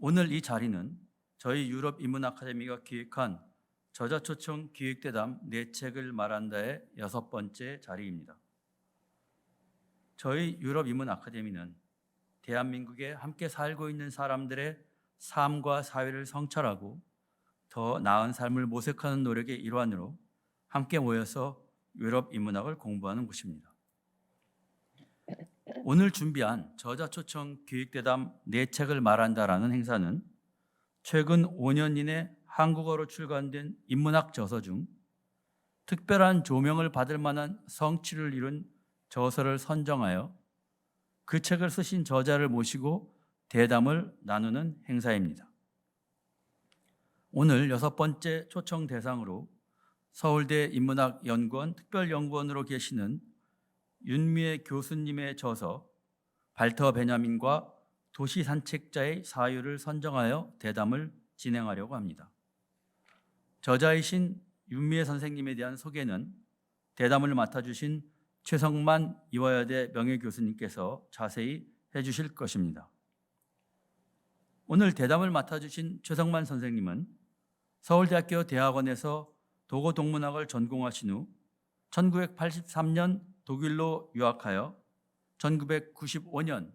오늘 이 자리는 저희 유럽 인문 아카데미가 기획한 저자 초청 기획대담 네 책을 말한다의 6번째 자리입니다. 저희 유럽 인문 아카데미는 대한민국에 함께 살고 있는 사람들의 삶과 사회를 성찰하고 더 나은 삶을 모색하는 노력의 일환으로 함께 모여서 유럽 인문학을 공부하는 곳입니다. 오늘 준비한 저자 초청 기획대담 네 책을 말한다라는 행사는 최근 5년 이내 한국어로 출간된 인문학 저서 중 특별한 조명을 받을 만한 성취를 이룬 저서를 선정하여 그 책을 쓰신 저자를 모시고 대담을 나누는 행사입니다. 오늘 6번째 초청 대상으로 서울대 인문학연구원 특별연구원으로 계시는 윤미애 교수님의 저서 발터 베냐민과 도시 산책자의 사유를 선정하여 대담을 진행하려고 합니다. 저자이신 윤미애 선생님에 대한 소개는 대담을 맡아주신 최성만 이화여대 명예교수님께서 자세히 해주실 것입니다. 오늘 대담을 맡아주신 최성만 선생님은 서울대학교 대학원에서 도고동문학을 전공하신 후 1983년 독일로 유학하여 1995년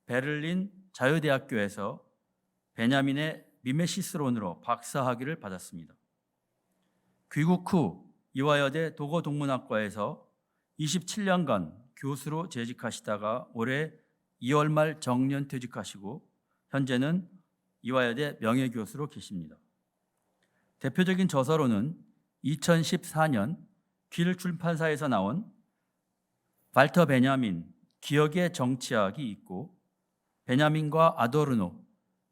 베를린 자유대학교에서 베냐민의 미메시스론으로 박사학위를 받았습니다. 귀국 후 이화여대 도고동문학과에서 27년간 교수로 재직하시다가 올해 2월 말 정년 퇴직하시고 현재는 이화여대 명예교수로 계십니다. 대표적인 저서로는 2014년 길 출판사에서 나온 발터 베냐민 기억의 정치학이 있고 베냐민과 아도르노,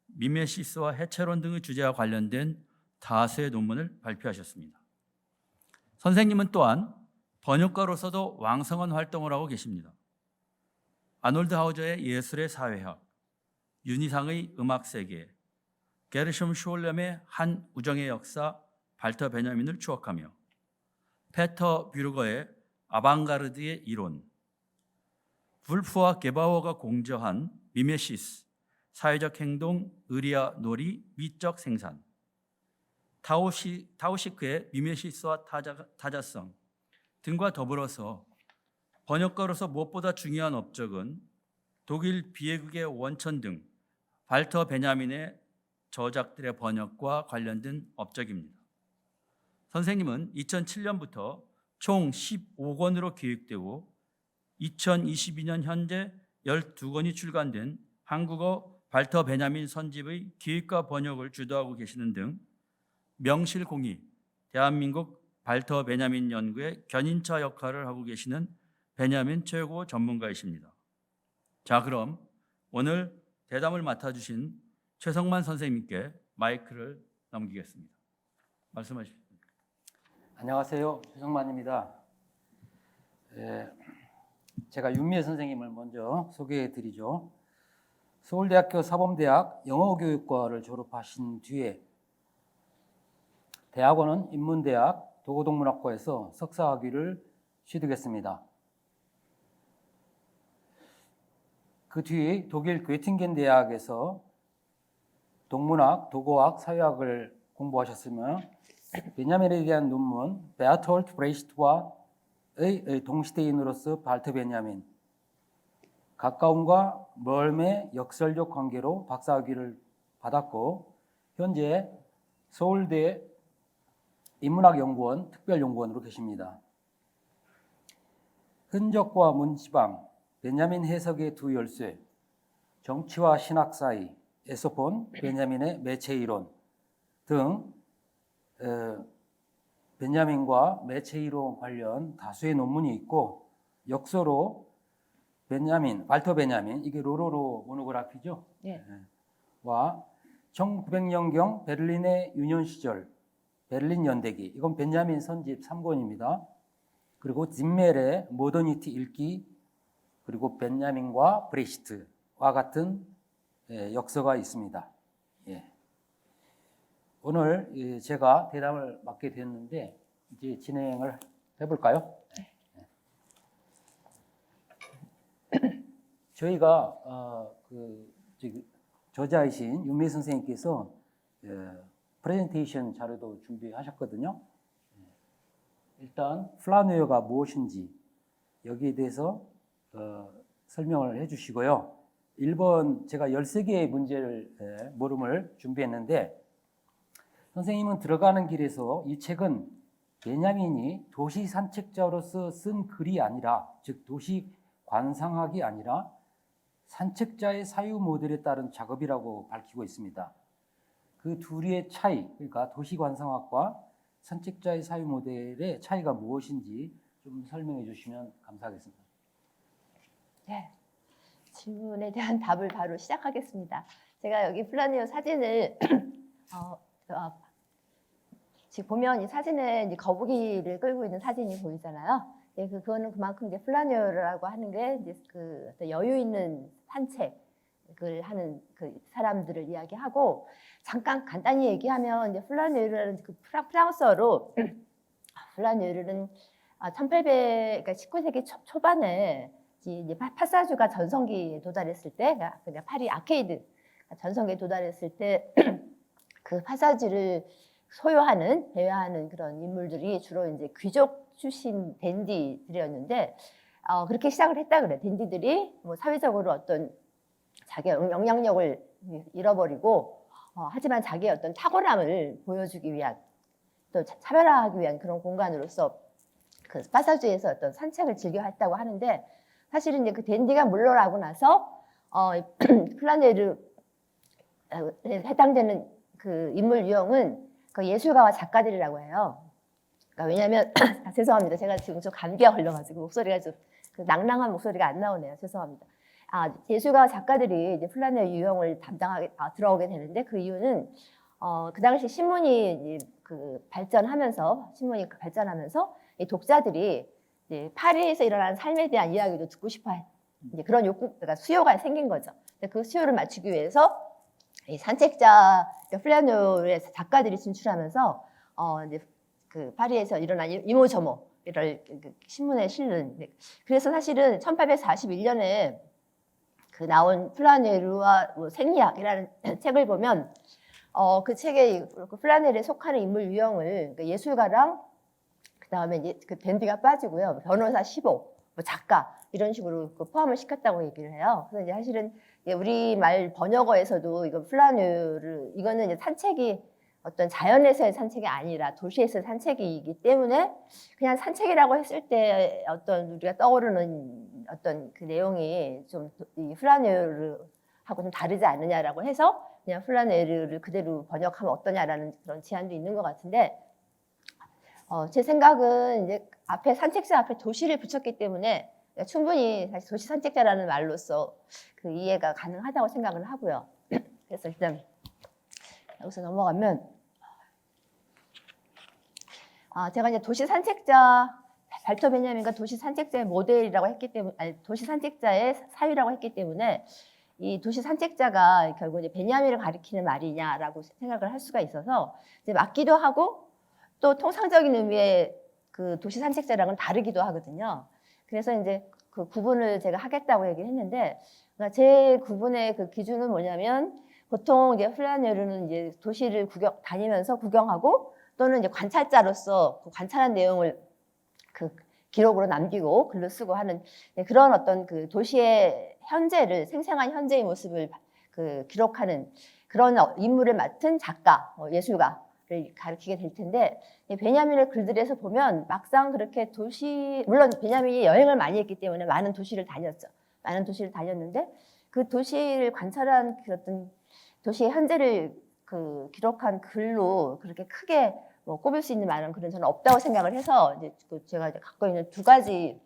미메시스와 해체론 등의 주제와 관련된 다수의 논문을 발표하셨습니다. 선생님은 또한 번역가로서도 왕성한 활동을 하고 계십니다. 아놀드 하우저의 예술의 사회학, 윤희상의 음악세계, 게르숑 슈올렘의 한 우정의 역사 발터 베냐민을 추억하며 페터 뷰르거의 아방가르드의 이론, 불프와 게바워가 공저한 미메시스, 사회적 행동, 의리와 놀이, 미적 생산, 타오시크의 미메시스와 타자성 등과 더불어서 번역가로서 무엇보다 중요한 업적은 독일 비예극의 원천 등 발터 베냐민의 저작들의 번역과 관련된 업적입니다. 선생님은 2007년부터 총 15권으로 기획되고 2022년 현재 12권이 출간된 한국어 발터 베냐민 선집의 기획과 번역을 주도하고 계시는 등 명실공히 대한민국 발터 베냐민 연구의 견인차 역할을 하고 계시는 베냐민 최고 전문가이십니다. 자, 그럼 오늘 대담을 맡아주신 최성만 선생님께 마이크를 넘기겠습니다. 말씀하십시오. 안녕하세요. 최성만입니다. 제가 윤미애 선생님을 먼저 소개해 드리죠. 서울대학교 사범대학 영어교육과를 졸업하신 뒤에 대학원은 인문대학 도고동문학과에서 석사학위를 취득했습니다. 그 뒤 독일 괴팅겐 대학에서 동문학, 도고학, 사회학을 공부하셨으며 베냐민에 대한 논문 베아톨트 브레히트와의 동시대인으로서 발터 베냐민, 가까움과 멀음의 역설적 관계로 박사학위를 받았고 현재 서울대 인문학연구원 특별연구원으로 계십니다. 흔적과 문지방, 베냐민 해석의 두 열쇠, 정치와 신학 사이에서 본 베냐민의 매체이론 등 베냐민과 매체이론 관련 다수의 논문이 있고 역서로 베냐민, 발터 베냐민, 이게 로로로 모노그래피죠? 네. 와 1900년경 베를린의 유년 시절 베를린 연대기, 이건 베냐민 선집 3권입니다. 그리고 짐멜의 모더니티 읽기, 그리고 베냐민과 브레히트와 같은 역서가 있습니다. 예. 오늘 제가 대담을 맡게 됐는데 이제 진행을 해볼까요? 저희가 저자이신 윤미 선생님께서 프레젠테이션 자료도 준비하셨거든요. 일단 플라누어가 무엇인지 여기에 대해서 설명을 해주시고요. 1번 제가 13개의 문제를 물음을 준비했는데 선생님은 들어가는 길에서 이 책은 베냐민이 도시 산책자로서 쓴 글이 아니라 즉 도시 관상학이 아니라 산책자의 사유 모델에 따른 작업이라고 밝히고 있습니다. 그 둘의 차이, 그러니까 도시 관상학과 산책자의 사유 모델의 차이가 무엇인지 좀 설명해 주시면 감사하겠습니다. 네, 질문에 대한 답을 바로 시작하겠습니다. 제가 여기 플라네어 사진을 지금 보면 이 사진에 이제 거북이를 끌고 있는 사진이 보이잖아요. 예, 그거는 그만큼 이제 플라네어라고 하는 게 이제 그 어떤 여유 있는 산책을 하는 그 사람들을 이야기하고 잠깐 간단히 얘기하면 이제 플라네어라는 그 프랑스어로 플라네어는 1800 그러니까 19세기 초반에 이제 파사주가 전성기에 도달했을 때, 그러니까 파리 아케이드 전성기에 도달했을 때 그 파사주를 소유하는 배회하는 그런 인물들이 주로 이제 귀족 출신 댄디들이었는데 그렇게 시작을 했다 그래. 댄디들이 뭐 사회적으로 어떤 자기의 영향력을 잃어버리고 하지만 자기의 어떤 탁월함을 보여주기 위한 또 차별화하기 위한 그런 공간으로서 그 파사주에서 어떤 산책을 즐겨 했다고 하는데 사실은 이제 그 댄디가 물러나고 나서 플라네르에 해당되는 그 인물 유형은 그 예술가와 작가들이라고 해요. 그러니까 왜냐하면 죄송합니다. 제가 지금 좀 감기가 걸려가지고 목소리가 좀 그 낭랑한 목소리가 안 나오네요. 죄송합니다. 예술가와 작가들이 이제 플라네르 유형을 담당하게 들어오게 되는데 그 이유는 그 당시 신문이 그 발전하면서 이 독자들이 이제 파리에서 일어나는 삶에 대한 이야기도 듣고 싶어해. 이제 그런 욕구, 그러니까 수요가 생긴 거죠. 그 수요를 맞추기 위해서 이 산책자 플라네르의 작가들이 진출하면서 이제 그 파리에서 일어난 이모저모 이를 신문에 실는. 그래서 사실은 1841년에 그 나온 플라네르와 뭐 생리학이라는 책을 보면 그 책에 그 플라네르에 속하는 인물 유형을 그러니까 예술가랑 그 다음에 이제 그 댄디가 빠지고요. 변호사 15, 뭐 작가 이런 식으로 그 포함을 시켰다고 얘기를 해요. 그래서 이제 사실은 우리말 번역어에서도 이거 플라네르 이거는 이제 산책이 어떤 자연에서의 산책이 아니라 도시에서의 산책이기 때문에 그냥 산책이라고 했을 때 어떤 우리가 떠오르는 어떤 그 내용이 좀 이 플라네르하고 좀 다르지 않느냐라고 해서 그냥 플라네르를 그대로 번역하면 어떠냐라는 그런 제안도 있는 것 같은데 제 생각은 이제 앞에 산책자 앞에 도시를 붙였기 때문에 충분히 사실 도시 산책자라는 말로서 그 이해가 가능하다고 생각을 하고요. 그래서 일단 여기서 넘어가면 제가 이제 도시 산책자 발터 베냐민과 도시 산책자의 모델이라고 했기 때문에 도시 산책자의 사유라고 했기 때문에 이 도시 산책자가 결국 이제 베냐민을 가리키는 말이냐라고 생각을 할 수가 있어서 이제 맞기도 하고 또 통상적인 의미의 그 도시 산책자랑은 다르기도 하거든요. 그래서 이제 그 구분을 제가 하겠다고 얘기를 했는데, 그러니까 제 구분의 그 기준은 뭐냐면 보통 이제 플라네르는 이제 도시를 다니면서 구경하고 또는 이제 관찰자로서 그 관찰한 내용을 그 기록으로 남기고 글로 쓰고 하는 그런 어떤 그 도시의 현재를 생생한 현재의 모습을 그 기록하는 그런 임무를 맡은 작가, 예술가를 가리키게 될 텐데 베냐민의 글들에서 보면 막상 그렇게 물론 베냐민이 여행을 많이 했기 때문에 많은 도시를 다녔죠. 많은 도시를 다녔는데 그 도시를 관찰한 그 어떤 도시의 현재를 그 기록한 글로 그렇게 크게 뭐 꼽을 수 있는 많은 글은 저는 없다고 생각을 해서 이제 제가 갖고 있는 두 가지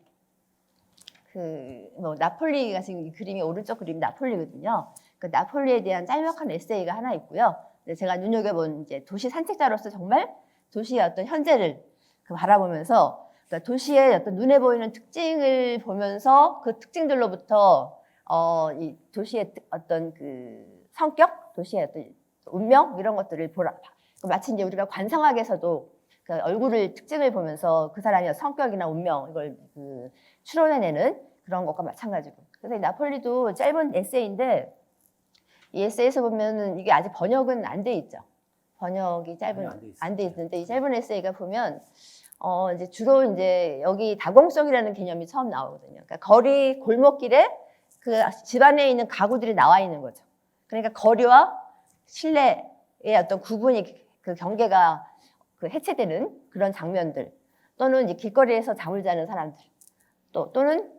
뭐 나폴리가 지금 이 그림이 오른쪽 그림이 나폴리거든요. 그 나폴리에 대한 짤막한 에세이가 하나 있고요. 제가 눈여겨본 이제 도시 산책자로서 정말 도시의 어떤 현재를 바라보면서 그러니까 도시의 어떤 눈에 보이는 특징을 보면서 그 특징들로부터 이 도시의 어떤 그 성격, 도시의 어떤 운명 이런 것들을 마치 이제 우리가 관상학에서도 그 얼굴을 특징을 보면서 그 사람의 성격이나 운명 이걸 그 추론해내는 그런 것과 마찬가지고. 그래서 이 나폴리도 짧은 에세이인데 에세이에서 보면은 이게 아직 번역은 안 돼 있죠. 번역이 번역 안 돼 있어요. 안 돼 있는데 이 짧은 에세이가 보면 이제 주로 이제 여기 다공성이라는 개념이 처음 나오거든요. 그러니까 거리 골목길에 그 집안에 있는 가구들이 나와 있는 거죠. 그러니까 거리와 실내의 어떤 구분이 그 경계가 그 해체되는 그런 장면들, 또는 이제 길거리에서 잠을 자는 사람들, 또는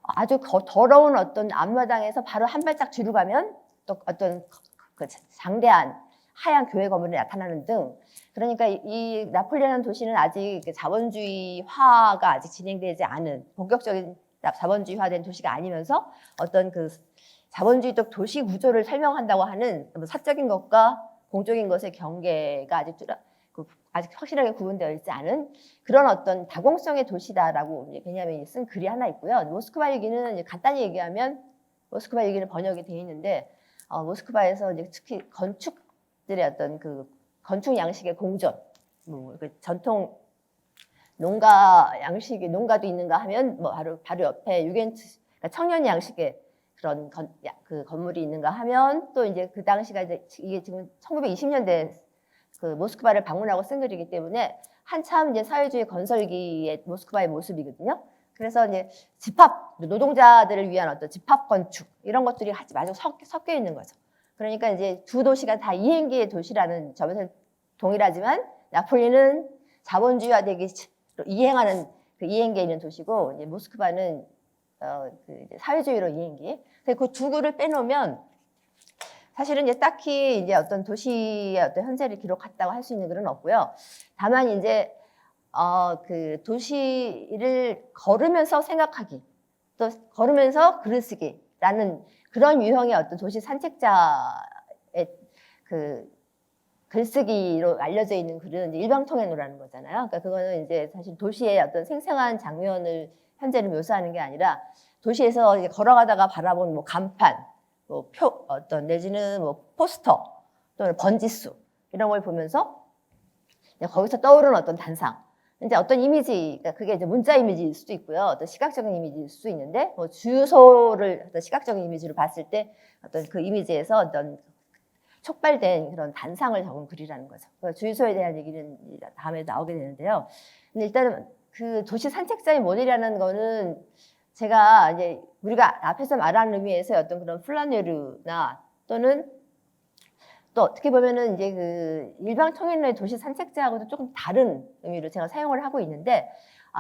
아주 더러운 어떤 앞마당에서 바로 한 발짝 뒤로 가면 또 어떤 그 장대한 하얀 교회 건물이 나타나는 등, 그러니까 이 나폴리라는 도시는 아직 자본주의화가 아직 진행되지 않은 본격적인 자본주의화된 도시가 아니면서 어떤 그 자본주의적 도시 구조를 설명한다고 하는 사적인 것과 공적인 것의 경계가 아직 확실하게 구분되어 있지 않은 그런 어떤 다공성의 도시다라고 베냐민이 쓴 글이 하나 있고요. 모스크바 일기는 이제 간단히 얘기하면 모스크바 일기는 번역이 되어 있는데 모스크바에서 이제 특히 건축들의 어떤 그 건축 양식의 공존, 그 전통 농가 양식이 농가도 있는가 하면 뭐 바로 옆에 유겐트 그러니까 청년 양식의 그런 그 건물이 있는가 하면 또 이제 그 당시가 이게 지금 1920년대 그 모스크바를 방문하고 쓴 글이기 때문에 한참 이제 사회주의 건설기의 모스크바의 모습이거든요. 그래서 이제 집합 노동자들을 위한 어떤 집합 건축 이런 것들이 마저 섞여 있는 거죠. 그러니까 이제 두 도시가 다 이행기의 도시라는 점에서 동일하지만 나폴리는 자본주의화되기 이행하는 그 이행기에 있는 도시고 이제 모스크바는 그 이제 사회주의로 이행기. 그 두 글을 빼놓으면 사실은 이제 딱히 이제 어떤 도시의 어떤 현재를 기록했다고 할 수 있는 글은 없고요. 다만 이제 그 도시를 걸으면서 생각하기, 또 걸으면서 글을 쓰기라는 그런 유형의 어떤 도시 산책자의 그 글쓰기로 알려져 있는 글은 이제 일방통행로라는 거잖아요. 그러니까 그거는 이제 사실 도시의 어떤 생생한 장면을 현재를 묘사하는 게 아니라 도시에서 이제 걸어가다가 바라본 뭐 간판, 뭐 어떤 내지는 뭐 포스터 또는 번지수 이런 걸 보면서 거기서 떠오르는 어떤 단상, 이제 어떤 이미지, 그러니까 그게 이제 문자 이미지일 수도 있고요, 어떤 시각적인 이미지일 수도 있는데 뭐 주유소를 어떤 시각적인 이미지로 봤을 때 어떤 그 이미지에서 어떤 촉발된 그런 단상을 적은 글이라는 거죠. 주유소에 대한 얘기는 다음에 나오게 되는데요. 근데 일단은 그 도시 산책자의 모델이라는 거는 제가 이제 우리가 앞에서 말한 의미에서 어떤 그런 플라네르나 또는 또 어떻게 보면은 이제 그 일방 통행로의 도시 산책자하고도 조금 다른 의미로 제가 사용을 하고 있는데,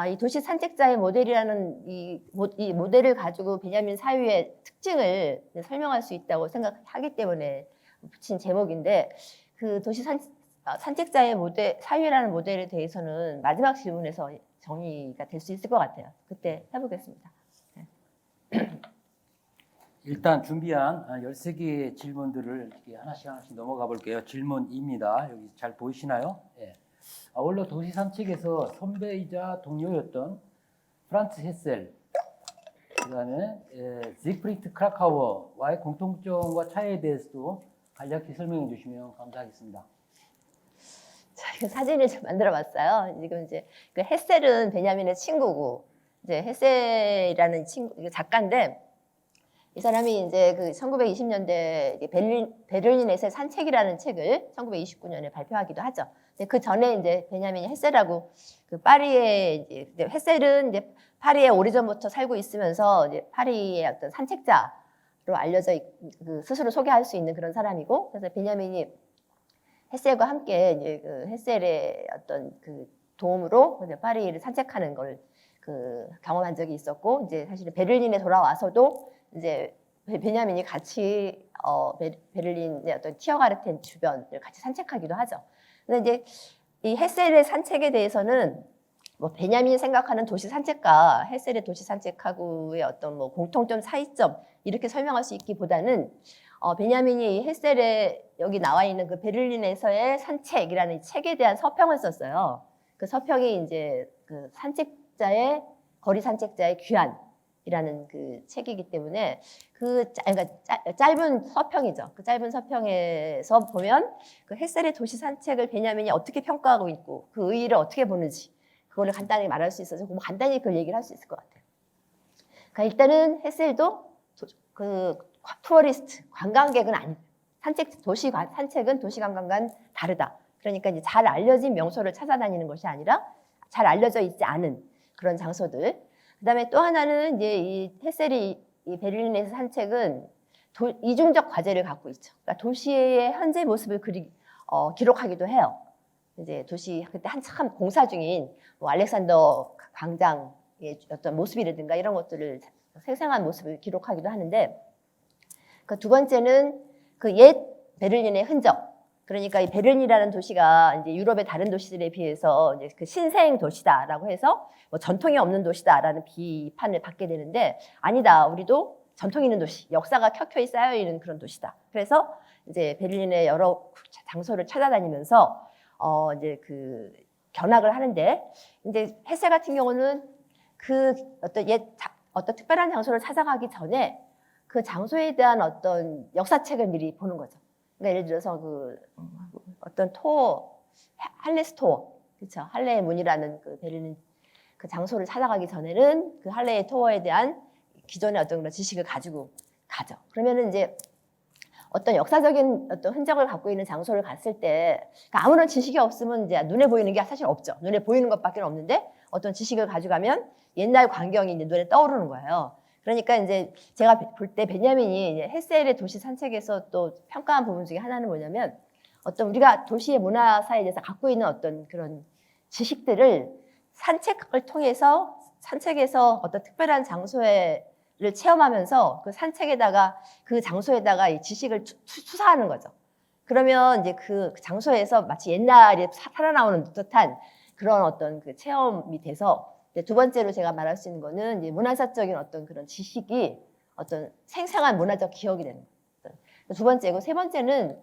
이 도시 산책자의 모델이라는 이 모델을 가지고 베냐민 사유의 특징을 설명할 수 있다고 생각하기 때문에 붙인 제목인데, 그 도시 산책자의 모델 사유라는 모델에 대해서는 마지막 질문에서 정의가 될 수 있을 것 같아요. 그때 해보겠습니다. 일단 준비한 13개의 질문들을 이렇게 하나씩 넘어가 볼게요. 질문 2입니다. 여기 잘 보이시나요? 예. 원래 도시 산책에서 선배이자 동료였던 프란츠 헤셀, 그다음에 지그프리트 크라카워와의 공통점과 차이에 대해서도 간략히 설명해 주시면 감사하겠습니다. 자, 이 사진을 좀 만들어봤어요. 지금 이제 그 헤셀은 베냐민의 친구고, 이제 헤셀이라는 친구 작가인데, 이 사람이 이제 그 1920년대 베를린에서의 산책이라는 책을 1929년에 발표하기도 하죠. 근데 그 전에 이제 베냐민이 헤셀하고 그 파리에 이제 헤셀은 이제 파리에 오래전부터 살고 있으면서 이제 파리의 어떤 산책자로 알려져 그 스스로 소개할 수 있는 그런 사람이고, 그래서 베냐민이 헤셀과 함께 이제 그 헤셀의 어떤 그 도움으로 이제 파리를 산책하는 걸 그 경험한 적이 있었고, 이제 사실은 베를린에 돌아와서도 이제 베냐민이 같이 베를린의 어떤 티어가르텐 주변을 같이 산책하기도 하죠. 근데 이제 이 헤셀의 산책에 대해서는 뭐 베냐민이 생각하는 도시 산책과 헤셀의 도시 산책하고의 어떤 뭐 공통점, 차이점 이렇게 설명할 수 있기보다는 베냐민이 헤셀의 여기 나와 있는 그 베를린에서의 산책이라는 이 책에 대한 서평을 썼어요. 그 서평이 이제 그 산책자의 거리 산책자의 귀환이라는 그 책이기 때문에 그러니까 짧은 서평이죠. 그 짧은 서평에서 보면 그 헤셀의 도시 산책을 베냐민이 어떻게 평가하고 있고 그 의의를 어떻게 보는지 그거를 간단히 말할 수 있어서 뭐 간단히 그 얘기를 할 수 있을 것 같아요. 그러니까 일단은 헤셀도 그 투어리스트, 관광객은 아니. 산책은 도시 관광과는 다르다. 그러니까 이제 잘 알려진 명소를 찾아다니는 것이 아니라 잘 알려져 있지 않은 그런 장소들. 그다음에 또 하나는 이제 이 헤셀이 이 베를린에서 산책은 이중적 과제를 갖고 있죠. 그러니까 도시의 현재 모습을 기록하기도 해요. 이제 도시 그때 한참 공사 중인 뭐 알렉산더 광장의 어떤 모습이라든가 이런 것들을 생생한 모습을 기록하기도 하는데, 그 두 번째는 그 옛 베를린의 흔적. 그러니까 이 베를린이라는 도시가 이제 유럽의 다른 도시들에 비해서 이제 그 신생 도시다라고 해서 뭐 전통이 없는 도시다라는 비판을 받게 되는데, 아니다. 우리도 전통 있는 도시, 역사가 켜켜이 쌓여 있는 그런 도시다. 그래서 이제 베를린의 여러 장소를 찾아다니면서 이제 그 견학을 하는데, 이제 헤세 같은 경우는 그 어떤 특별한 장소를 찾아가기 전에 그 장소에 대한 어떤 역사책을 미리 보는 거죠. 그러니까 예를 들어서 그 어떤 할레 스토어, 그렇죠? 할레의 문이라는 그 베를린 그 장소를 찾아가기 전에는 그 할레의 토어에 대한 기존의 어떤 그런 지식을 가지고 가죠. 그러면은 이제 어떤 역사적인 어떤 흔적을 갖고 있는 장소를 갔을 때, 그러니까 아무런 지식이 없으면 이제 눈에 보이는 게 사실 없죠. 눈에 보이는 것밖에 없는데 어떤 지식을 가져가면 옛날 광경이 이제 눈에 떠오르는 거예요. 그러니까 이제 제가 볼 때 베냐민이 이제 헤셀의 도시 산책에서 또 평가한 부분 중에 하나는 뭐냐면, 어떤 우리가 도시의 문화사에 대해서 갖고 있는 어떤 그런 지식들을 산책에서 어떤 특별한 장소를 체험하면서 그 산책에다가 그 장소에다가 이 지식을 투사하는 거죠. 그러면 이제 그 장소에서 마치 옛날에 살아나오는 듯한 그런 어떤 그 체험이 돼서, 두 번째로 제가 말할 수 있는 거는 이제 문화사적인 어떤 그런 지식이 어떤 생생한 문화적 기억이 되는 거예요. 두 번째고, 세 번째는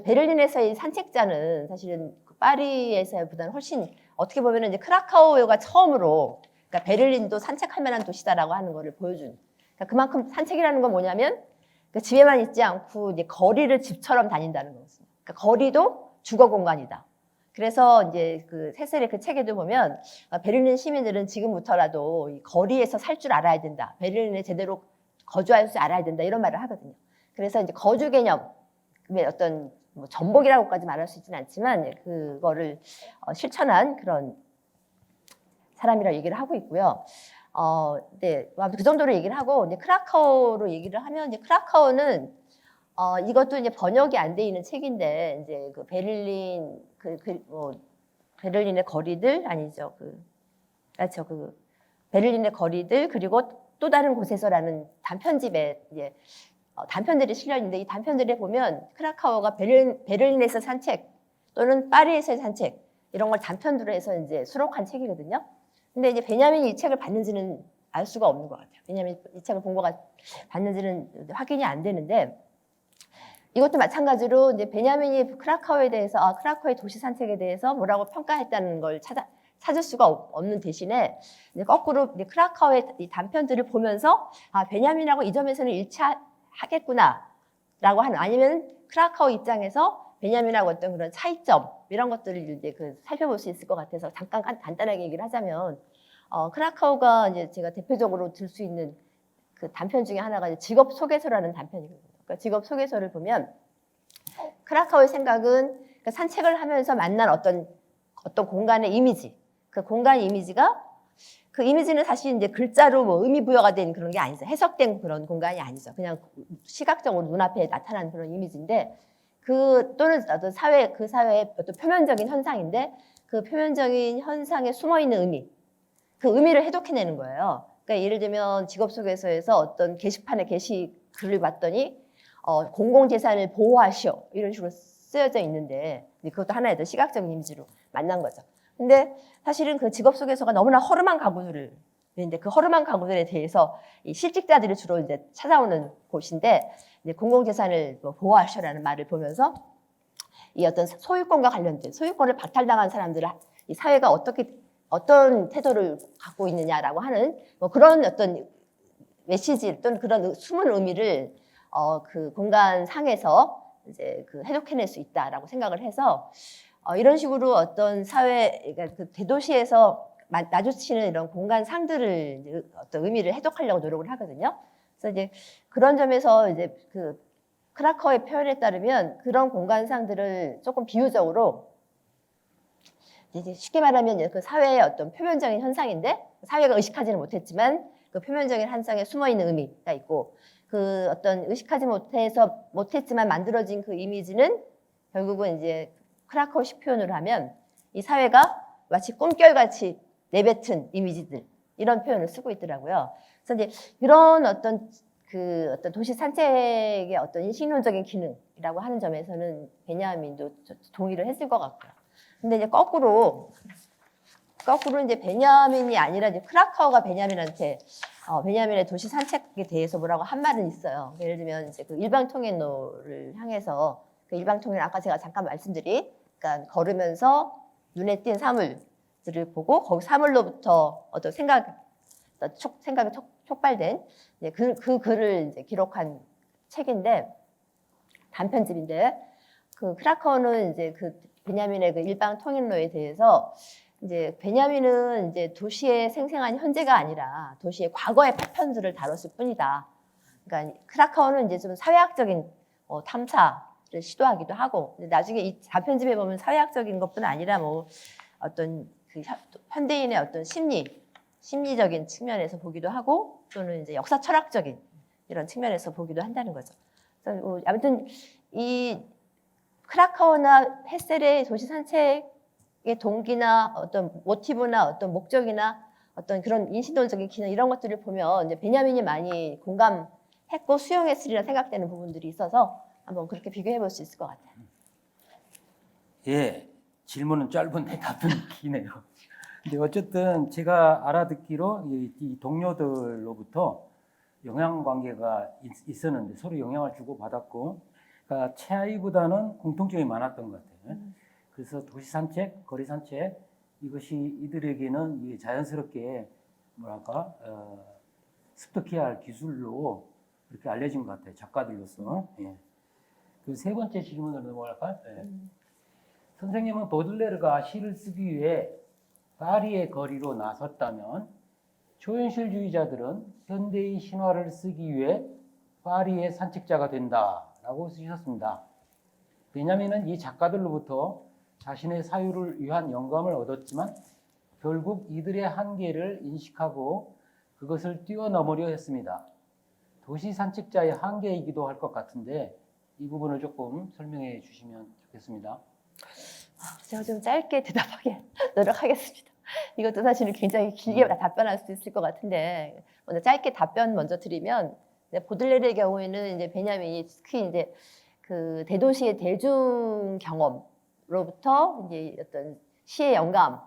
베를린에서의 산책자는 사실은 파리에서보다는 훨씬 어떻게 보면 이제 크라카오가 처음으로, 그러니까 베를린도 산책할 만한 도시다라고 하는 거를 보여준. 그러니까 그만큼 산책이라는 건 뭐냐면 집에만 있지 않고 이제 거리를 집처럼 다닌다는 거거든요. 그러니까 거리도 주거 공간이다. 그래서 이제 그 헤셀의 그 책에도 보면 베를린 시민들은 지금부터라도 이 거리에서 살 줄 알아야 된다. 베를린에 제대로 거주할 줄 알아야 된다. 이런 말을 하거든요. 그래서 이제 거주 개념의 어떤 뭐 전복이라고까지 말할 수 있지는 않지만 그거를 실천한 그런 사람이라고 얘기를 하고 있고요. 네, 그 정도로 얘기를 하고, 이제 크라카오로 얘기를 하면, 이제 크라카오는 이것도 이제 번역이 안 돼 있는 책인데, 이제 그 베를린 베를린의 거리들 아니죠, 베를린의 거리들, 그리고 또 다른 곳에서라는 단편집에 이제 단편들이 실려 있는데, 이 단편들에 보면 크라카오가 베를린에서 산책 또는 파리에서의 산책 이런 걸 단편으로 해서 이제 수록한 책이거든요. 근데 이제 베냐민이 이 책을 봤는지는 알 수가 없는 것 같아요. 왜냐하면 이 책을 봤는지는 확인이 안 되는데, 이것도 마찬가지로 이제 베냐민이 크라카오에 대해서 크라카오의 도시 산책에 대해서 뭐라고 평가했다는 걸 찾을 수가 없는 대신에, 이제 거꾸로 이제 크라카오의 이 단편들을 보면서 베냐민하고 이 점에서는 일치하겠구나라고 하는, 아니면 크라카오 입장에서 베냐민하고 어떤 그런 차이점 이런 것들을 이제 살펴볼 수 있을 것 같아서 잠깐 간단하게 얘기를 하자면, 크라카오가 이제 제가 대표적으로 들 수 있는 그 단편 중에 하나가 이제 직업 소개서라는 단편이거든요. 그러니까 직업 소개서를 보면 크라카오의 생각은 산책을 하면서 만난 어떤 공간의 이미지, 그 공간 이미지가, 그 이미지는 사실 이제 글자로 뭐 의미 부여가 된 그런 게 아니죠. 해석된 그런 공간이 아니죠. 그냥 시각적으로 눈앞에 나타나는 그런 이미지인데, 또는 어떤 그 사회의 어떤 표면적인 현상인데, 그 표면적인 현상에 숨어 있는 의미, 그 의미를 해독해내는 거예요. 그러니까 예를 들면 직업 소개서에서 어떤 게시판에 게시글을 봤더니 공공재산을 보호하시오 이런 식으로 쓰여져 있는데, 그것도 하나의 시각적인 이미지로 만난 거죠. 근데 사실은 그 직업 소개서가 너무나 허름한 가구들을, 근데 그 허름한 가구들에 대해서 이 실직자들이 주로 이제 찾아오는 곳인데, 이제 공공재산을 보호하시오라는 말을 보면서 이 어떤 소유권과 관련된, 소유권을 박탈당한 사람들을 이 사회가 어떤 태도를 갖고 있느냐라고 하는 그런 어떤 메시지 또는 그런 숨은 의미를 그 공간 상에서 이제 해독해낼 수 있다라고 생각을 해서, 이런 식으로 어떤 사회, 그러니까 그 대도시에서 마주치는 이런 공간상들을 이제 어떤 의미를 해석하려고 노력을 하거든요. 그래서 이제 그런 점에서 이제 그 크라커의 표현에 따르면 그런 공간상들을 조금 비유적으로 이제 쉽게 말하면 그 사회의 어떤 표면적인 현상인데 사회가 의식하지는 못했지만 그 표면적인 현상에 숨어 있는 의미가 있고 그 어떤 의식하지 못했지만 만들어진 그 이미지는 결국은 이제 크라커식 표현으로 하면 이 사회가 마치 꿈결같이 내뱉은 이미지들 이런 표현을 쓰고 있더라고요. 그래서 이제 이런 어떤 도시 산책의 어떤 인식론적인 기능이라고 하는 점에서는 베냐민도 동의를 했을 것 같고요. 근데 이제 거꾸로 이제 베냐민이 아니라 이제 크라카오가 베냐민한테 베냐민의 도시 산책에 대해서 뭐라고 한 말은 있어요. 예를 들면 이제 그 일방통행로를 향해서 그 일방통행 아까 제가 잠깐 말씀드린 그러니까 걸으면서 눈에 띈 사물들을 보고 거기 사물로부터 어떤 생각이 촉발된 이제 그 글을 이제 기록한 책인데 단편집인데 그 크라카오는 이제 그 베냐민의 그 일방 통행로에 대해서 이제 베냐민은 이제 도시의 생생한 현재가 아니라 도시의 과거의 파편들을 다뤘을 뿐이다. 그러니까 크라카오는 이제 좀 사회학적인 탐사를 시도하기도 하고 나중에 이 단편집에 보면 사회학적인 것뿐 아니라 뭐 어떤 그 현대인의 어떤 심리적인 측면에서 보기도 하고 또는 이제 역사 철학적인 이런 측면에서 보기도 한다는 거죠. 그래서 아무튼 이 크라카오나 헤셀의 도시 산책의 동기나 어떤 모티브나 어떤 목적이나 어떤 그런 인식론적인 기능 이런 것들을 보면 이제 베냐민이 많이 공감했고 수용했으리라 생각되는 부분들이 있어서 한번 그렇게 비교해 볼 수 있을 것 같아요. 예, 질문은 짧은데 답은 기네요. 근데 어쨌든 제가 알아듣기로 이 동료들로부터 영향 관계가 있었는데 서로 영향을 주고 받았고, 그러니까 차이보다는 공통점이 많았던 것 같아요. 그래서 도시 산책, 거리 산책 이것이 이들에게는 이게 자연스럽게 뭐랄까 습득해야 할 기술로 그렇게 알려진 것 같아요. 작가들로서. 예. 그 세 번째 질문으로 넘어갈까요? 예. 선생님은 보들레르가 시를 쓰기 위해 파리의 거리로 나섰다면 초현실주의자들은 현대의 신화를 쓰기 위해 파리의 산책자가 된다라고 쓰셨습니다. 베냐민은 이 작가들로부터 자신의 사유를 위한 영감을 얻었지만 결국 이들의 한계를 인식하고 그것을 뛰어넘으려 했습니다. 도시 산책자의 한계이기도 할 것 같은데 이 부분을 조금 설명해 주시면 좋겠습니다. 제가 좀 짧게 대답하게 노력하겠습니다. 이것도 사실은 굉장히 길게 답변할 수 있을 것 같은데 먼저 짧게 답변 먼저 드리면 보들레르의 경우에는 이제 베냐민이 특히 이제 그 대도시의 대중 경험으로부터 이제 어떤 시의 영감을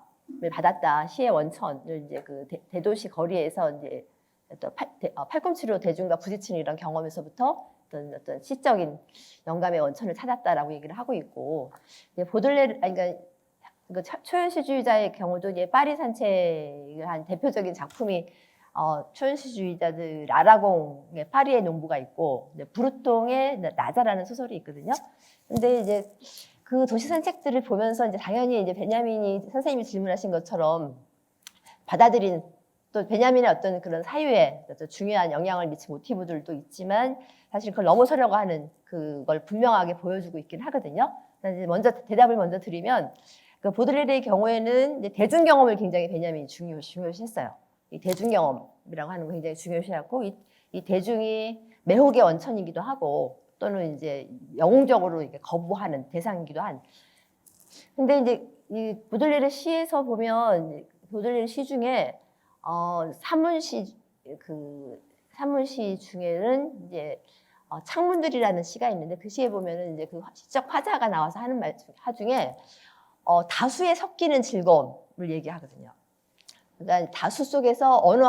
받았다, 시의 원천을 이제 그 대도시 거리에서 이제 어떤 팔꿈치로 대중과 부딪히는 이런 경험에서부터 어떤 시적인 영감의 원천을 찾았다라고 얘기를 하고 있고, 보들레르, 그러니까 그 초현실주의자의 경우도 이제 파리 산책을 한 대표적인 작품이 초현실주의자들 아라공의 파리의 농부가 있고 브루통의 나자라는 소설이 있거든요. 근데 이제 그 도시 산책들을 보면서 이제 당연히 이제 베냐민이 선생님이 질문하신 것처럼 받아들인 또 베냐민의 어떤 그런 사유에 어떤 중요한 영향을 미친 모티브들도 있지만 사실 그걸 넘어서려고 하는 그걸 분명하게 보여주고 있긴 하거든요. 이제 먼저 대답을 먼저 드리면 그 보들레르의 경우에는 이제 대중 경험을 굉장히 베냐민이 중요시했어요. 이 대중 경험이라고 하는 거 굉장히 중요시하고 이 대중이 매혹의 원천이기도 하고 또는 이제 영웅적으로 이렇게 거부하는 대상이기도 한. 근데 이제 이 보들레르 시에서 보면 보들레르 시 중에 산문시 중에는 이제 창문들이라는 시가 있는데 그 시에 보면은 이제 그 시적 화자가 나와서 하는 말 중에 다수에 섞이는 즐거움을 얘기하거든요. 그러니까 다수 속에서 어느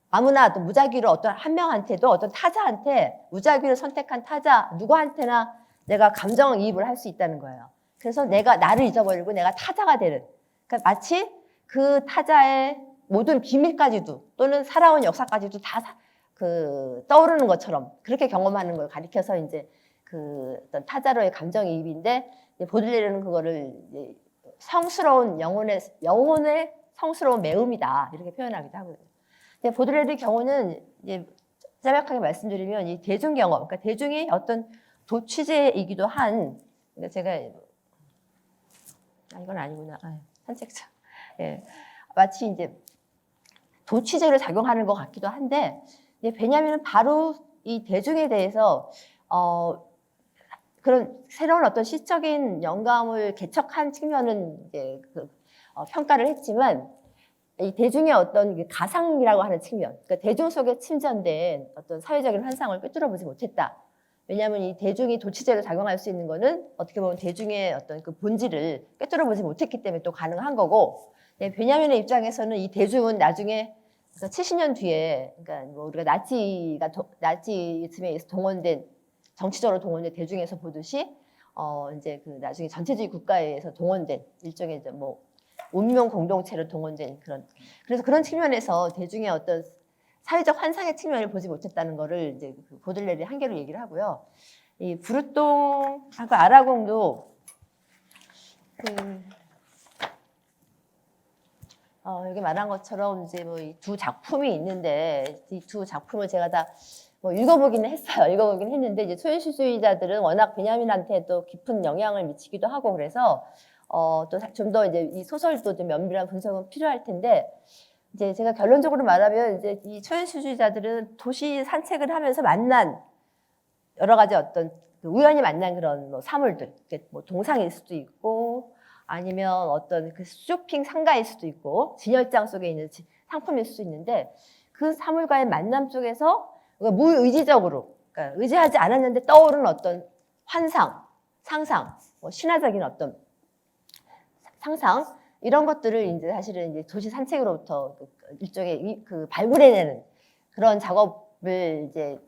아무나 또 무작위로 어떤 한 명한테도 어떤 타자한테 무작위로 선택한 타자 누구한테나 내가 감정이입을 할 수 있다는 거예요. 그래서 내가 나를 잊어버리고 내가 타자가 되는. 그러니까 마치 그 타자의 모든 비밀까지도 또는 살아온 역사까지도 다 떠오르는 것처럼 그렇게 경험하는 걸 가리켜서 이제 그 어떤 타자로의 감정이입인데 보들레르는 그거를 이제 성스러운 영혼의 성스러운 매음이다 이렇게 표현하기도 하거든요. 근데 보들레르의 경우는 이제 짜명하게 말씀드리면 이 대중 경험, 그러니까 대중이 어떤 도취제이기도 한, 그러니까 제가 이건 아니구나. 산책자. 예, 마치 이제 도취제로 작용하는 것 같기도 한데, 이제 베냐민은 바로 이 대중에 대해서 그런 새로운 어떤 시적인 영감을 개척한 측면은 이제 평가를 했지만, 이 대중의 어떤 가상이라고 하는 측면, 그러니까 대중 속에 침전된 어떤 사회적인 환상을 꿰뚫어보지 못했다. 왜냐하면 이 대중이 도취제로 작용할 수 있는 거는 어떻게 보면 대중의 어떤 그 본질을 꿰뚫어보지 못했기 때문에 또 가능한 거고, 베냐민의 입장에서는 이 대중은 나중에 70년 뒤에, 그러니까 뭐 우리가 나치즘에 의해서 동원된, 정치적으로 동원된 대중에서 보듯이 이제 그 나중에 전체주의 국가에 의해서 동원된 일종의 이제 뭐 운명 공동체로 동원된 그래서 그런 측면에서 대중의 어떤 사회적 환상의 측면을 보지 못했다는 거를 이제 그 보들레르의 한계로 얘기를 하고요. 이 브루똥하고 아라공도 여기 말한 것처럼 이제 뭐 이 두 작품이 있는데 이 두 작품을 제가 다 뭐 읽어보기는 했어요. 읽어보긴 했는데 이제 소현시주의자들은 워낙 베냐민한테 또 깊은 영향을 미치기도 하고 그래서 또 좀 더 이제 이 소설도 좀 면밀한 분석은 필요할 텐데 이제 제가 결론적으로 말하면 이제 이 초현시주의자들은 도시 산책을 하면서 만난 여러 가지 어떤 우연히 만난 그런 뭐 사물들, 뭐 동상일 수도 있고 아니면 어떤 그 쇼핑 상가일 수도 있고 진열장 속에 있는 상품일 수도 있는데 그 사물과의 만남 속에서 무의지적으로, 그러니까 의지하지 않았는데 떠오르는 어떤 환상, 상상, 뭐 신화적인 어떤 상상 이런 것들을 이제 사실은 이제 도시 산책으로부터 일종의 발굴해내는 그런 작업을 이제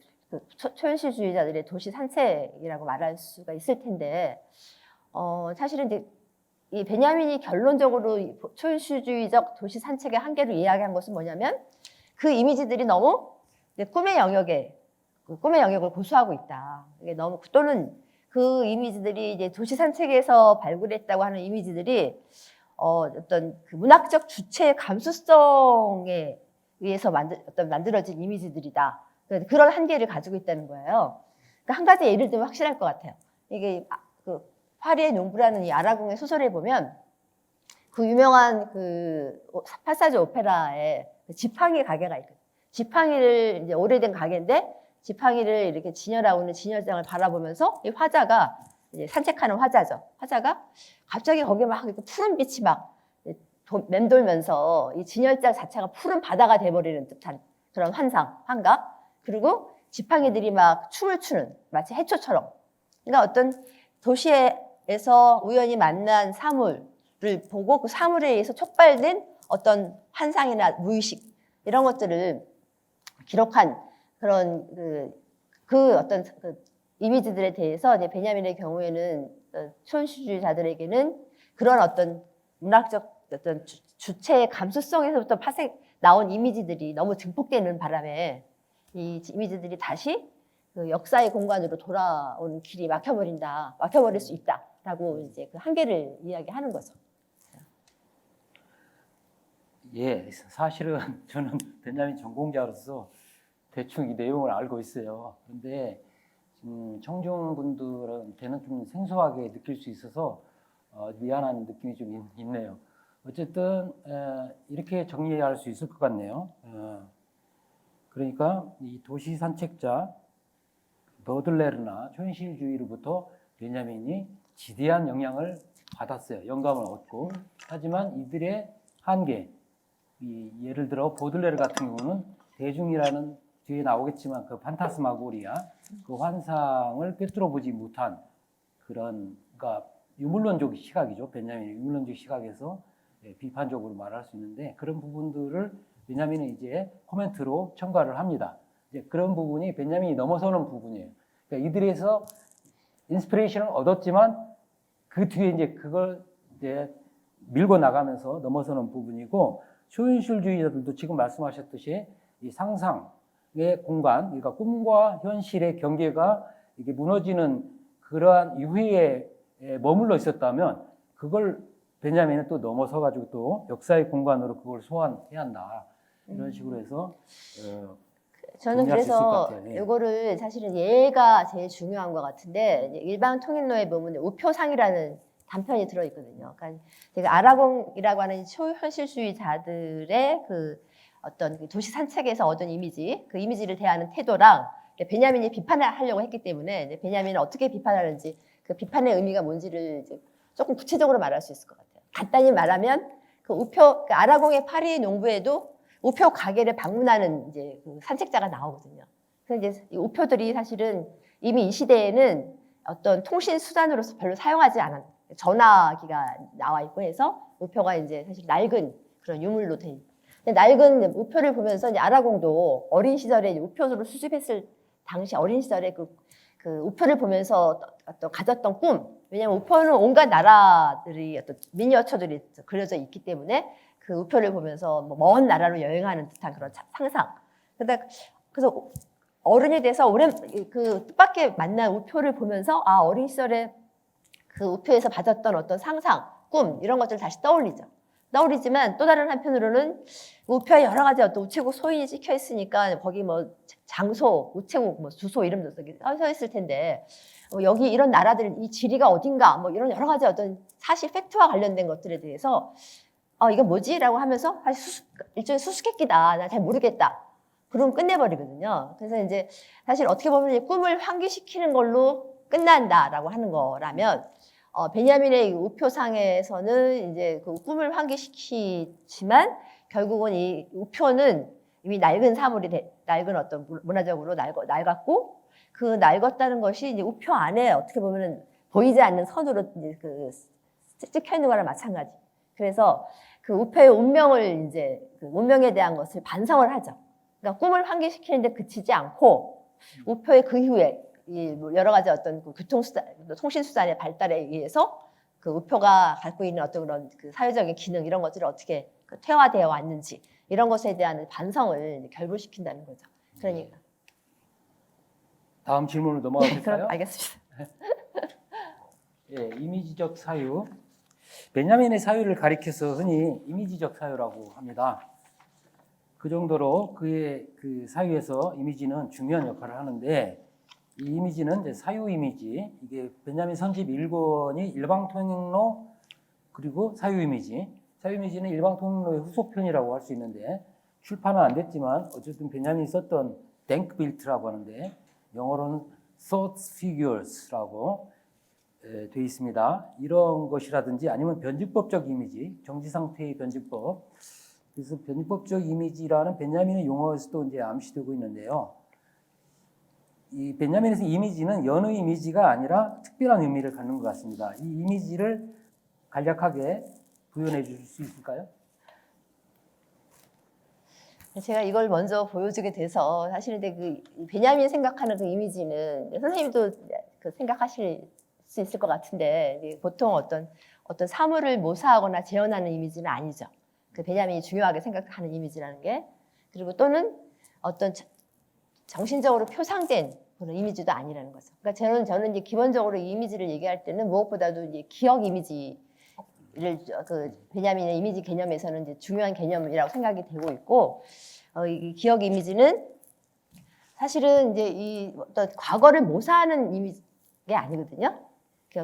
초현실주의자들의 도시 산책이라고 말할 수가 있을 텐데 사실은 이제 이 베냐민이 결론적으로 초현실주의적 도시 산책의 한계를 이야기한 것은 뭐냐면 그 이미지들이 너무 꿈의 영역을 고수하고 있다. 이게 너무 또는 그 이미지들이 이제 도시 산책에서 발굴했다고 하는 이미지들이 어떤 그 문학적 주체의 감수성에 의해서 만들어진 이미지들이다. 그런 한계를 가지고 있다는 거예요. 그러니까 한 가지 예를 들면 확실할 것 같아요. 이게 그 파리의 농부라는 이 아라공의 소설에 보면 그 유명한 그 파사즈 오페라에 지팡이 가게가 있거든요. 지팡이를 이제 오래된 가게인데 지팡이를 이렇게 진열하고 있는 진열장을 바라보면서 이 화자가 이제 산책하는 화자죠. 화자가 갑자기 거기에 막 푸른 빛이 막 맴돌면서 이 진열장 자체가 푸른 바다가 돼버리는 듯한 그런 환각. 그리고 지팡이들이 막 춤을 추는 마치 해초처럼. 그러니까 어떤 도시에서 우연히 만난 사물을 보고 그 사물에 의해서 촉발된 어떤 환상이나 무의식 이런 것들을 기록한 그런 그 어떤 이미지들에 대해서 이제 베냐민의 경우에는 초현실주의자들에게는 그런 어떤 문학적 어떤 주체의 감수성에서부터 나온 이미지들이 너무 증폭되는 바람에 이 이미지들이 다시 그 역사의 공간으로 돌아오는 길이 막혀버릴 수 있다라고 이제 그 한계를 이야기하는 거죠. 예, 사실은 저는 베냐민 전공자로서 대충 이 내용을 알고 있어요. 그런데 청중분들한테는 좀 생소하게 느낄 수 있어서 미안한 느낌이 좀 있네요. 어쨌든 이렇게 정리할 수 있을 것 같네요. 그러니까 이 도시 산책자 버들레르나 초현실주의로부터 베냐민이 지대한 영향을 받았어요. 영감을 얻고. 하지만 이들의 한계, 예를 들어 보들레르 같은 경우는 대중이라는 뒤에 나오겠지만 그 판타스마고리아, 그 환상을 꿰뚫어 보지 못한 그런, 그러니까 유물론적 시각이죠. 베냐민의 유물론적 시각에서 비판적으로 말할 수 있는데 그런 부분들을 베냐민은 이제 코멘트로 첨가를 합니다. 이제 그런 부분이 베냐민이 넘어서는 부분이에요. 그러니까 이들에서 인스피레이션을 얻었지만 그 뒤에 이제 그걸 이제 밀고 나가면서 넘어서는 부분이고 초현실주의자들도 지금 말씀하셨듯이 이 상상의 공간, 그러니까 꿈과 현실의 경계가 이게 무너지는 그러한 이후에 머물러 있었다면 그걸 베냐민은 또 넘어서 가지고 또 역사의 공간으로 그걸 소환해야 한다. 이런 식으로 해서 저는 정리할 수 있을 것 그래서 같아요. 예. 이거를 사실은 얘가 제일 중요한 것 같은데 이제 일반 통일로에 보면 우표상이라는 단편이 들어있거든요. 그러니까 제가 아라공이라고 하는 초현실주의자들의 그 어떤 그 도시 산책에서 얻은 이미지, 그 이미지를 대하는 태도랑 베냐민이 비판을 하려고 했기 때문에 이제 베냐민은 어떻게 비판하는지 그 비판의 의미가 뭔지를 이제 조금 구체적으로 말할 수 있을 것 같아요. 간단히 말하면 그 우표, 그 아라공의 파리 농부에도 우표 가게를 방문하는 이제 그 산책자가 나오거든요. 그래서 이제 이 우표들이 사실은 이미 이 시대에는 어떤 통신 수단으로서 별로 사용하지 않은 전화기가 나와 있고 해서 우표가 이제 사실 낡은 그런 유물로 돼 있고. 낡은 우표를 보면서 이제 아라공도 어린 시절에 우표를 수집했을 당시 어린 시절에 그 우표를 보면서 어떤 가졌던 꿈. 왜냐하면 우표는 온갖 나라들이 어떤 미니어처들이 그려져 있기 때문에 그 우표를 보면서 뭐 먼 나라로 여행하는 듯한 그런 상상. 그래서 어른이 돼서 오랜 그 뜻밖의 만난 우표를 보면서 아 어린 시절에 그 우표에서 받았던 어떤 상상, 꿈 이런 것들을 다시 떠올리죠. 떠올리지만 또 다른 한편으로는 우표에 여러 가지 어떤 우체국 소인이 찍혀 있으니까 거기 뭐 장소, 우체국 뭐 주소 이름도 써 있을 텐데 여기 이런 나라들 이 지리가 어딘가 뭐 이런 여러 가지 어떤 사실 팩트와 관련된 것들에 대해서 이건 뭐지라고 하면서 사실 일종의 수수께끼다. 나 잘 모르겠다. 그럼 끝내버리거든요. 그래서 이제 사실 어떻게 보면 이제 꿈을 환기시키는 걸로 끝난다라고 하는 거라면 베냐민의 우표상에서는 이제 그 꿈을 환기시키지만 결국은 이 우표는 이미 낡은 사물이 낡은 어떤 문화적으로 낡았고 그 낡았다는 것이 이제 우표 안에 어떻게 보면은 보이지 않는 선으로 이제 그 찍혀 있는 거랑 마찬가지. 그래서 그 우표의 운명을 이제 그 운명에 대한 것을 반성을 하죠. 그러니까 꿈을 환기시키는데 그치지 않고 우표의 그 이후에 이 여러 가지 어떤 그 교통수단, 통신수단의 발달에 의해서 그 우표가 갖고 있는 어떤 그런 그 사회적인 기능 이런 것들이 어떻게 퇴화되어 왔는지 이런 것에 대한 반성을 결부시킨다는 거죠. 그러니까 다음 질문으로 넘어가실까요? 그럼 알겠습니다. 예, 이미지적 사유. 베냐민의 사유를 가리켜서 흔히 이미지적 사유라고 합니다. 그 정도로 그의 그 사유에서 이미지는 중요한 역할을 하는데 이 이미지는 이제 사유 이미지, 이게 베냐민 선집 1권이 일방통행로 그리고 사유 이미지. 사유 이미지는 일방통행로의 후속편이라고 할 수 있는데 출판은 안 됐지만 어쨌든 베냐민이 썼던 댕크빌트라고 하는데 영어로는 thought figures라고 되어 있습니다. 이런 것이라든지 아니면 변증법적 이미지, 정지 상태의 변증법. 그래서 변증법적 이미지라는 베냐민의 용어에서도 이제 암시되고 있는데요. 이 베냐민에서 이미지는 연의 이미지가 아니라 특별한 의미를 갖는 것 같습니다. 이 이미지를 간략하게 부연해 주실 수 있을까요? 제가 이걸 먼저 보여주게 돼서 사실 근데 그 베냐민이 생각하는 그 이미지는 선생님도 그 생각하실 수 있을 것 같은데 보통 어떤 사물을 묘사하거나 재현하는 이미지는 아니죠. 그 베냐민이 중요하게 생각하는 이미지라는 게 그리고 또는 어떤 정신적으로 표상된 그런 이미지도 아니라는 거죠. 그러니까 저는 이제 기본적으로 이 이미지를 얘기할 때는 무엇보다도 이제 기억 이미지를 그 베냐민의 이미지 개념에서는 이제 중요한 개념이라고 생각이 되고 있고 이 기억 이미지는 사실은 이제 이 어떤 과거를 묘사하는 이미지가 아니거든요.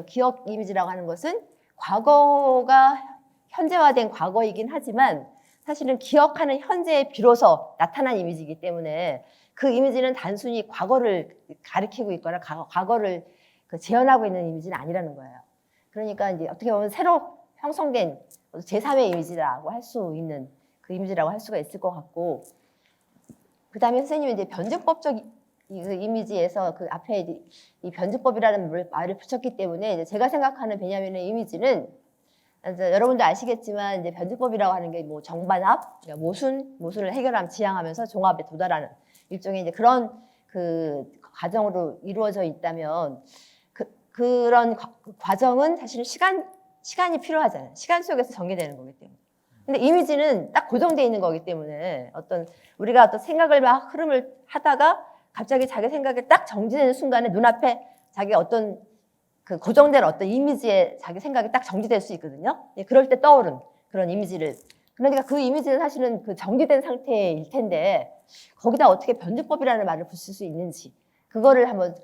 기억 이미지라고 하는 것은 과거가 현재화된 과거이긴 하지만 사실은 기억하는 현재에 비로소 나타난 이미지이기 때문에 그 이미지는 단순히 과거를 가리키고 있거나 과거를 재현하고 있는 이미지는 아니라는 거예요. 그러니까 이제 어떻게 보면 새로 형성된 제3의 이미지라고 할 수 있는 그 이미지라고 할 수가 있을 것 같고 그 다음에 선생님이 이제 변증법적 이미지에서 그 앞에 이 변증법이라는 말을 붙였기 때문에 이제 제가 생각하는 베냐민의 이미지는 여러분도 아시겠지만 이제 변증법이라고 하는 게 뭐 정반합, 그러니까 모순을 해결하면 지향하면서 종합에 도달하는 일종의 이제 그런 그 과정으로 이루어져 있다면 그런 과정은 사실 시간이 필요하잖아요. 시간 속에서 전개되는 거기 때문에. 근데 이미지는 딱 고정되어 있는 거기 때문에 우리가 어떤 생각을 막 흐름을 하다가 갑자기 자기 생각이 딱 정지되는 순간에 눈앞에 자기 어떤 그 고정된 어떤 이미지에 자기 생각이 딱 정지될 수 있거든요. 예, 그럴 때 떠오른 그런 이미지를. 그러니까 그 이미지는 사실은 그 정지된 상태일 텐데 거기다 어떻게 변주법이라는 말을 붙일 수 있는지 그거를 한번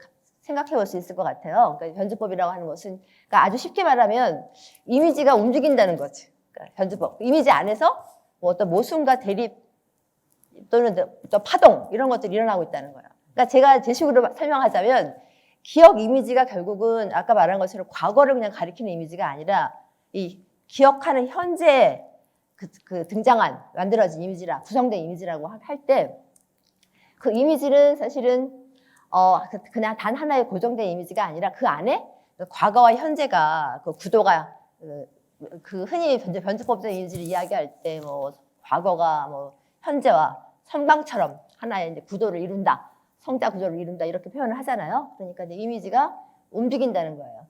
생각해 볼 수 있을 것 같아요. 그러니까 변주법이라고 하는 것은 그러니까 아주 쉽게 말하면 이미지가 움직인다는 거지. 그러니까 변주법. 이미지 안에서 뭐 어떤 모순과 대립 또는 또 파동 이런 것들이 일어나고 있다는 거예요. 그러니까 제가 제 식으로 설명하자면 기억 이미지가 결국은 아까 말한 것처럼 과거를 그냥 가리키는 이미지가 아니라 이 기억하는 현재 그 등장한 만들어진 이미지라 구성된 이미지라고 할 때 그 이미지는 사실은 그냥 단 하나의 고정된 이미지가 아니라 그 안에 과거와 현재가 그 구도가 그 흔히 변주법적 이미지를 이야기할 때 뭐 과거가 뭐 현재와 섬광처럼 하나의 이제 구도를 이룬다, 성자 구조를 이룬다 이렇게 표현을 하잖아요. 그러니까 이제 이미지가 움직인다는 거예요.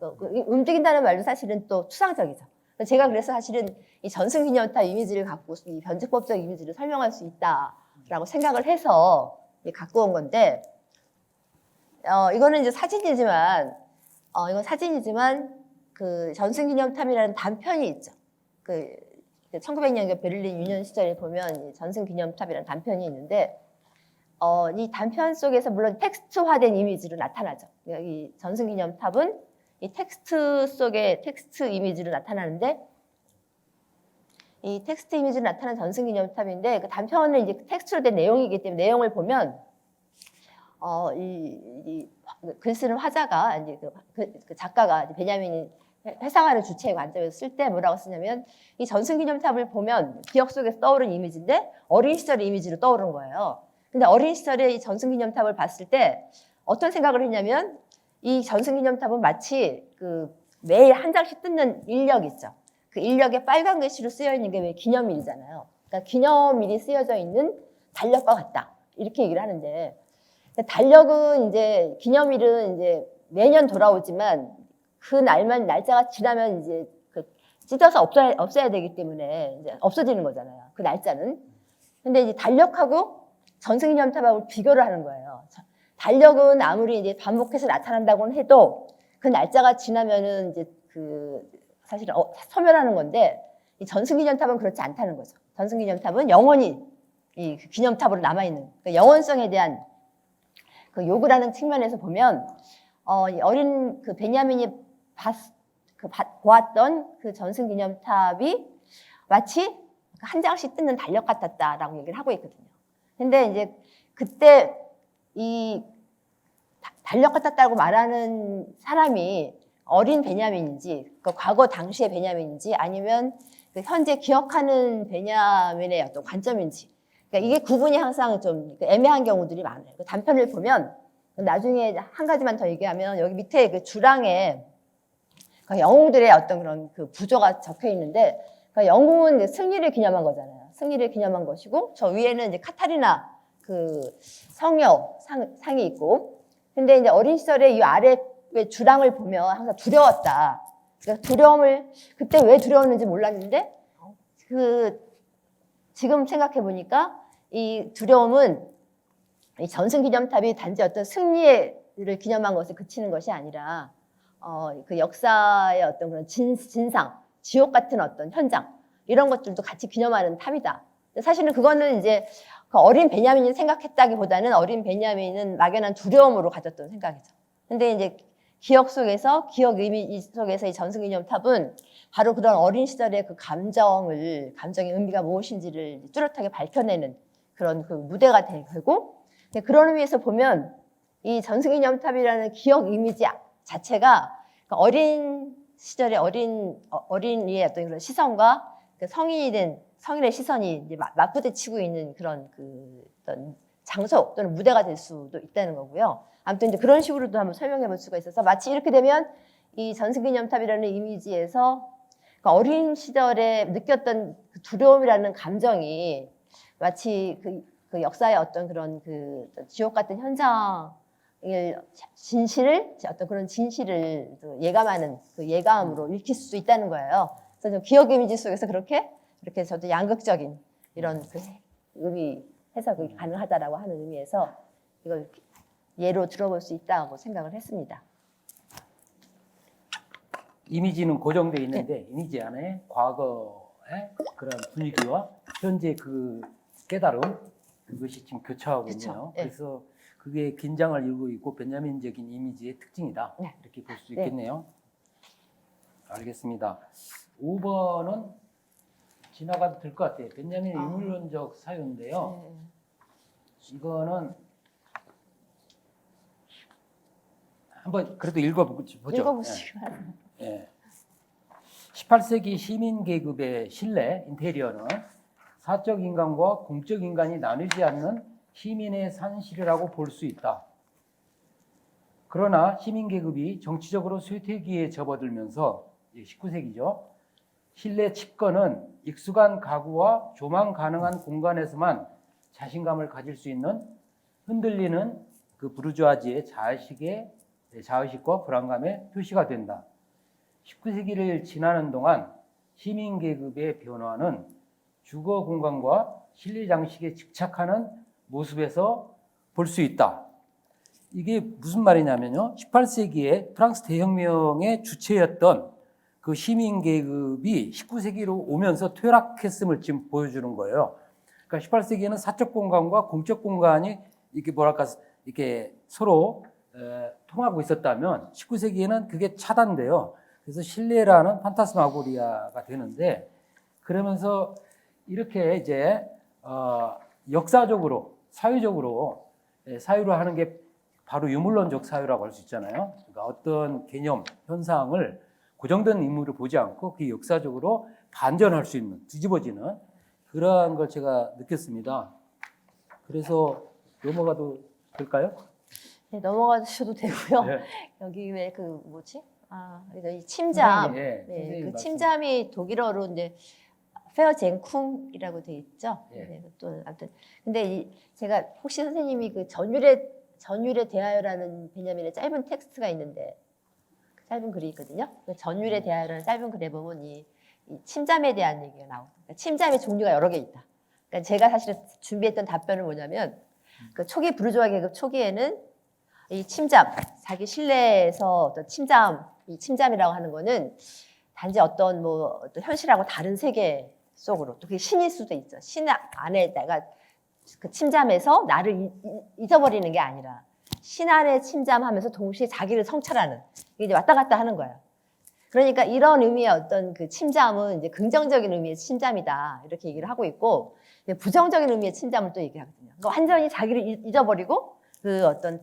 움직인다는 말도 사실은 또 추상적이죠. 제가 그래서 사실은 이 전승기념탑 이미지를 갖고 이 변주법적 이미지를 설명할 수 있다라고 생각을 해서 갖고 온 건데, 이거는 이제 사진이지만, 이건 사진이지만 그 전승기념탑이라는 단편이 있죠. 그 1900년경 베를린 유년 시절에 보면 이 전승기념탑이라는 단편이 있는데, 이 단편 속에서 물론 텍스트화된 이미지로 나타나죠. 이 전승기념탑은 이 텍스트 속에 텍스트 이미지로 나타나는데, 이 텍스트 이미지로 나타나는 전승기념탑인데 그 단편은 이제 텍스트로 된 내용이기 때문에 내용을 보면 이 글 쓰는 화자가 이제 그 작가가 이제 베냐민이 회상하는 주체에 관점에서 쓸 때 뭐라고 쓰냐면 이 전승기념탑을 보면 기억 속에서 떠오른 이미지인데 어린 시절의 이미지로 떠오른 거예요. 근데 어린 시절에 이 전승기념탑을 봤을 때 어떤 생각을 했냐면 이 전승기념탑은 마치 그 매일 한 장씩 뜯는 인력 있죠. 그 인력에 빨간 글씨로 쓰여 있는 게 왜 기념일이잖아요. 그러니까 기념일이 쓰여져 있는 달력과 같다. 이렇게 얘기를 하는데 달력은 이제 기념일은 이제 매년 돌아오지만 그 날짜가 지나면 이제 그 찢어서 없애야 되기 때문에 이제 없어지는 거잖아요. 그 날짜는. 근데 이제 달력하고 전승기념탑하고 비교를 하는 거예요. 달력은 아무리 이제 반복해서 나타난다고는 해도 그 날짜가 지나면은 이제 그 사실은 소멸하는 건데 이 전승기념탑은 그렇지 않다는 거죠. 전승기념탑은 영원히 이 기념탑으로 남아있는 그 영원성에 대한 그 요구라는 측면에서 보면 어린 그 베냐민이 보았던 그 전승기념탑이 마치 한 장씩 뜯는 달력 같았다라고 얘기를 하고 있거든요. 근데 이제 그때 이 달력 같았다고 말하는 사람이 어린 베냐민인지, 그 과거 당시의 베냐민인지, 아니면 그 현재 기억하는 베냐민의 어떤 관점인지, 그러니까 이게 구분이 항상 좀 애매한 경우들이 많아요. 그 단편을 보면 나중에 한 가지만 더 얘기하면 여기 밑에 그 주랑에 그 영웅들의 어떤 그런 그 부조가 적혀 있는데, 그 영웅은 승리를 기념한 거잖아요. 승리를 기념한 것이고, 저 위에는 이제 카타리나 그 성녀 상이 있고, 근데 이제 어린 시절에 이 아래 주랑을 보면 항상 두려웠다. 그러니까 두려움을 그때 왜 두려웠는지 몰랐는데 지금 생각해 보니까 이 두려움은 이 전승기념탑이 단지 어떤 승리를 기념한 것에 그치는 것이 아니라 그 역사의 어떤 그런 진상, 지옥 같은 어떤 현장 이런 것들도 같이 기념하는 탑이다. 사실은 그거는 이제 그 어린 베냐민이 생각했다기보다는 어린 베냐민은 막연한 두려움으로 가졌던 생각이죠. 근데 이제 기억 이미지 속에서 이 전승기념탑은 바로 그런 어린 시절의 그 감정의 의미가 무엇인지를 뚜렷하게 밝혀내는 그런 그 무대가 되고, 그런 의미에서 보면 이 전승기념탑이라는 기억 이미지 자체가 어린 시절의 어린이의 어떤 그런 시선과 그 성인의 시선이 이제 맞부딪히고 있는 그런 그 어떤 장소 또는 무대가 될 수도 있다는 거고요. 아무튼 이제 그런 식으로도 한번 설명해 볼 수가 있어서 마치 이렇게 되면 이 전승기념탑이라는 이미지에서 그 어린 시절에 느꼈던 그 두려움이라는 감정이 마치 그 역사의 어떤 그런 그 지옥 같은 현장의 어떤 그런 진실을 예감하는 그 예감으로 읽힐 수 있다는 거예요. 그래서 기억 이미지 속에서 이렇게 저도 양극적인 이런 그 의미 해석이 가능하다라고 하는 의미에서 이걸 예로 들어볼 수 있다고 생각을 했습니다. 이미지는 고정돼 있는데 이미지 안에 과거의 그런 분위기와 현재 그 깨달음 그것이 지금 교차하고 그쵸. 있네요. 네. 그래서 그게 긴장을 이루고 있고 베냐민적인 이미지의 특징이다. 네. 이렇게 볼 수 네. 있겠네요. 알겠습니다. 5번은 지나가도 될 것 같아요. 베냐민의 아. 인물론적 사유인데요. 네. 이거는 한번 그래도 읽어보죠. 읽어보시기 바랍니다. 예. 18세기 시민 계급의 실내 인테리어는 사적 인간과 공적 인간이 나누지 않는 시민의 산실이라고 볼 수 있다. 그러나 시민 계급이 정치적으로 쇠퇴기에 접어들면서 19세기죠. 실내 집권은 익숙한 가구와 조망 가능한 공간에서만 자신감을 가질 수 있는 흔들리는 그 부르주아지의 자의식과 불안감의 표시가 된다. 19세기를 지나는 동안 시민 계급의 변화는 주거 공간과 실내 장식에 집착하는 모습에서 볼 수 있다. 이게 무슨 말이냐면요. 18세기에 프랑스 대혁명의 주체였던 그 시민 계급이 19세기로 오면서 퇴락했음을 지금 보여주는 거예요. 그러니까 18세기에는 사적 공간과 공적 공간이 이렇게 뭐랄까 이렇게 서로 통하고 있었다면 19세기에는 그게 차단돼요. 그래서 실내라는 판타스마고리아가 되는데 그러면서 이렇게 이제 역사적으로 사유적으로 사유를 하는 게 바로 유물론적 사유라고 할 수 있잖아요. 그러니까 어떤 개념, 현상을 고정된 인물을 보지 않고 그 역사적으로 반전할 수 있는, 뒤집어지는 그러한 걸 제가 느꼈습니다. 그래서 넘어가도 될까요? 네, 넘어가셔도 되고요. 네. 여기 왜 그 뭐지? 그래서 이 침잠. 네, 네, 선생님 그 말씀. 침잠이 독일어로 이제 페어젠쿵이라고 돼 있죠. 예. 네, 또 아무튼 근데 제가 혹시 선생님이 그 전율에 대하여라는 베냐민의 짧은 텍스트가 있는데 그 짧은 글이 있거든요. 그 전율에 대하여라는 짧은 글에 보면 이 침잠에 대한 얘기가 나옵니다. 그러니까 침잠의 종류가 여러 개 있다. 그러니까 제가 사실은 준비했던 답변은 뭐냐면 그 초기 부르주아 계급 초기에는 이 침잠, 자기 실내에서 어떤 이 침잠이라고 하는 거는 단지 어떤 현실하고 다른 세계 속으로 또 그게 신일 수도 있죠. 신 안에 내가 그 침잠에서 나를 잊어버리는 게 아니라 신 안에 침잠하면서 동시에 자기를 성찰하는 이게 이제 왔다 갔다 하는 거예요. 그러니까 이런 의미의 어떤 그 침잠은 이제 긍정적인 의미의 침잠이다 이렇게 얘기를 하고 있고 부정적인 의미의 침잠을 또 얘기하거든요. 그러니까 완전히 자기를 잊어버리고 그 어떤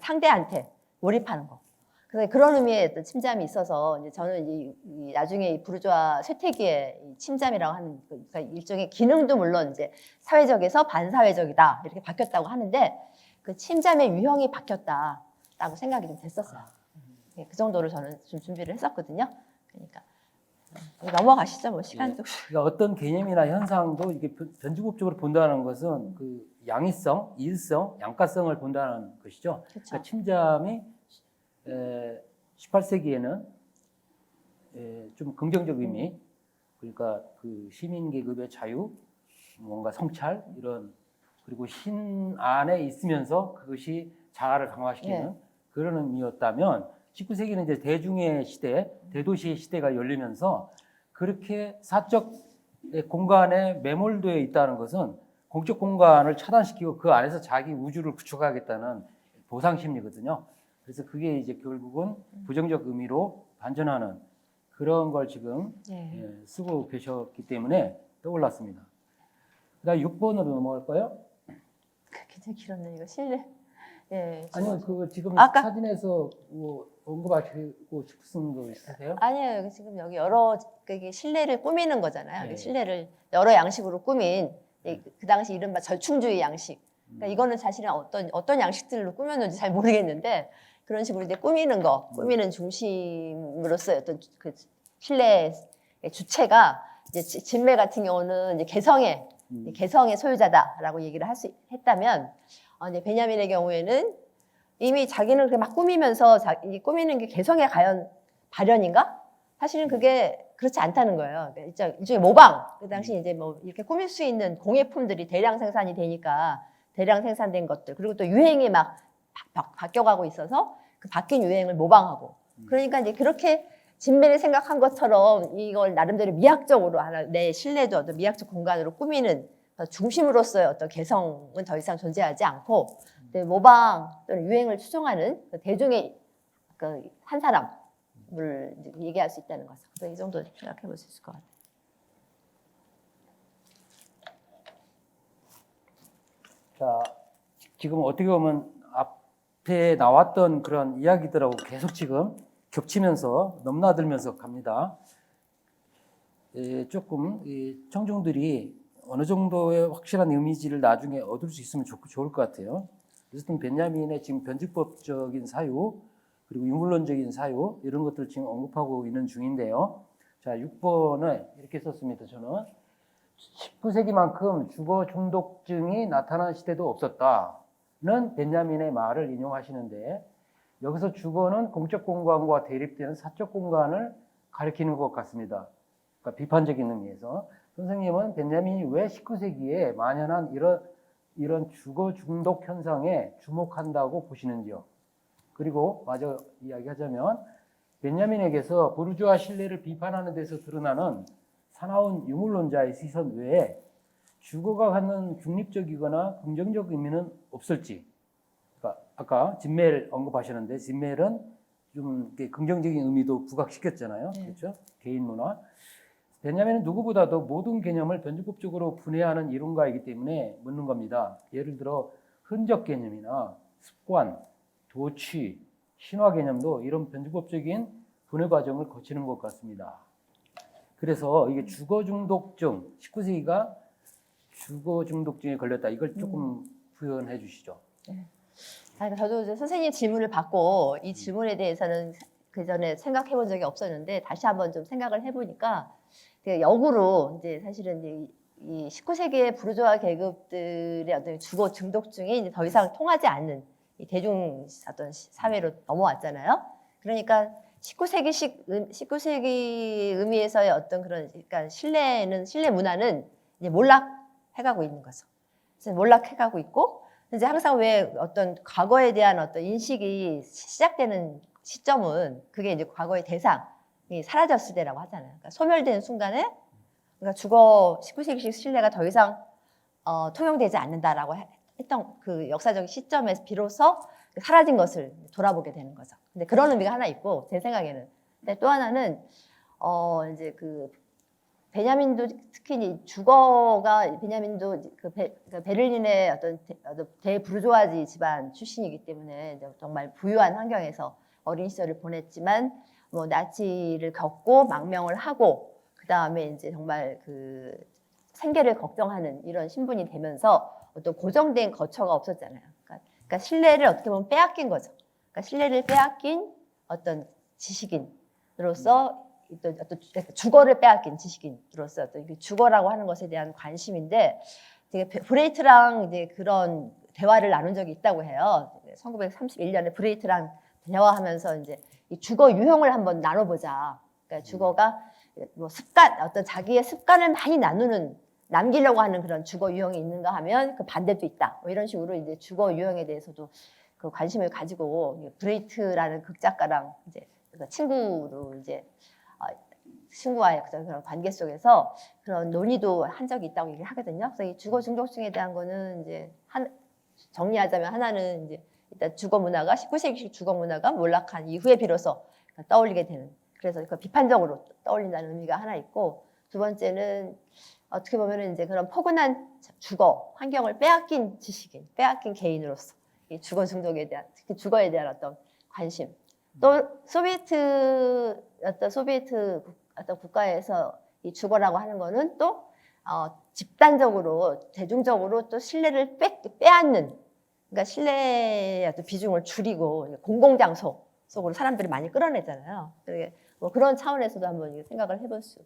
상대한테 몰입하는 거. 그래서 그런 의미의 어떤 침잠이 있어서 이제 저는 이 나중에 이 부르주아 쇠퇴기의 이 침잠이라고 하는 그러니까 일종의 기능도 물론 이제 사회적에서 반사회적이다 이렇게 바뀌었다고 하는데 그 침잠의 유형이 바뀌었다라고 생각이 좀 됐었어요. 네, 그 정도로 저는 좀 준비를 했었거든요. 그러니까 넘어가시죠. 뭐 시간도. 그러니까 어떤 개념이나 현상도 이게 변주법적으로 본다는 것은 그 양의성, 일성, 양가성을 본다는 것이죠. 그렇죠. 그러니까 침잠이 18세기에는 좀 긍정적 의미, 그러니까 그 시민 계급의 자유, 뭔가 성찰 이런 그리고 신 안에 있으면서 그것이 자아를 강화시키는 네. 그런 의미였다면 19세기는 이제 대중의 시대, 대도시의 시대가 열리면서 그렇게 사적 공간에 매몰되어 있다는 것은 공적 공간을 차단시키고 그 안에서 자기 우주를 구축하겠다는 보상 심리거든요. 그래서 그게 이제 결국은 부정적 의미로 반전하는 그런 걸 지금 네. 쓰고 계셨기 때문에 떠올랐습니다. 그다음 6번으로 넘어갈까요? 굉장히 길었네 이거 실내. 예. 아니요, 그 지금 아까- 사진에서 뭐 언급하시고 싶으신 거 있으세요? 아니에요. 지금 여기 여러 그게 실내를 꾸미는 거잖아요. 네. 실내를 여러 양식으로 꾸민 그 당시 이른바 절충주의 양식. 그러니까 이거는 사실은 어떤 양식들로 꾸몄는지 잘 모르겠는데 그런 식으로 이제 꾸미는 중심으로서 어떤 그 실내의 주체가 이제 진매 같은 경우는 이제 개성의 소유자다라고 얘기를 했다면 이제 베냐민의 경우에는 이미 자기는 그렇게 막 꾸미면서 이 꾸미는 게 개성의 발현인가? 사실은 그게 그렇지 않다는 거예요. 그러니까 일종의 모방. 그 당시 이제 뭐 이렇게 꾸밀 수 있는 공예품들이 대량 생산이 되니까 대량 생산된 것들 그리고 또 유행이 막 바뀌어가고 있어서 그 바뀐 유행을 모방하고 그러니까 이제 그렇게 진미를 생각한 것처럼 이걸 나름대로 미학적으로 하나 내 실내도 어떤 미학적 공간으로 꾸미는 중심으로서의 어떤 개성은 더 이상 존재하지 않고 모방 또는 유행을 추종하는 대중의 한 사람을 얘기할 수 있다는 거죠. 그래서 이 정도 생각해 볼 수 있을 것 같아요. 자, 지금 어떻게 보면 앞에 나왔던 그런 이야기들하고 계속 지금 겹치면서 넘나들면서 갑니다. 조금 청중들이 어느 정도의 확실한 이미지를 나중에 얻을 수 있으면 좋을 것 같아요. 어쨌든 벤야민의 지금 변증법적인 사유 그리고 유물론적인 사유 이런 것들 지금 언급하고 있는 중인데요. 자, 6번에 이렇게 썼습니다. 저는 19세기만큼 주거 중독증이 나타난 시대도 없었다는 벤야민의 말을 인용하시는데 여기서 주거는 공적 공간과 대립되는 사적 공간을 가리키는 것 같습니다. 그러니까 비판적인 의미에서 선생님은 벤야민이 왜 19세기에 만연한 이런 주거 중독 현상에 주목한다고 보시는지요? 그리고 마저 이야기하자면 벤야민에게서 부르주아 신뢰를 비판하는 데서 드러나는 사나운 유물론자의 시선 외에 주거가 갖는 중립적이거나 긍정적 의미는 없을지. 그러니까 아까 진멜 언급하셨는데 진멜은 좀 긍정적인 의미도 부각시켰잖아요. 그렇죠? 개인 문화. 벤야민은 누구보다도 모든 개념을 변증법적으로 분해하는 이론가이기 때문에 묻는 겁니다. 예를 들어 흔적 개념이나 습관, 도취, 신화 개념도 이런 변증법적인 분해 과정을 거치는 것 같습니다. 그래서 이게 주거 중독증, 19세기가 주거 중독증에 걸렸다. 이걸 조금 표현해 주시죠. 저도 이제 선생님 질문을 받고 이 질문에 대해서는 그 전에 생각해 본 적이 없었는데 다시 한번 좀 생각을 해보니까 역으로 이제 사실은 이제 이 19세기의 부르주아 계급들의 어떤 주거 중독증이 이제 더 이상 통하지 않는 이 대중 어떤 사회로 넘어왔잖아요. 그러니까 19세기 의미에서의 어떤 그런 그러니까 신뢰 문화는 이제 몰락해가고 있는 거죠. 그래서 몰락해가고 있고 이제 항상 왜 어떤 과거에 대한 어떤 인식이 시작되는 시점은 그게 이제 과거의 대상이 사라졌을 때라고 하잖아요. 그러니까 소멸되는 순간에 그러니까 19세기식 신뢰가 더 이상 통용되지 않는다라고 했던 그 역사적 시점에서 비로소 사라진 것을 돌아보게 되는 거죠. 근데 그런 의미가 하나 있고 제 생각에는. 근데 또 하나는 이제 그 베냐민도 특히 이제 주거가 베냐민도 그러니까 베를린의 어떤 대부르주아지 집안 출신이기 때문에 이제 정말 부유한 환경에서 어린 시절을 보냈지만 뭐 나치를 겪고 망명을 하고 그 다음에 이제 정말 그 생계를 걱정하는 이런 신분이 되면서 어떤 고정된 거처가 없었잖아요. 그러니까 신뢰를 어떻게 보면 빼앗긴 거죠. 그러니까 신뢰를 빼앗긴 어떤 지식인으로서 어떤 주거를 빼앗긴 지식인으로서 어떤 주거라고 하는 것에 대한 관심인데 되게 브레이트랑 이제 그런 대화를 나눈 적이 있다고 해요. 1931년에 브레이트랑 대화하면서 이제 이 주거 유형을 한번 나눠보자. 그러니까 주거가 뭐 습관, 어떤 자기의 습관을 많이 남기려고 하는 그런 주거 유형이 있는가 하면 그 반대도 있다. 뭐 이런 식으로 이제 주거 유형에 대해서도 그 관심을 가지고 브레이트라는 극작가랑 이제 친구로 이제 친구와의 그런 관계 속에서 그런 논의도 한 적이 있다고 얘기를 하거든요. 그래서 이 주거 중독증에 대한 거는 이제 정리하자면 하나는 이제 일단 주거 문화가 19세기식 주거 문화가 몰락한 이후에 비로소 떠올리게 되는 그래서 그 비판적으로 떠올린다는 의미가 하나 있고 두 번째는 어떻게 보면은 이제 그런 포근한 주거 환경을 빼앗긴 지식인, 빼앗긴 개인으로서 이 주거 중독에 대한 특히 주거에 대한 어떤 관심 또 소비에트 어떤 국가에서 이 주거라고 하는 거는 또 집단적으로 대중적으로 또 신뢰를 빼앗는 그러니까 신뢰의 어떤 비중을 줄이고 공공장소 속으로 사람들이 많이 끌어내잖아요. 뭐 그런 차원에서도 한번 생각을 해볼 수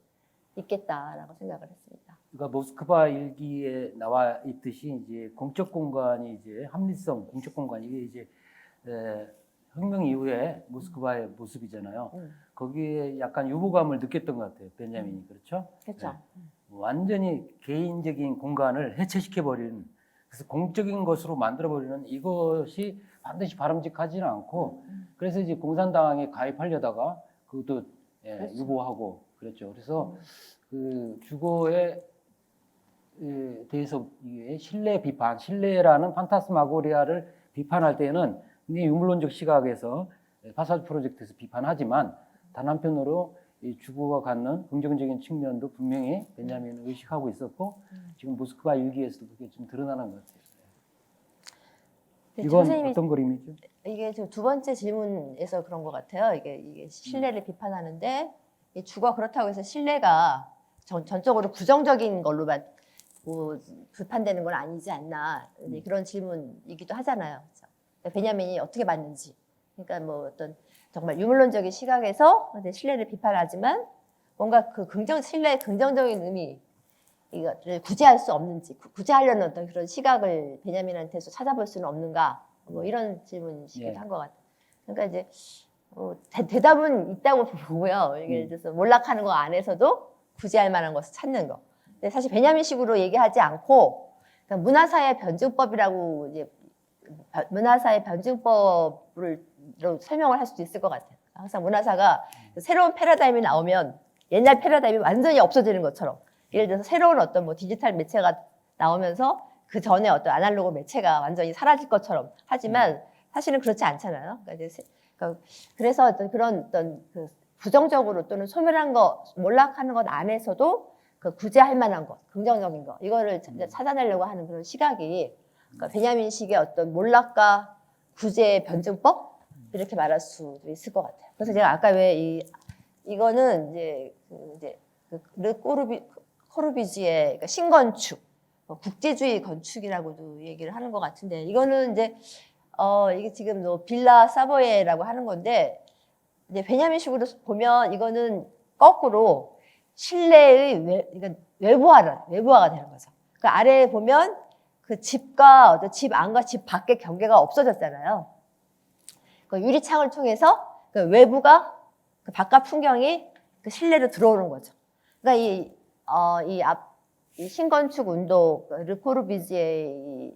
있겠다라고 생각을 했습니다. 그러니까 모스크바 일기에 나와 있듯이 이제 공적 공간이 이제 합리성 공적 공간 이게 이제 혁명 이후에 모스크바의 모습이잖아요. 거기에 약간 유보감을 느꼈던 것 같아요. 벤자민이 그렇죠? 그렇죠. 네. 완전히 개인적인 공간을 해체시켜버리는 그래서 공적인 것으로 만들어버리는 이것이 반드시 바람직하지는 않고 그래서 이제 공산당에 가입하려다가 그것도 예, 그렇죠. 유보하고 그랬죠. 그래서 그 주거에 대해서 이게 신뢰 비판, 신뢰라는 판타스마고리아를 비판할 때는 굉장히 유물론적 시각에서 파사주 프로젝트에서 비판하지만 단 한편으로 이 주거가 갖는 긍정적인 측면도 분명히 베냐민은 의식하고 있었고 지금 모스크바 일기에서도 그게 좀 드러나는 것 같아요. 네, 이건 선생님이 어떤 그림이죠? 이게 지금 두 번째 질문에서 그런 것 같아요. 이게 신뢰를 비판하는데 이 주거 그렇다고 해서 신뢰가 전적으로 부정적인 걸로만 뭐 비판되는 건 아니지 않나 이제 그런 질문이기도 하잖아요. 그래서 베냐민이 어떻게 봤는지. 그러니까 뭐 어떤 정말 유물론적인 시각에서 이제 신뢰를 비판하지만 뭔가 그 신뢰의 긍정적인 의미 이거를 구제할 수 없는지 구제하려는 어떤 그런 시각을 베냐민한테서 찾아볼 수는 없는가 뭐 이런 질문이시기도 예. 한 것 같아요. 그러니까 이제 대답은 있다고 보고요. 이게 그래서 몰락하는 거 안에서도 구제할 만한 것을 찾는 거. 근데 사실 베냐민식으로 얘기하지 않고 그러니까 문화사회 변증법이라고 이제 문화사회 변증법을 설명을 할 수도 있을 것 같아요. 항상 문화사가 새로운 패러다임이 나오면 옛날 패러다임이 완전히 없어지는 것처럼 예를 들어서 새로운 어떤 뭐 디지털 매체가 나오면서 그 전에 어떤 아날로그 매체가 완전히 사라질 것처럼 하지만 사실은 그렇지 않잖아요. 그래서 어떤 그런 어떤 그 부정적으로 또는 소멸한 거, 몰락하는 것 안에서도 그 구제할 만한 것, 긍정적인 거 이거를 찾아내려고 하는 그런 시각이 그러니까 베냐민식의 어떤 몰락과 구제 변증법 이렇게 말할 수 있을 것 같아요. 그래서 제가 아까 왜 이거는 이제 르 코르비지의 그러니까 신건축, 국제주의 건축이라고도 얘기를 하는 것 같은데 이거는 이제 이게 지금 빌라 사보예라고 하는 건데 이제 베냐민식으로 보면 이거는 거꾸로 실내의 그러니까 외부화가 되는 거죠. 그 아래에 보면 그 집과 어떤 집 안과 집 밖의 경계가 없어졌잖아요. 그 유리창을 통해서 그 외부가 그 바깥 풍경이 그 실내로 들어오는 거죠. 그러니까 이 신건축 운동, 르 코르비지의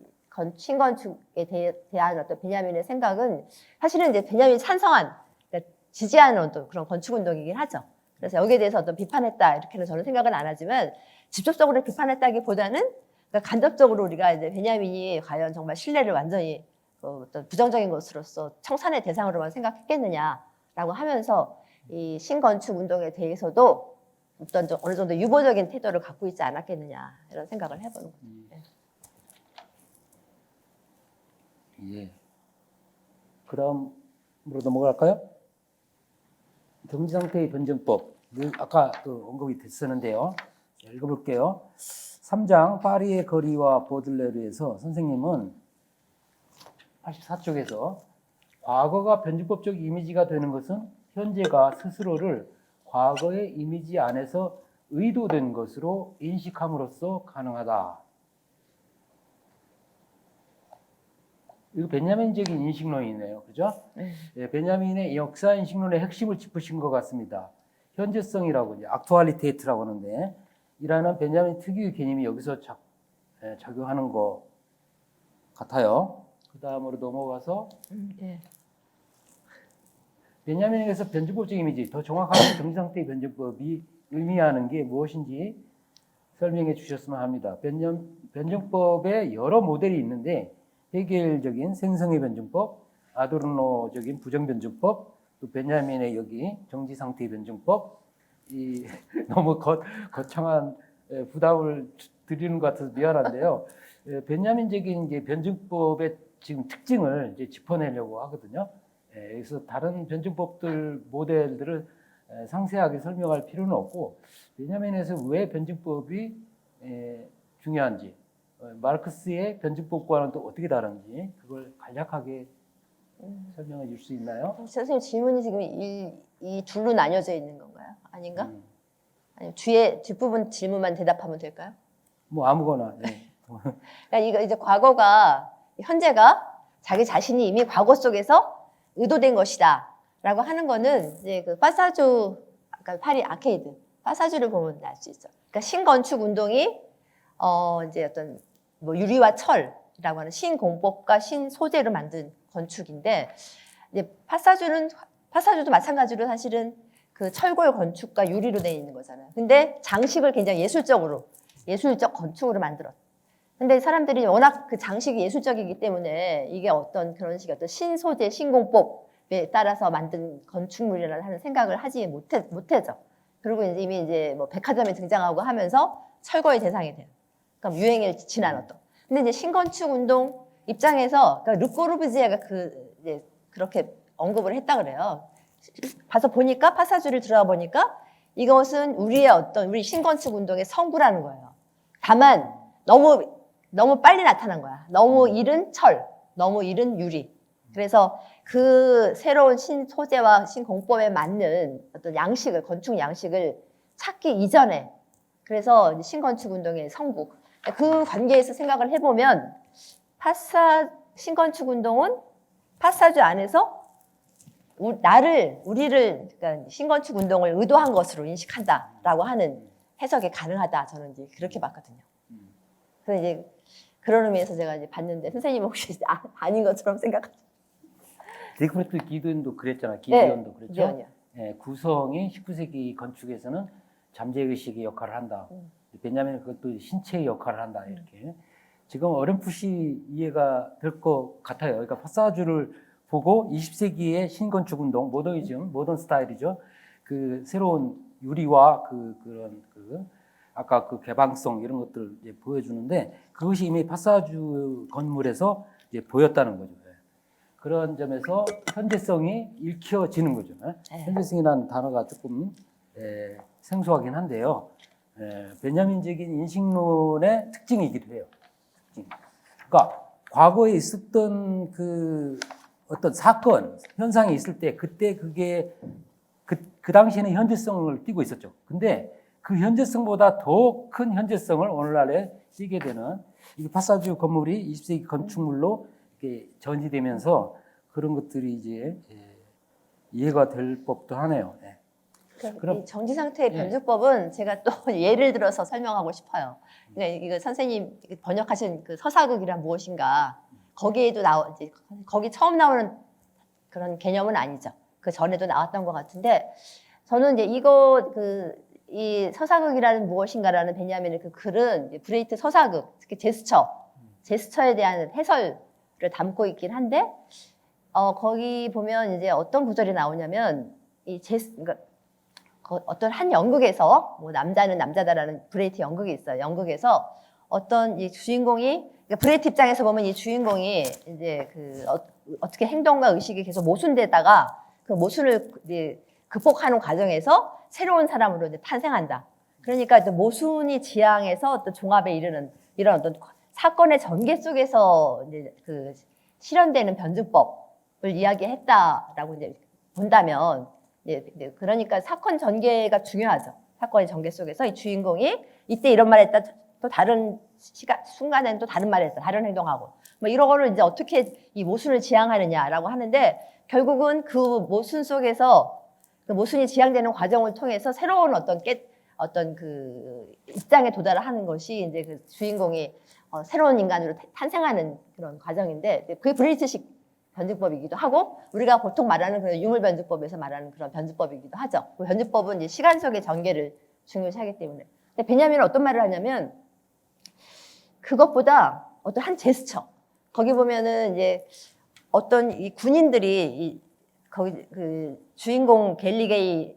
신건축에 대한 어떤 베냐민의 생각은 사실은 이제 베냐민이 찬성한, 그러니까 지지하는 어떤 그런 건축 운동이긴 하죠. 그래서 여기에 대해서 어떤 비판했다 이렇게는 저는 생각은 안 하지만 직접적으로 비판했다기보다는 그러니까 간접적으로 우리가 이제 베냐민이 과연 정말 신뢰를 완전히 어떤 부정적인 것으로서 청산의 대상으로만 생각했겠느냐라고 하면서 이 신건축 운동에 대해서도 어떤 어느 정도 유보적인 태도를 갖고 있지 않았겠느냐 이런 생각을 해보는 거죠. 예. 그다음으로 넘어갈까요? 정지상태의 변증법. 아까 언급이 됐었는데요. 읽어볼게요. 3장 파리의 거리와 보들레르에서 선생님은 84쪽에서 과거가 변증법적 이미지가 되는 것은 현재가 스스로를 과거의 이미지 안에서 의도된 것으로 인식함으로써 가능하다. 이거 베냐민적인 인식론이네요. 그죠? 예, 베냐민의 역사 인식론의 핵심을 짚으신 것 같습니다. 현재성이라고 이제 악투알리테이트라고 하는데 이라는 베냐민 특유의 개념이 여기서 작용하는 것 같아요. 그 다음으로 넘어가서 베냐민에게서 변증법적 이미지, 더 정확하게 정지상태의 변증법이 의미하는 게 무엇인지 설명해 주셨으면 합니다. 변증법에 여러 모델이 있는데 헤겔적인 생성의 변증법, 아도르노적인 부정변증법, 또 베냐민의 여기 정지상태의 변증법, 너무 거창한 부담을 드리는 것 같아서 미안한데요. 베냐민적인 이제 변증법의 지금 특징을 이제 짚어내려고 하거든요. 그래서 다른 변증법들 모델들을 상세하게 설명할 필요는 없고 베냐민에서 왜 변증법이 중요한지 마르크스의 변증법과는 또 어떻게 다른지 그걸 간략하게 설명해 줄 수 있나요? 선생님 질문이 지금 이 둘로 나뉘어져 있는 건가요? 아닌가? 아니면 뒷부분 질문만 대답하면 될까요? 뭐 아무거나. 네. 그러니까 이거 이제 현재가 자기 자신이 이미 과거 속에서 의도된 것이다라고 하는 거는 이제 그 파사주, 그러니까 파리 아케이드 파사주를 보면 알 수 있어. 그러니까 신건축 운동이 이제 어떤 뭐 유리와 철이라고 하는 신공법과 신소재로 만든 건축인데 이제 파사주도 마찬가지로 사실은 그 철골 건축과 유리로 되어 있는 거잖아요. 근데 장식을 굉장히 예술적 건축으로 만들었어요. 근데 사람들이 워낙 그 장식이 예술적이기 때문에 이게 어떤 그런 식의 어떤 신소재, 신공법에 따라서 만든 건축물이라는 하는 생각을 하지 못하죠. 그리고 이제 이미 이제 뭐 백화점에 등장하고 하면서 철거의 대상이 돼요. 그러니까 유행을 지나는 또. 근데 이제 신건축 운동 입장에서 그러니까 르꼬르부지에가 이제 그렇게 언급을 했다 그래요. 가서 보니까 파사주를 들어가 보니까 이것은 우리 신건축 운동의 성부라는 거예요. 다만 너무 빨리 나타난 거야. 너무 이른 철, 너무 이른 유리. 그래서 그 새로운 신소재와 신공법에 맞는 어떤 양식을, 건축 양식을 찾기 이전에 그래서 신건축 운동의 성부. 그 관계에서 생각을 해보면 신건축 운동은 파사주 안에서 우리를 그러니까 신건축 운동을 의도한 것으로 인식한다라고 하는 해석이 가능하다. 저는 이제 그렇게 봤거든요. 그래서 이제 그런 의미에서 제가 이제 봤는데 선생님 혹시 아닌 것처럼 생각하죠? 데크레트 기드온도 그랬잖아. 기드온도 그랬죠. 기드온이요. 예, 구성이 19세기 건축에서는 잠재의식의 역할을 한다. 베냐민은 그것도 신체의 역할을 한다. 이렇게 지금 어렴풋이 이해가 될 것 같아요. 그러니까 파사주를 보고 20세기의 신건축 운동, 모더니즘, 모던 스타일이죠. 그 새로운 유리와 그런 아까 그 개방성 이런 것들 이제 보여주는데 그것이 이미 파사주 건물에서 이제 보였다는 거죠. 그런 점에서 현재성이 읽혀지는 거죠. 현재성이라는 단어가 조금 생소하긴 한데요. 베냐민적인 인식론의 특징이기도 해요. 그러니까 과거에 있었던 그 어떤 사건, 현상이 있을 때 그때 그게 그 당시에는 현재성을 띠고 있었죠. 근데 그 현재성보다 더 큰 현재성을 오늘날에 띠게 되는 이 파사주 건물이 20세기 건축물로 이렇게 전시되면서 그런 것들이 이제 이해가 될 법도 하네요. 그럼 이 정지 상태의 변주법은 제가 또 예를 들어서 설명하고 싶어요. 그러니까 이거 선생님 번역하신 그 서사극이란 무엇인가 거기에도 거기 처음 나오는 그런 개념은 아니죠. 그 전에도 나왔던 것 같은데 저는 이제 이 서사극이라는 무엇인가라는 베냐민의 그 글은 이제 브레이트 서사극, 특히 제스처에 대한 해설을 담고 있긴 한데 거기 보면 이제 어떤 구절이 나오냐면 그러니까 어떤 한 연극에서 뭐 남자는 남자다라는 브레이트 연극이 있어요. 연극에서 어떤 이 주인공이 그러니까 브레이트 입장에서 보면 이 주인공이 이제 어떻게 행동과 의식이 계속 모순되다가 그 모순을 이제 극복하는 과정에서 새로운 사람으로 이제 탄생한다. 그러니까 모순이 지향해서 어떤 종합에 이르는 이런 어떤 사건의 전개 속에서 이제 그 실현되는 변증법을 이야기했다라고 이제 본다면, 그러니까 사건 전개가 중요하죠. 사건의 전개 속에서 이 주인공이 이때 이런 말 했다, 또 다른 순간에는 또 다른 말 했다, 다른 행동하고. 뭐 이런 거를 이제 어떻게 이 모순을 지향하느냐라고 하는데, 결국은 그 모순 속에서 그 모순이 지향되는 과정을 통해서 새로운 어떤 그 입장에 도달하는 것이 이제 그 주인공이 새로운 인간으로 탄생하는 그런 과정인데, 그게 브레이트식 변증법이기도 하고 우리가 보통 말하는 그 유물 변증법에서 말하는 그런 변증법이기도 하죠. 그 변증법은 이제 시간 속의 전개를 중요시하기 때문에. 근데 베냐민은 어떤 말을 하냐면 그것보다 어떤 한 제스처. 거기 보면은 이제 어떤 이 군인들이 거기 그 주인공 갈리가이를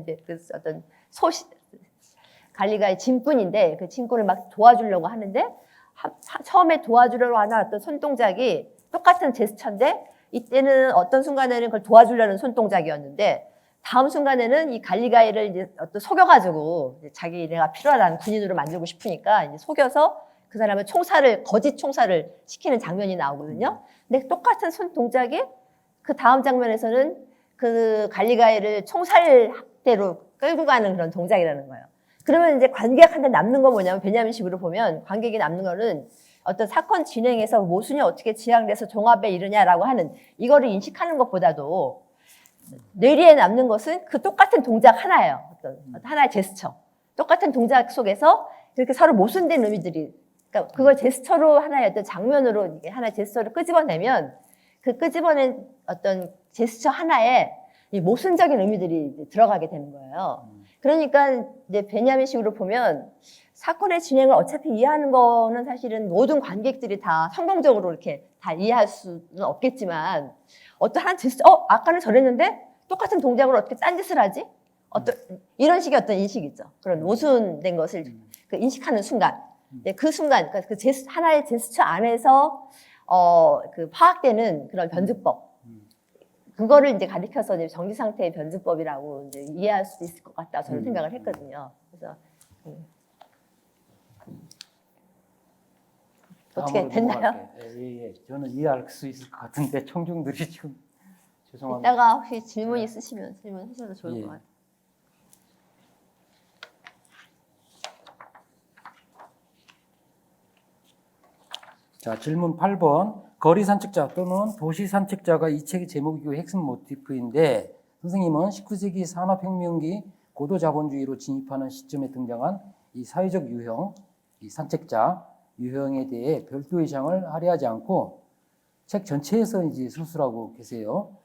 이제 그 어떤 갈리가이 짐꾼인데 그 짐꾼을 막 도와주려고 하는데 처음에 도와주려고 하는 어떤 손동작이 똑같은 제스처인데 이때는 어떤 순간에는 그걸 도와주려는 손동작이었는데 다음 순간에는 이 갈리가이를 이제 어떤 속여가지고 자기네가 필요하다는 군인으로 만들고 싶으니까 이제 속여서 그 사람을 거짓 총살을 시키는 장면이 나오거든요. 근데 똑같은 손동작이 그 다음 장면에서는 그 갈리가이를 총살대로 끌고 가는 그런 동작이라는 거예요. 그러면 이제 관객한테 남는 건 뭐냐면 베냐민식으로 보면 관객이 남는 거는 어떤 사건 진행에서 모순이 어떻게 지향돼서 종합에 이르냐라고 하는 이거를 인식하는 것보다도 뇌리에 남는 것은 그 똑같은 동작 하나예요. 어떤 하나의 제스처. 똑같은 동작 속에서 그렇게 서로 모순된 의미들이 그러니까 그걸 제스처로 하나의 어떤 장면으로 하나의 제스처를 끄집어내면 그 끄집어낸 어떤 제스처 하나에 이 모순적인 의미들이 이제 들어가게 되는 거예요. 그러니까 이제 베냐민식으로 보면 사건의 진행을 어차피 이해하는 거는 사실은 모든 관객들이 다 성공적으로 이렇게 다 이해할 수는 없겠지만 어떠한 제스처, 아까는 저랬는데 똑같은 동작으로 어떻게 딴짓을 하지? 이런 식의 어떤 인식이죠. 그런 모순된 것을 그 인식하는 순간. 네, 그 순간, 그러니까 그 하나의 제스처 안에서 그 파악되는 그런 변주법. 그거를 이제 가리켜서 이제 정지 상태의 변주법이라고 이제 이해할 수 있을 것 같다 저는 생각을 했거든요. 그래서 어떻게 됐나요? 예. 저는 이해할 수 있을 것 같은데 청중들이 지금 죄송합니다. 이따가 혹시 질문 있으시면 질문하셔도 좋을 것 같아요. 자, 질문 8번. 거리 산책자 또는 도시 산책자가 이 책의 제목이고 핵심 모티프인데 선생님은 19세기 산업혁명기 고도 자본주의로 진입하는 시점에 등장한 이 사회적 유형, 이 산책자 유형에 대해 별도의 장을 할애하지 않고 책 전체에서 이제 수술하고 계세요.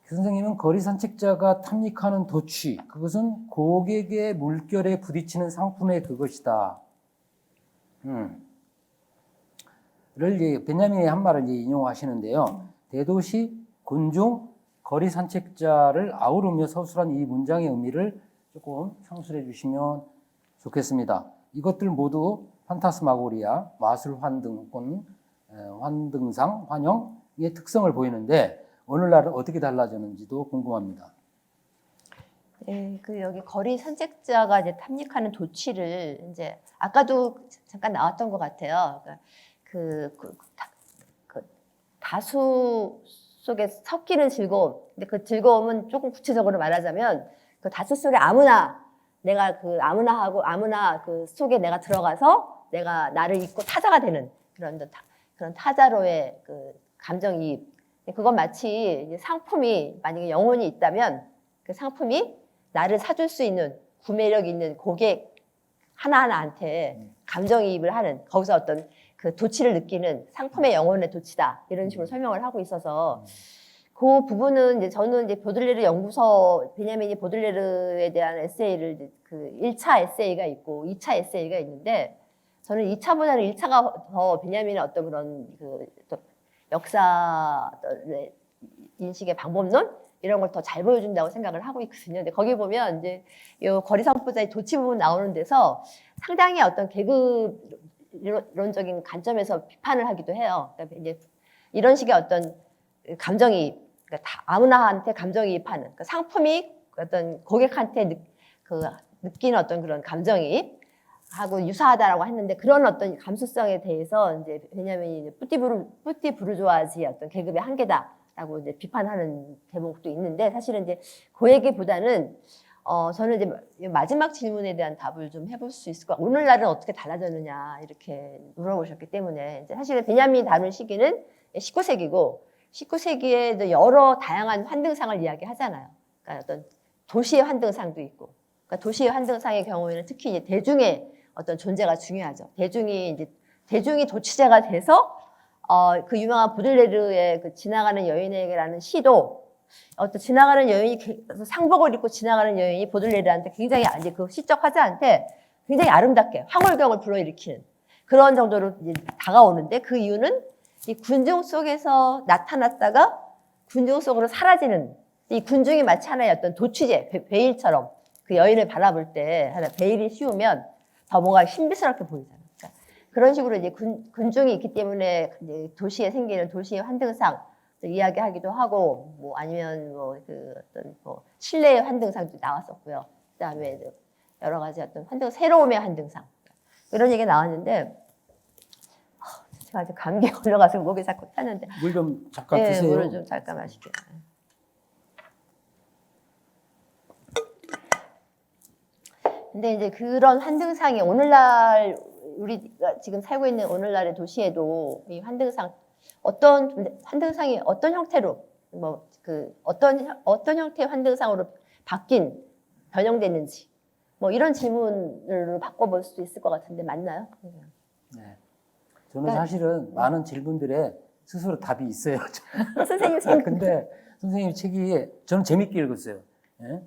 선생님은 거리 산책자가 탐닉하는 도취, 그것은 고객의 물결에 부딪히는 상품의 그것이다. 를 이제 베냐민의 한 말을 이제 인용하시는데요. 대도시 군중 거리 산책자를 아우르며 서술한 이 문장의 의미를 조금 상술해 주시면 좋겠습니다. 이것들 모두 판타스마고리아, 마술 환등권, 환등상, 환영의 특성을 보이는데 오늘날은 어떻게 달라졌는지도 궁금합니다. 네, 그 여기 거리 산책자가 이제 탐닉하는 도취를 이제 아까도 잠깐 나왔던 것 같아요. 그러니까 그 다수 속에 섞이는 즐거움. 근데 그 즐거움은 조금 구체적으로 말하자면 그 다수 속에 아무나 내가 그 아무나 하고 아무나 그 속에 내가 들어가서 내가 나를 잊고 타자가 되는 그런 타자로의 그 감정이입. 그건 마치 이제 상품이 만약에 영혼이 있다면 그 상품이 나를 사줄 수 있는 구매력 있는 고객 하나하나한테 감정이입을 하는 거기서 어떤 그 도취를 느끼는 상품의 영혼의 도취다 이런 식으로 설명을 하고 있어서 그 부분은 이제 저는 이제 보들레르 연구소 베냐민이 보들레르에 대한 에세이를 그 1차 에세이가 있고 2차 에세이가 있는데 저는 2차보다는 1차가 더 베냐민의 어떤 그런 그 역사 인식의 방법론 이런 걸 더 잘 보여준다고 생각을 하고 있거든요. 근데 거기 보면 이제 요 거리 산책자의 도취 부분 나오는 데서 상당히 어떤 계급 이론적인 관점에서 비판을 하기도 해요. 그러니까 이제 이런 식의 어떤 감정이 그러니까 다 아무나한테 감정이입하는 그러니까 상품이 어떤 고객한테 느끼는 어떤 그런 감정이 하고 유사하다라고 했는데 그런 어떤 감수성에 대해서 이제 베냐민이 뿌띠 부르주아지의 어떤 계급의 한계다라고 이제 비판하는 대목도 있는데 사실은 이제 그 얘기보다는 저는 이제 마지막 질문에 대한 답을 좀 해볼 수 있을 것 같아요. 오늘날은 어떻게 달라졌느냐 이렇게 물어보셨기 때문에 이제 사실은 베냐민이 다룬 시기는 19세기고 19세기에 여러 다양한 환등상을 이야기하잖아요. 그러니까 어떤 도시의 환등상도 있고, 그러니까 도시의 환등상의 경우에는 특히 이제 대중의 어떤 존재가 중요하죠. 대중이 도취자가 돼서 그 유명한 보들레르의 그 지나가는 여인에게라는 시도 어떤 지나가는 여인이 상복을 입고 지나가는 여인이 보들레르한테 굉장히 이제 그 시적 화자한테 굉장히 아름답게 황홀경을 불러일으키는 그런 정도로 이제 다가오는데 그 이유는 이 군중 속에서 나타났다가 군중 속으로 사라지는 이 군중이 마치 하나의 어떤 도취제 베일처럼 그 여인을 바라볼 때 하나 베일이 씌우면 더 뭔가 신비스럽게 보이잖아요. 그러니까 그런 식으로 이제 군중이 있기 때문에 이제 도시에 생기는 도시의 환등상 이야기하기도 하고 뭐 아니면 뭐 그 어떤 뭐 실내의 환등상도 나왔었고요. 그다음에 여러 가지 어떤 새로움의 환등상 이런 얘기 나왔는데 제가 아주 감기에 걸려가서 목이 자꾸 타는데 물 좀 잠깐 네, 드세요. 물을 좀 잠깐 마실게요. 근데 이제 그런 환등상이 오늘날 우리가 지금 살고 있는 오늘날의 도시에도 이 환등상 환등상이 어떤 형태로 뭐 그 어떤 형태의 환등상으로 변형됐는지 뭐 이런 질문으로 바꿔볼 수 있을 것 같은데 맞나요? 네. 저는 사실은 많은 질문들에 스스로 답이 있어요. 선생님 근데 선생님 책이 저는 재밌게 읽었어요. 예?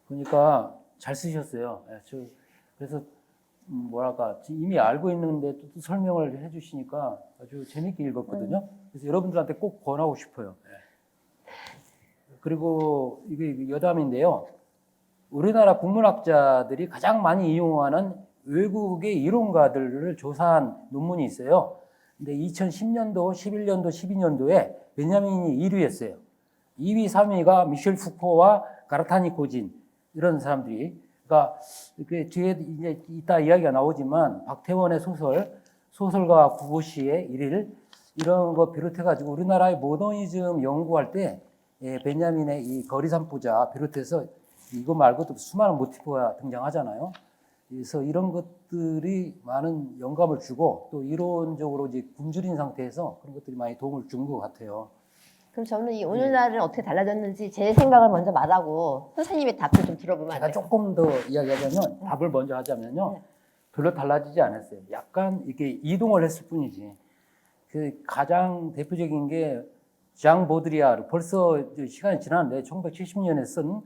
그러니까 잘 쓰셨어요. 예, 그래서 뭐랄까 이미 알고 있는데 또 설명을 해주시니까 아주 재밌게 읽었거든요. 그래서 여러분들한테 꼭 권하고 싶어요. 예. 그리고 이게 여담인데요. 우리나라 국문학자들이 가장 많이 이용하는 외국의 이론가들을 조사한 논문이 있어요. 근데 2010년도, 11년도, 12년도에 베냐민이 1위였어요. 2위, 3위가 미셸 푸코와 가르타니 고진 이런 사람들이. 그러니까 그 뒤에 이제 이따 이야기가 나오지만 박태원의 소설가 구보시의 일일 이런 거 비롯해가지고 우리나라의 모더니즘 연구할 때 베냐민의 이 거리산포자 비롯해서 이거 말고도 수많은 모티프가 등장하잖아요. 그래서 이런 것들이 많은 영감을 주고 또 이론적으로 이제 굶주린 상태에서 그런 것들이 많이 도움을 준 것 같아요. 그럼 저는 이 오늘날은 어떻게 달라졌는지 제 생각을 먼저 말하고 선생님의 답을 좀 들어보면 안 제가 돼요? 조금 더 이야기하자면 답을 먼저 하자면요. 네. 별로 달라지지 않았어요. 약간 이렇게 이동을 했을 뿐이지. 그 가장 대표적인 게 장 보드리아르 벌써 시간이 지났는데 1970년에 쓴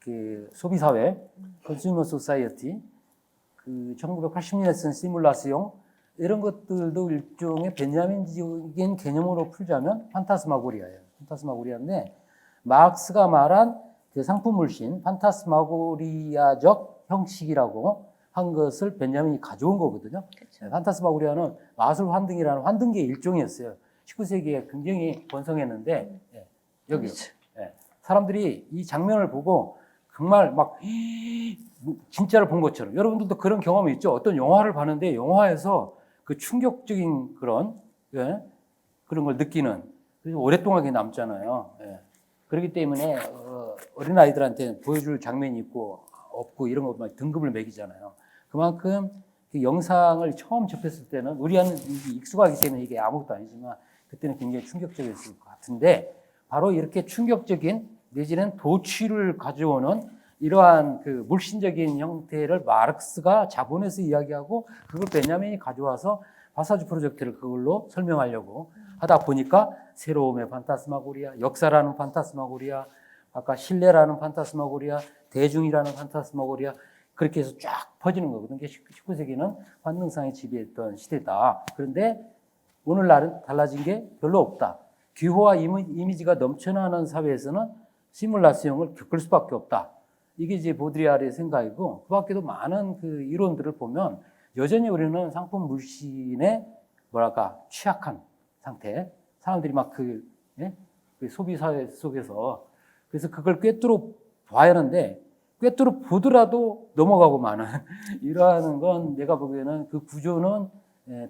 그 소비사회 컨슈머 소사이어티 그 1980년에 쓴 시뮬라스용 이런 것들도 일종의 베냐민적인 개념으로 풀자면 판타스마고리아예요. 판타스마고리아인데 마르크스가 말한 그 상품물신 판타스마고리아적 형식이라고 한 것을 베냐민이 가져온 거거든요. 그렇죠. 판타스마고리아는 마술 환등이라는 환등계의 일종이었어요. 19세기에 굉장히 번성했는데 여기요. 사람들이 이 장면을 보고 정말 막 진짜를 본 것처럼 여러분들도 그런 경험이 있죠. 어떤 영화를 봤는데 영화에서 그 충격적인 그런 그런 걸 느끼는 그래서 오랫동안 그게 남잖아요. 그렇기 때문에 어린 아이들한테 보여줄 장면이 있고 없고 이런 거 막 등급을 매기잖아요. 그만큼 그 영상을 처음 접했을 때는 우리는 익숙하기 때문에 이게 아무것도 아니지만 그때는 굉장히 충격적이었을 것 같은데 바로 이렇게 충격적인 내지는 도취를 가져오는 이러한 그 물신적인 형태를 마르크스가 자본에서 이야기하고 그걸 베냐민이 가져와서 바사주 프로젝트를 그걸로 설명하려고 하다 보니까 새로움의 판타스마고리아, 역사라는 판타스마고리아, 아까 신뢰라는 판타스마고리아, 대중이라는 판타스마고리아 그렇게 해서 쫙 퍼지는 거거든요. 19세기는 환능상이 지배했던 시대다. 그런데 오늘날은 달라진 게 별로 없다. 규호와 이미지가 넘쳐나는 사회에서는 시뮬라스형을 겪을 수밖에 없다. 이게 이제 보드리아르의 생각이고 그 밖에도 많은 그 이론들을 보면 여전히 우리는 상품 물신의 뭐랄까 취약한 상태 사람들이 막 그 소비 사회 속에서 그래서 그걸 꿰뚫어 봐야 하는데 꿰뚫어 보더라도 넘어가고 마는 이러한 건 내가 보기에는 그 구조는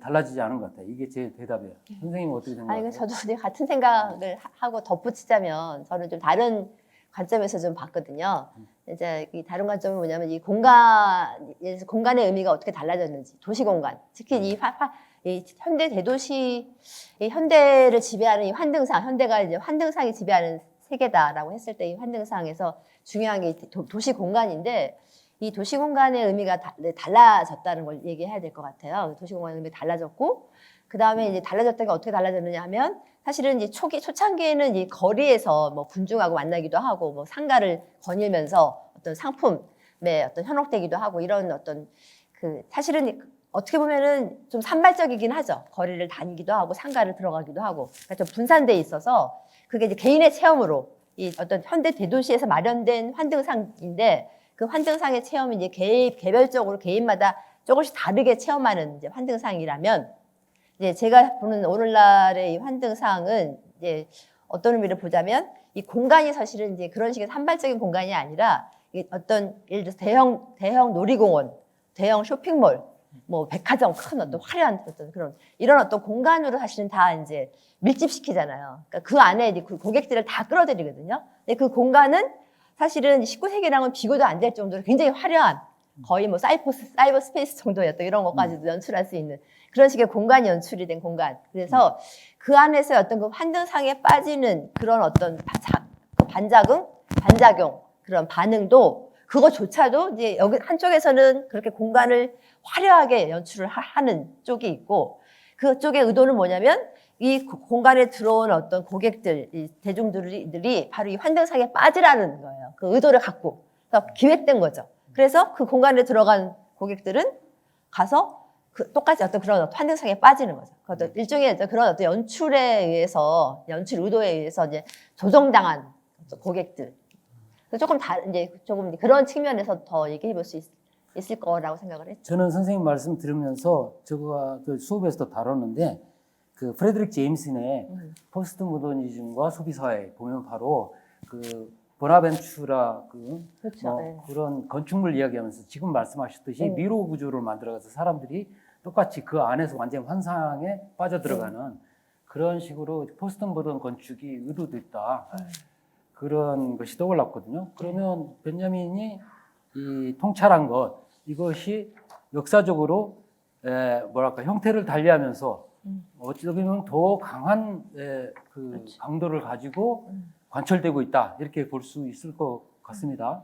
달라지지 않은 것 같아요. 이게 제 대답이에요. 선생님은 어떻게 생각하세요? 아니, 저도 같은 생각을 하고 덧붙이자면 저는 좀 다른 관점에서 좀 봤거든요. 이제 이 다른 관점은 뭐냐면 이 공간의 의미가 어떻게 달라졌는지, 도시 공간, 특히 이 현대 대도시, 이 현대를 지배하는 이 환등상, 현대가 이제 환등상이 지배하는 세계다라고 했을 때 이 환등상에서 중요한 게 도시 공간인데 이 도시 공간의 의미가 달라졌다는 걸 얘기해야 될 것 같아요. 도시 공간의 의미가 달라졌고, 그 다음에 이제 달라졌던 게 어떻게 달라졌느냐 하면 사실은 이제 초창기에는 이 거리에서 뭐 군중하고 만나기도 하고 뭐 상가를 거닐면서 어떤 상품에 어떤 현혹되기도 하고 이런 어떤 그 사실은 어떻게 보면은 좀 산발적이긴 하죠. 거리를 다니기도 하고 상가를 들어가기도 하고 그러니까 좀 분산돼 있어서 그게 이제 개인의 체험으로 이 어떤 현대 대도시에서 마련된 환등상인데 그 환등상의 체험이 이제 개별적으로 개인마다 조금씩 다르게 체험하는 이제 환등상이라면 이제 제가 보는 오늘날의 이 환등상은 이제 어떤 의미를 보자면 이 공간이 사실은 이제 그런 식의 산발적인 공간이 아니라 어떤 예를 들어서 대형 놀이공원, 대형 쇼핑몰, 뭐 백화점 큰 어떤 화려한 어떤 그런 이런 어떤 공간으로 사실은 다 이제 밀집시키잖아요. 그러니까 그 안에 이제 그 고객들을 다 끌어들이거든요. 근데 그 공간은 사실은 19세기랑은 비교도 안 될 정도로 굉장히 화려한 거의 뭐 사이버 스페이스 정도의 어떤 이런 것까지도 연출할 수 있는 그런 식의 공간이 연출이 된 공간. 그래서 그 안에서 어떤 그 환등상에 빠지는 그런 어떤 반작용, 그런 반응도 그거조차도 이제 여기 한쪽에서는 그렇게 공간을 화려하게 연출을 하는 쪽이 있고 그쪽의 의도는 뭐냐면 이 공간에 들어온 어떤 고객들, 이 대중들이 바로 이 환등상에 빠지라는 거예요. 그 의도를 갖고. 그러니까 기획된 거죠. 그래서 그 공간에 들어간 고객들은 가서 똑같이 어떤 그런 환등상에 빠지는 거죠. 어떤 일종의 그런 어떤 연출에 의해서, 연출 의도에 의해서 이제 조정당한 고객들. 이제 조금 그런 측면에서 더 얘기해 볼 수 있을 거라고 생각을 했죠. 저는 선생님 말씀 들으면서 제가 그 수업에서도 다뤘는데 그 프레드릭 제임슨의 포스트 모더니즘과 소비 사회 보면 바로 그 보나벤투라 그렇죠. 네. 그런 건축물 이야기하면서 지금 말씀하셨듯이 미로 구조를 만들어가서 사람들이 똑같이 그 안에서 완전 환상에 빠져들어가는 그런 식으로 포스트 모던 건축이 의도됐다. 그런 것이 떠올랐거든요. 그러면 베냐민이 이 통찰한 것, 이것이 역사적으로 뭐랄까 형태를 달리하면서 어찌 보면 더 강한 그 강도를 가지고 관철되고 있다, 이렇게 볼 수 있을 것 같습니다.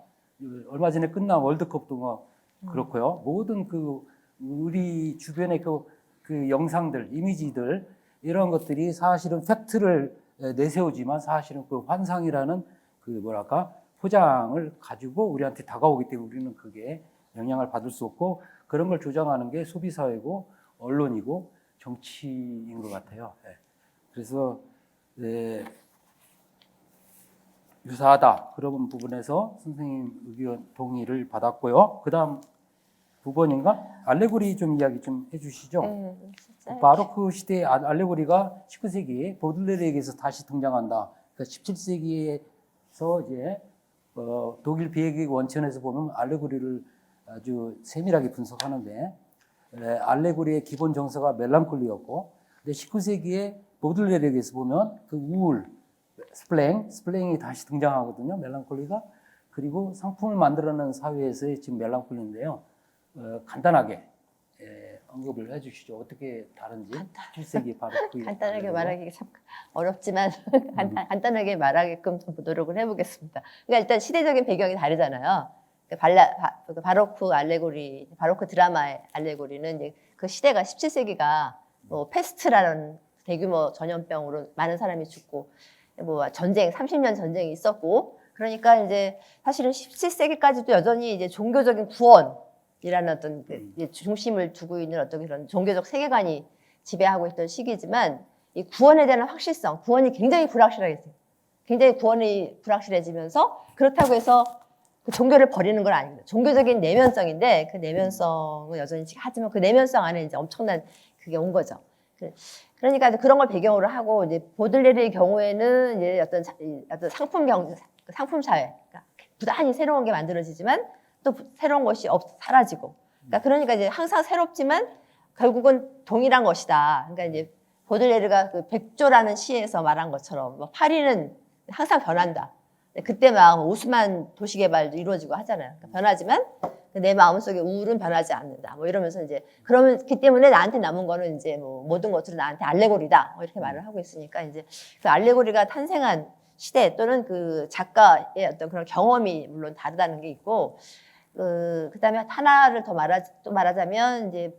얼마 전에 끝난 월드컵도 뭐 그렇고요. 모든 그 우리 주변의 그 영상들, 이미지들 이런 것들이 사실은 팩트를 내세우지만 사실은 그 환상이라는 그 뭐랄까 포장을 가지고 우리한테 다가오기 때문에 우리는 그게 영향을 받을 수 없고, 그런 걸 조장하는 게 소비사회고 언론이고 정치인 것 같아요. 그래서 유사하다 그런 부분에서 선생님 의견 동의를 받았고요. 그다음 9번인가? 알레고리 좀 이야기 좀 해주시죠. 바로크 시대의 알레고리가 19세기에 보들레르에게서 다시 등장한다. 그러니까 17세기에서 이제 독일 비행기 원천에서 보면 알레고리를 아주 세밀하게 분석하는데, 알레고리의 기본 정서가 멜랑콜리였고, 근데 19세기에 보들레르에게서 보면 그 우울, 스플랭이 다시 등장하거든요. 멜랑콜리가. 그리고 상품을 만들어내는 사회에서의 지금 멜랑콜리인데요. 간단하게 언급을 해주시죠. 어떻게 다른지. 17세기 바로 간단하게 말하기가 참 어렵지만 간단하게 말하게끔 좀 노력을 해보겠습니다. 그러니까 일단 시대적인 배경이 다르잖아요. 바로크 알레고리, 바로크 드라마의 알레고리는 이제 그 시대가 17세기가 뭐 페스트라는 대규모 전염병으로 많은 사람이 죽고 뭐 전쟁, 30년 전쟁이 있었고, 그러니까 이제 사실은 17세기까지도 여전히 이제 종교적인 구원이라는 어떤 중심을 두고 있는 어떤 그런 종교적 세계관이 지배하고 있던 시기지만, 이 구원에 대한 확실성, 구원이 굉장히 불확실하겠어요. 굉장히 구원이 불확실해지면서 그렇다고 해서 그 종교를 버리는 건 아닙니다. 종교적인 내면성인데 그 내면성은 여전히 하지만 그 내면성 안에 이제 엄청난 그게 온 거죠. 그러니까 그런 걸 배경으로 하고, 이제 보들레르의 경우에는 이제 어떤 상품 사회, 그러니까 부단히 새로운 게 만들어지지만 또 새로운 것이 사라지고, 그러니까 이제 항상 새롭지만 결국은 동일한 것이다. 그러니까 이제 보들레르가 그 백조라는 시에서 말한 것처럼 뭐 파리는 항상 변한다. 그때 막 오스만 도시개발도 이루어지고 하잖아요. 그러니까 변하지만 내 마음속에 우울은 변하지 않는다. 뭐 이러면서 이제 그러면 그 때문에 나한테 남은 거는 이제 뭐 모든 것들은 나한테 알레고리다. 뭐 이렇게 말을 하고 있으니까 이제 그 알레고리가 탄생한 시대 또는 그 작가의 어떤 그런 경험이 물론 다르다는 게 있고, 그다음에 하나를 더 말하자면 이제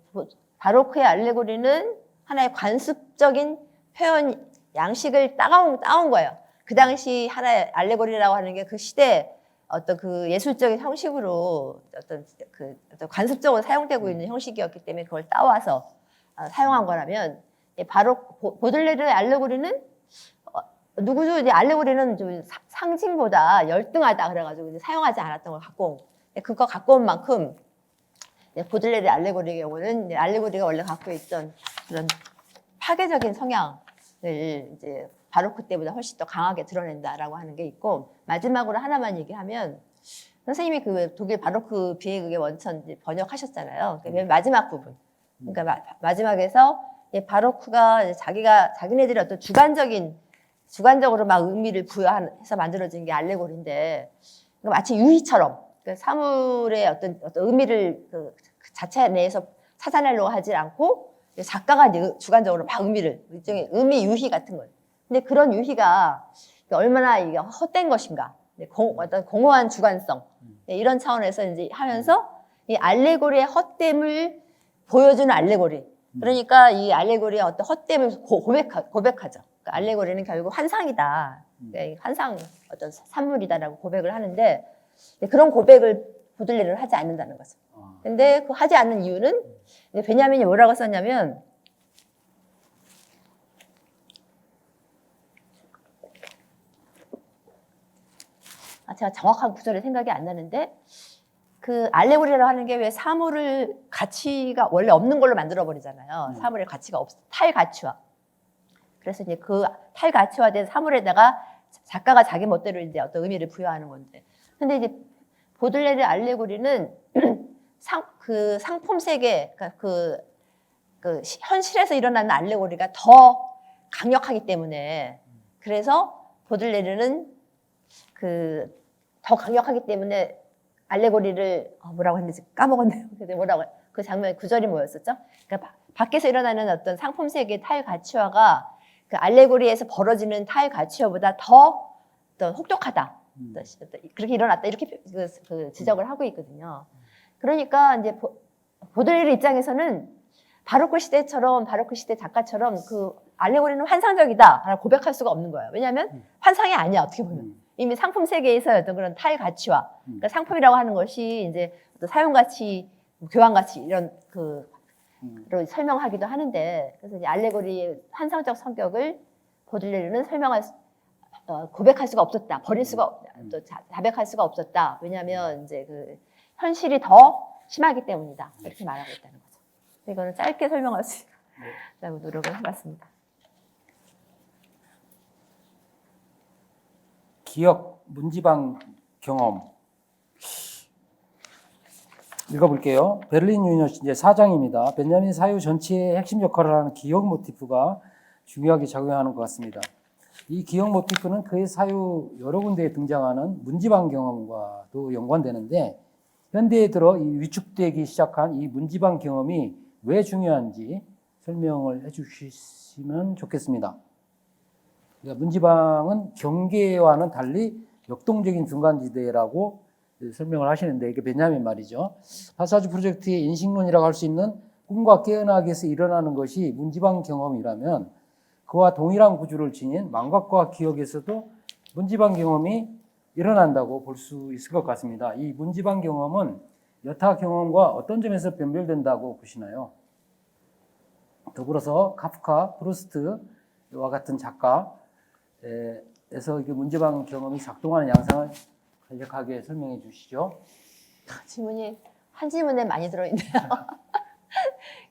바로크의 알레고리는 하나의 관습적인 표현 양식을 따온 거예요. 그 당시 하나의 알레고리라고 하는 게 그 시대 어떤 그 예술적인 형식으로 어떤 관습적으로 사용되고 있는 형식이었기 때문에 그걸 따와서 사용한 거라면, 바로 보들레르의 알레고리는 누구도 이제 알레고리는 좀 상징보다 열등하다 그래가지고 이제 사용하지 않았던 걸 갖고 온, 그거 갖고 온 만큼 보들레르의 알레고리의 경우는 알레고리가 원래 갖고 있던 그런 파괴적인 성향을 이제 바로크 때보다 훨씬 더 강하게 드러낸다라고 하는 게 있고, 마지막으로 하나만 얘기하면 선생님이 그 독일 바로크 비행극의 원천 번역하셨잖아요. 맨 마지막 부분. 그러니까 마지막에서 바로크가 자기네들의 어떤 주관적으로 막 의미를 부여해서 만들어진 게 알레고리인데, 마치 유희처럼 사물의 어떤 의미를 그 자체 내에서 찾아내려고 하지 않고 작가가 주관적으로 막 일종의 의미 유희 같은 거예요. 근데 그런 유희가 얼마나 이게 헛된 것인가, 어떤 공허한 주관성, 이런 차원에서 이제 하면서 이 알레고리의 헛됨을 보여주는 알레고리, 그러니까 이 알레고리의 어떤 헛됨을 고백하죠. 그러니까 알레고리는 결국 환상이다. 그러니까 이 환상 어떤 산물이다라고 고백을 하는데 그런 고백을 보들레르는 하지 않는다는 거죠. 근데 그 하지 않는 이유는 베냐민이 뭐라고 썼냐면 제가 정확한 구절이 생각이 안 나는데 그 알레고리라고 하는 게 왜 사물을 가치가 원래 없는 걸로 만들어 버리잖아요. 사물의 가치가 탈가치화. 그래서 이제 그 탈가치화된 사물에다가 작가가 자기 멋대로 이제 어떤 의미를 부여하는 건데. 근데 이제 보들레르 알레고리는 그 상품 세계, 그러니까 그 현실에서 일어나는 알레고리가 더 강력하기 때문에 그래서 보들레르는 더 강력하기 때문에 알레고리를 뭐라고 했는지 까먹었네요. 근데 뭐라고 그 장면 구절이 뭐였었죠? 그러니까 밖에서 일어나는 어떤 상품 세계의 탈가치화가 그 알레고리에서 벌어지는 탈가치화보다 더 혹독하다. 그렇게 일어났다. 이렇게 그 지적을 하고 있거든요. 그러니까 이제 보들레르 입장에서는 바로크 시대 작가처럼 그 알레고리는 환상적이다라고 고백할 수가 없는 거예요. 왜냐하면 환상이 아니야, 어떻게 보면. 이미 상품 세계에서의 어떤 그런 탈가치화, 그러니까 상품이라고 하는 것이 이제 어떤 사용가치, 교환가치 이런 로 설명하기도 하는데, 그래서 이제 알레고리의 환상적 성격을 보들레르는 고백할 수가 없었다, 또 자백할 수가 없었다. 왜냐하면 이제 그 현실이 더 심하기 때문이다. 이렇게 말하고 있다는 거죠. 이거는 짧게 설명할 수 있다고 노력을 해봤습니다. 기억, 문지방 경험. 읽어볼게요. 베를린 유니버시티 이제 4장입니다. 벤자민 사유 전체의 핵심 역할을 하는 기억 모티프가 중요하게 작용하는 것 같습니다. 이 기억 모티프는 그의 사유 여러 군데에 등장하는 문지방 경험과도 연관되는데 현대에 들어 이 위축되기 시작한 이 문지방 경험이 왜 중요한지 설명을 해주시면 좋겠습니다. 그러니까 문지방은 경계와는 달리 역동적인 중간지대라고 설명을 하시는데 이게 베냐민 말이죠. 파사주 프로젝트의 인식론이라고 할 수 있는 꿈과 깨어나기에서 일어나는 것이 문지방 경험이라면 그와 동일한 구조를 지닌 망각과 기억에서도 문지방 경험이 일어난다고 볼 수 있을 것 같습니다. 이 문지방 경험은 여타 경험과 어떤 점에서 변별된다고 보시나요? 더불어서 카프카, 프루스트와 같은 작가에서 이게 문지방 경험이 작동하는 양상을 간략하게 설명해 주시죠. 질문이 한 질문에 많이 들어있네요.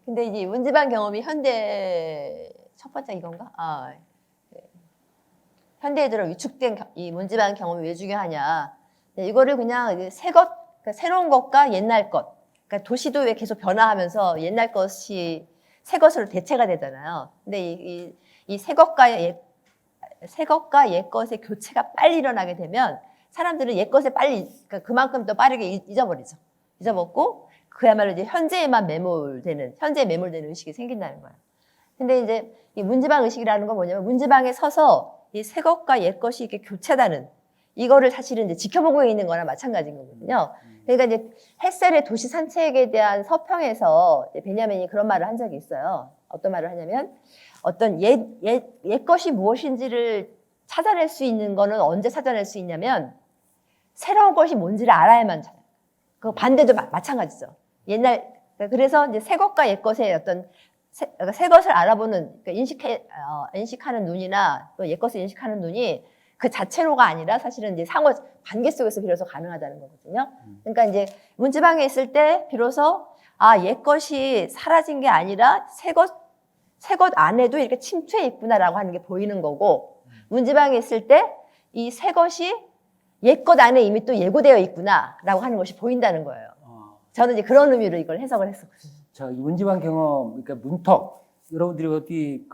근데 이제 문지방 경험이 현대 첫 번째 이건가? 현대에 들어 위축된 이 문지방 경험이 왜 중요하냐? 이거를 그냥 그러니까 새로운 것과 옛날 것, 그러니까 도시도 왜 계속 변화하면서 옛날 것이 새 것으로 대체가 되잖아요. 근데 이 새 것과 옛 것의 교체가 빨리 일어나게 되면 사람들은 옛 것에 빨리 그만큼 더 빠르게 잊어버리죠. 잊어먹고 그야말로 이제 현재에 매몰되는 의식이 생긴다는 거예요. 근데 이제 이 문지방 의식이라는 건 뭐냐면 문지방에 서서 이 새 것과 옛 것이 이렇게 교체되는 이거를 사실은 이제 지켜보고 있는 거나 마찬가지인 거거든요. 그러니까 이제 햇셀의 도시 산책에 대한 서평에서 베냐민이 그런 말을 한 적이 있어요. 어떤 말을 하냐면 어떤 옛 것이 무엇인지를 찾아낼 수 있는 거는 언제 찾아낼 수 있냐면 새로운 것이 뭔지를 알아야만 찾아요. 그 반대도 마찬가지죠. 그래서 이제 새 것과 옛 것의 어떤 새 것을 알아보는 인식하는 눈이나 또 옛 것을 인식하는 눈이 그 자체로가 아니라 사실은 이제 상호 관계 속에서 비로소 가능하다는 거거든요. 그러니까 이제 문지방에 있을 때 비로소 옛 것이 사라진 게 아니라 새 것 안에도 이렇게 침투해 있구나라고 하는 게 보이는 거고 문지방에 있을 때 이 새 것이 옛 것 안에 이미 또 예고되어 있구나라고 하는 것이 보인다는 거예요. 저는 이제 그런 의미로 이걸 해석을 했었거든요. 자, 이 문지방 경험, 그러니까 문턱, 여러분들이 어디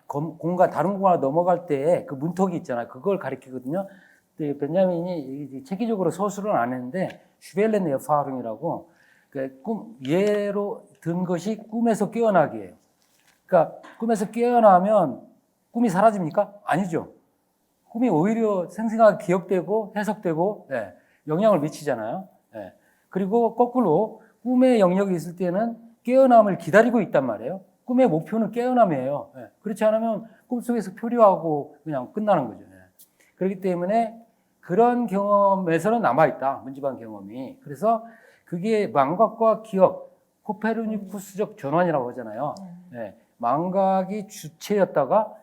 공간, 다른 공간으로 넘어갈 때 그 문턱이 있잖아요. 그걸 가리키거든요. 근데 벤자민이 체계적으로 서술은 안 했는데, 슈벨렌 에파흥이라고, 예로 든 것이 꿈에서 깨어나기예요. 그러니까 꿈에서 깨어나면 꿈이 사라집니까? 아니죠. 꿈이 오히려 생생하게 기억되고 해석되고 영향을 미치잖아요. 그리고 거꾸로 꿈의 영역이 있을 때는 깨어남을 기다리고 있단 말이에요. 꿈의 목표는 깨어남이에요. 예. 그렇지 않으면 꿈속에서 표류하고 그냥 끝나는 거죠. 예. 그렇기 때문에 그런 경험에서는 남아있다. 문지방 경험이. 그래서 그게 망각과 기억, 코페르니쿠스적 전환이라고 하잖아요. 예. 망각이 주체였다가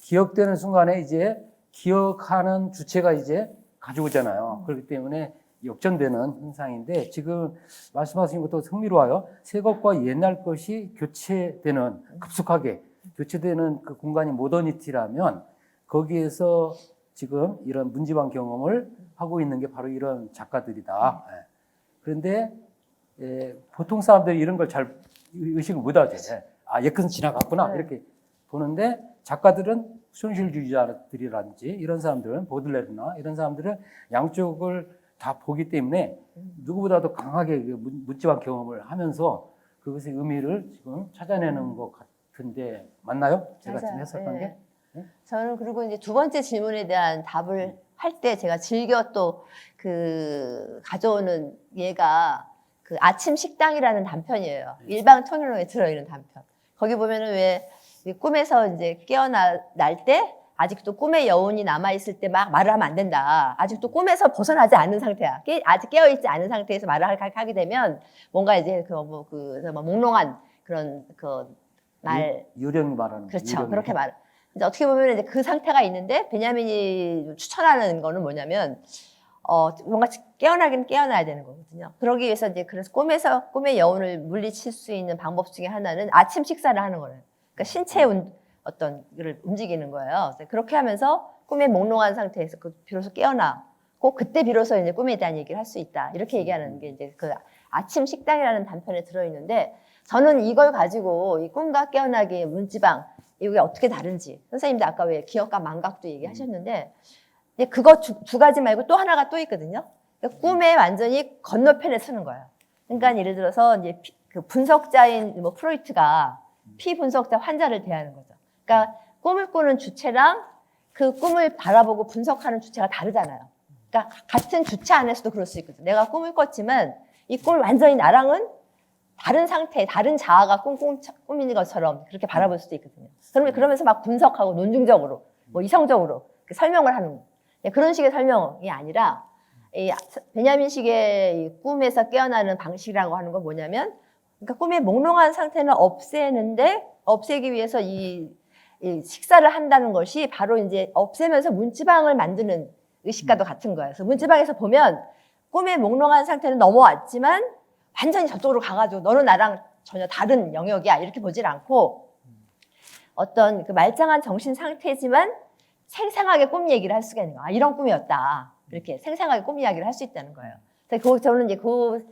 기억되는 순간에 이제 기억하는 주체가 이제 가져오잖아요. 그렇기 때문에 역전되는 현상인데 지금 말씀하신 것도 흥미로워요. 새 것과 옛날 것이 교체되는, 급속하게 교체되는 그 공간이 모더니티라면 거기에서 지금 이런 문지방 경험을 하고 있는 게 바로 이런 작가들이다. 예. 그런데 보통 사람들이 이런 걸 잘 의식을 못하죠. 예. 아, 옛것은 지나갔구나 이렇게 보는데 작가들은 현실주의자들이라든지 이런 사람들은 보들레르나 이런 사람들은 양쪽을 다 보기 때문에 누구보다도 강하게 문지방 경험을 하면서 그것의 의미를 지금 찾아내는 것 같은데 맞나요? 제가 지금 맞아요. 해석한 게? 네? 저는 그리고 이제 두 번째 질문에 대한 답을 할 때 제가 즐겨 또 그 가져오는 얘가 그 아침 식당이라는 단편이에요. 일방 통일로에 들어있는 단편. 거기 보면은 왜 꿈에서 이제 깨어날 때 아직도 꿈의 여운이 남아있을 때 막 말을 하면 안 된다. 아직도 꿈에서 벗어나지 않은 상태야. 아직 깨어있지 않은 상태에서 말을 하게 되면 뭔가 이제 몽롱한 그런 유령이 말하는 그렇죠. 유령이. 그렇게 말. 이제 어떻게 보면 이제 그 상태가 있는데 베냐민이 추천하는 거는 뭐냐면 뭔가 깨어나긴 깨어나야 되는 거거든요. 그러기 위해서 이제 그래서 꿈의 여운을 물리칠 수 있는 방법 중에 하나는 아침 식사를 하는 거예요. 그러니까 신체의 어떤 걸 움직이는 거예요. 그래서 그렇게 하면서 꿈에 몽롱한 상태에서 비로소 깨어나고 그때 비로소 이제 꿈에 대한 얘기를 할 수 있다. 이렇게 얘기하는 게 이제 그 아침 식당이라는 단편에 들어있는데 저는 이걸 가지고 이 꿈과 깨어나기의 문지방 이게 어떻게 다른지 선생님도 아까 왜 기억과 망각도 얘기하셨는데 그거 두 가지 말고 또 하나가 또 있거든요. 그러니까 꿈에 완전히 건너편에 서는 거예요. 그러니까 예를 들어서 이제 그 분석자인 프로이트가 피분석자 환자를 대하는 거죠. 그러니까 꿈을 꾸는 주체랑 그 꿈을 바라보고 분석하는 주체가 다르잖아요. 그러니까 같은 주체 안에서도 그럴 수 있거든요. 내가 꿈을 꿨지만 이 꿈을 완전히 나랑은 다른 상태, 다른 자아가 꿈인 것처럼 그렇게 바라볼 수도 있거든요. 그러면서 막 분석하고 논증적으로, 이성적으로 설명을 하는 그런 식의 설명이 아니라 이 베냐민식의 이 꿈에서 깨어나는 방식이라고 하는 건 뭐냐면 그러니까 꿈의 몽롱한 상태는 없애기 위해서 이 식사를 한다는 것이 바로 이제 없애면서 문지방을 만드는 의식과도 같은 거예요. 그래서 문지방에서 보면 꿈의 몽롱한 상태는 넘어왔지만 완전히 저쪽으로 가가지고 너는 나랑 전혀 다른 영역이야 이렇게 보질 않고 어떤 그 말짱한 정신 상태지만 생생하게 꿈 얘기를 할 수가 있는 거야. 아, 이런 꿈이었다. 이렇게 생생하게 꿈 이야기를 할 수 있다는 거예요. 그래서 저는 이제 그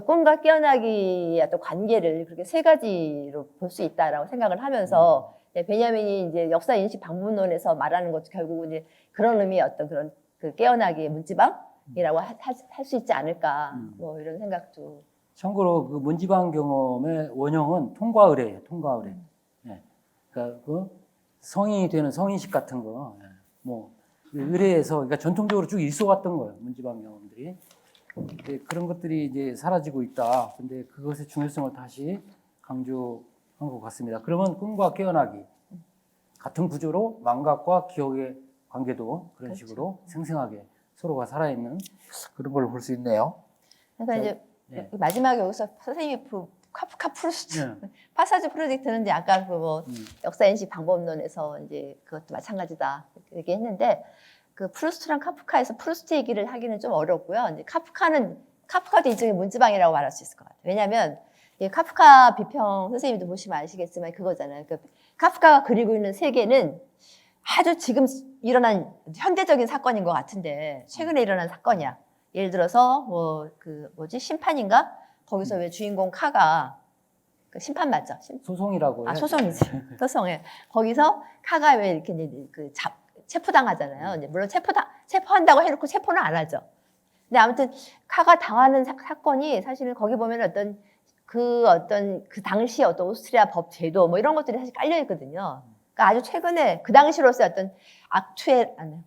꿈과 깨어나기의 어떤 관계를 그렇게 세 가지로 볼 수 있다라고 생각을 하면서 베냐민이 이제 역사 인식 방법론에서 말하는 것도 결국은 이제 그런 의미의 어떤 그런 그 깨어나기의 문지방이라고 할 수 있지 않을까 뭐 이런 생각도. 참고로 그 문지방 경험의 원형은 통과의례예요. 통과의례. 예. 그러니까 그 성인이 되는 성인식 같은 거, 뭐 의례에서 그러니까 전통적으로 쭉 있어왔던 거예요. 문지방 경험들이. 그런 것들이 이제 사라지고 있다. 근데 그것의 중요성을 다시 강조한 것 같습니다. 그러면 꿈과 깨어나기 같은 구조로 망각과 기억의 관계도 그런 그렇죠. 식으로 생생하게 서로가 살아있는 그런 걸 볼 수 있네요. 그러니까 이제 네. 마지막에 여기서 선생님이 카프카 프루스트 네. 파사주 프로젝트는 이제 아까 역사 인식 방법론에서 이제 그것도 마찬가지다 얘기했는데 그 프루스트랑 카프카에서 프루스트 얘기를 하기는 좀 어렵고요. 이제 카프카도 일종의 문지방이라고 말할 수 있을 것 같아요. 왜냐하면 카프카 비평 선생님도 보시면 아시겠지만 그거잖아요. 그러니까 카프카가 그리고 있는 세계는 아주 지금 일어난 현대적인 사건인 것 같은데 최근에 일어난 사건이야. 예를 들어서 심판인가? 거기서 왜 주인공 카가 그 심판 맞죠? 소송이라고 해야죠. 소송이지. 소송에 거기서 카가 왜 이렇게 이제 체포당하잖아요. 이제 물론 체포한다고 해놓고 체포는 안 하죠. 근데 아무튼 카가 당하는 사건이 사실은 거기 보면 어떤 그 당시 어떤 오스트리아 법 제도 뭐 이런 것들이 사실 깔려 있거든요. 그러니까 아주 최근에 그 당시로서의 어떤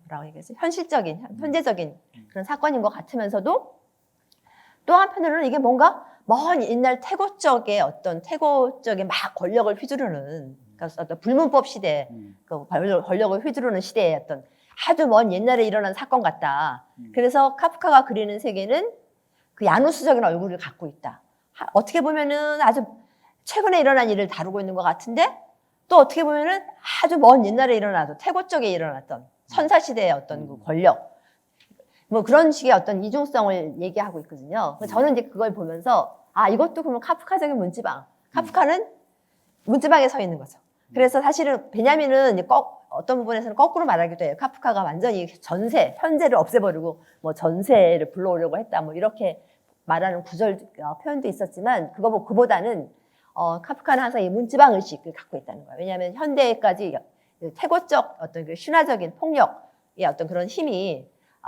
뭐라고 얘기하지? 현실적인, 현재적인 그런 사건인 것 같으면서도 또 한편으로는 이게 뭔가 먼 옛날 태고 쪽에 막 권력을 휘두르는 그러니까 어떤 불문법 시대, 그 권력을 휘두르는 시대의 어떤 아주 먼 옛날에 일어난 사건 같다. 그래서 카프카가 그리는 세계는 그 야누스적인 얼굴을 갖고 있다. 어떻게 보면은 아주 최근에 일어난 일을 다루고 있는 것 같은데 또 어떻게 보면은 아주 먼 옛날에 일어나서 태고 쪽에 일어났던 선사시대의 어떤 그 권력 뭐 그런 식의 어떤 이중성을 얘기하고 있거든요. 그래서 저는 이제 그걸 보면서 이것도 그러면 카프카적인 문지방. 카프카는 문지방에 서 있는 거죠. 그래서 사실은 베냐민은 이제 어떤 부분에서는 거꾸로 말하기도 해요. 카프카가 완전히 현재를 없애버리고 뭐 전세를 불러오려고 했다. 뭐 이렇게 말하는 표현도 있었지만 그보다는 카프카는 항상 이 문지방 의식을 갖고 있다는 거예요. 왜냐하면 현대까지 태고적 어떤 그 신화적인 폭력의 어떤 그런 힘이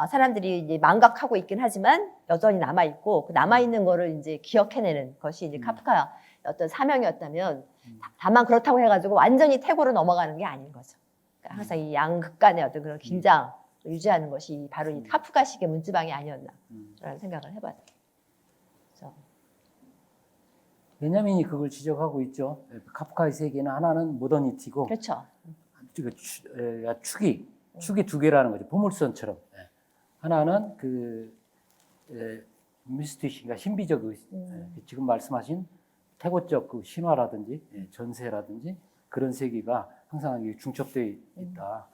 사람들이 이제 망각하고 있긴 하지만 여전히 남아 있고 그 남아 있는 거를 이제 기억해내는 것이 이제 카프카의 어떤 사명이었다면 다만 그렇다고 해가지고 완전히 태고로 넘어가는 게 아닌 거죠. 그러니까 항상 이 양극 간의 어떤 그런 긴장 유지하는 것이 바로 이 카프카식의 문지방이 아니었나라는 생각을 해봐요. 그렇죠. 베냐민이 그걸 지적하고 있죠. 카프카의 세계는 하나는 모더니티고, 그렇죠. 축이 두 개라는 거죠. 포물선처럼. 하나는 미스티시가 신비적 지금 말씀하신 태고적 그 신화라든지 전세라든지 그런 세계가 항상 중첩되어 있다.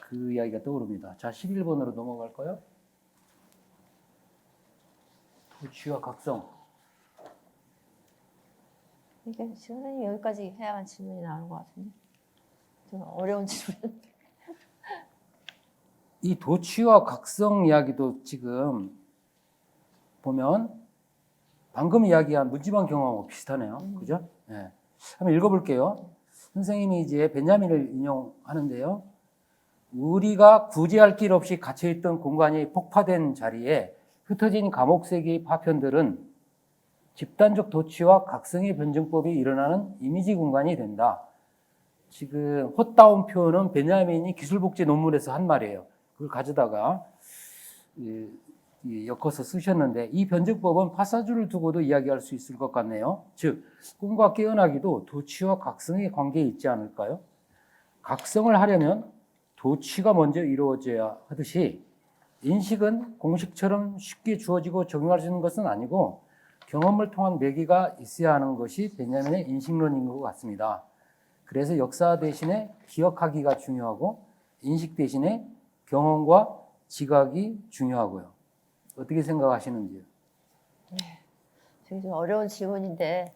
그 이야기가 떠오릅니다. 자, 11번으로 넘어갈까요? 도취와 각성. 이게 선생님 여기까지 해야만 질문이 나오는 것 같은데 좀 어려운 질문. 이 도취와 각성 이야기도 지금 보면 방금 이야기한 문지방 경험하고 비슷하네요. 그죠? 네. 한번 읽어볼게요. 선생님이 이제 베냐민을 인용하는데요. 우리가 구제할 길 없이 갇혀있던 공간이 폭파된 자리에 흩어진 감옥 세계의 파편들은 집단적 도취와 각성의 변증법이 일어나는 이미지 공간이 된다. 지금 헛다운 표현은 베냐민이 기술복제 논문에서 한 말이에요. 그걸 가져다가 엮어서 쓰셨는데 이 변증법은 파사주를 두고도 이야기할 수 있을 것 같네요. 즉 꿈과 깨어나기도 도취와 각성의 관계에 있지 않을까요? 각성을 하려면 도취가 먼저 이루어져야 하듯이 인식은 공식처럼 쉽게 주어지고 적용할 수 있는 것은 아니고 경험을 통한 매개가 있어야 하는 것이 베냐민의 인식론인 것 같습니다. 그래서 역사 대신에 기억하기가 중요하고 인식 대신에 경험과 지각이 중요하고요. 어떻게 생각하시는지요? 되게 좀 어려운 질문인데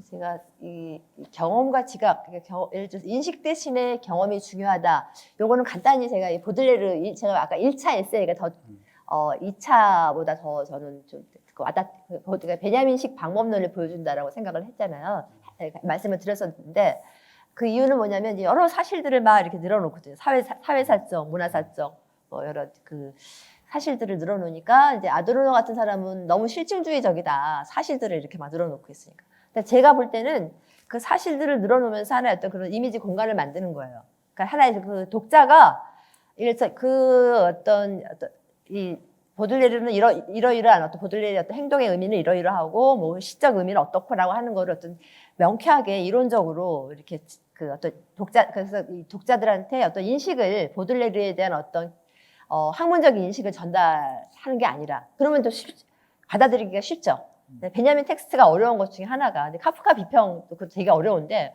제가 이 경험과 지각, 예를 들어서 인식 대신에 경험이 중요하다. 요거는 간단히 제가 이 보들레르 제가 아까 1차 에세이가 더 2차보다 더 저는 좀 베냐민식 방법론을 보여준다라고 생각을 했잖아요. 말씀을 드렸었는데 그 이유는 뭐냐면 여러 사실들을 막 이렇게 늘어놓거든요. 사회사적, 문화사적 뭐 여러 그 사실들을 늘어놓으니까 이제 아도르노 같은 사람은 너무 실증주의적이다. 사실들을 이렇게 막 늘어놓고 있으니까. 근데 제가 볼 때는 그 사실들을 늘어놓으면서 하나의 어떤 그런 이미지 공간을 만드는 거예요. 그러니까 하나의 그 독자가 이 보들레르는 이러이러한 어떤 보들레르의 어떤 행동의 의미는 이러이러하고 뭐 시적 의미는 어떻고라고 하는 거를 어떤 명쾌하게 이론적으로 이렇게 그 어떤 그래서 이 독자들한테 어떤 인식을 보들레르에 대한 어떤 학문적인 인식을 전달하는 게 아니라 그러면 또 받아들이기가 쉽죠. 베냐민 텍스트가 어려운 것 중에 하나가 근데 카프카 비평도 되게 어려운데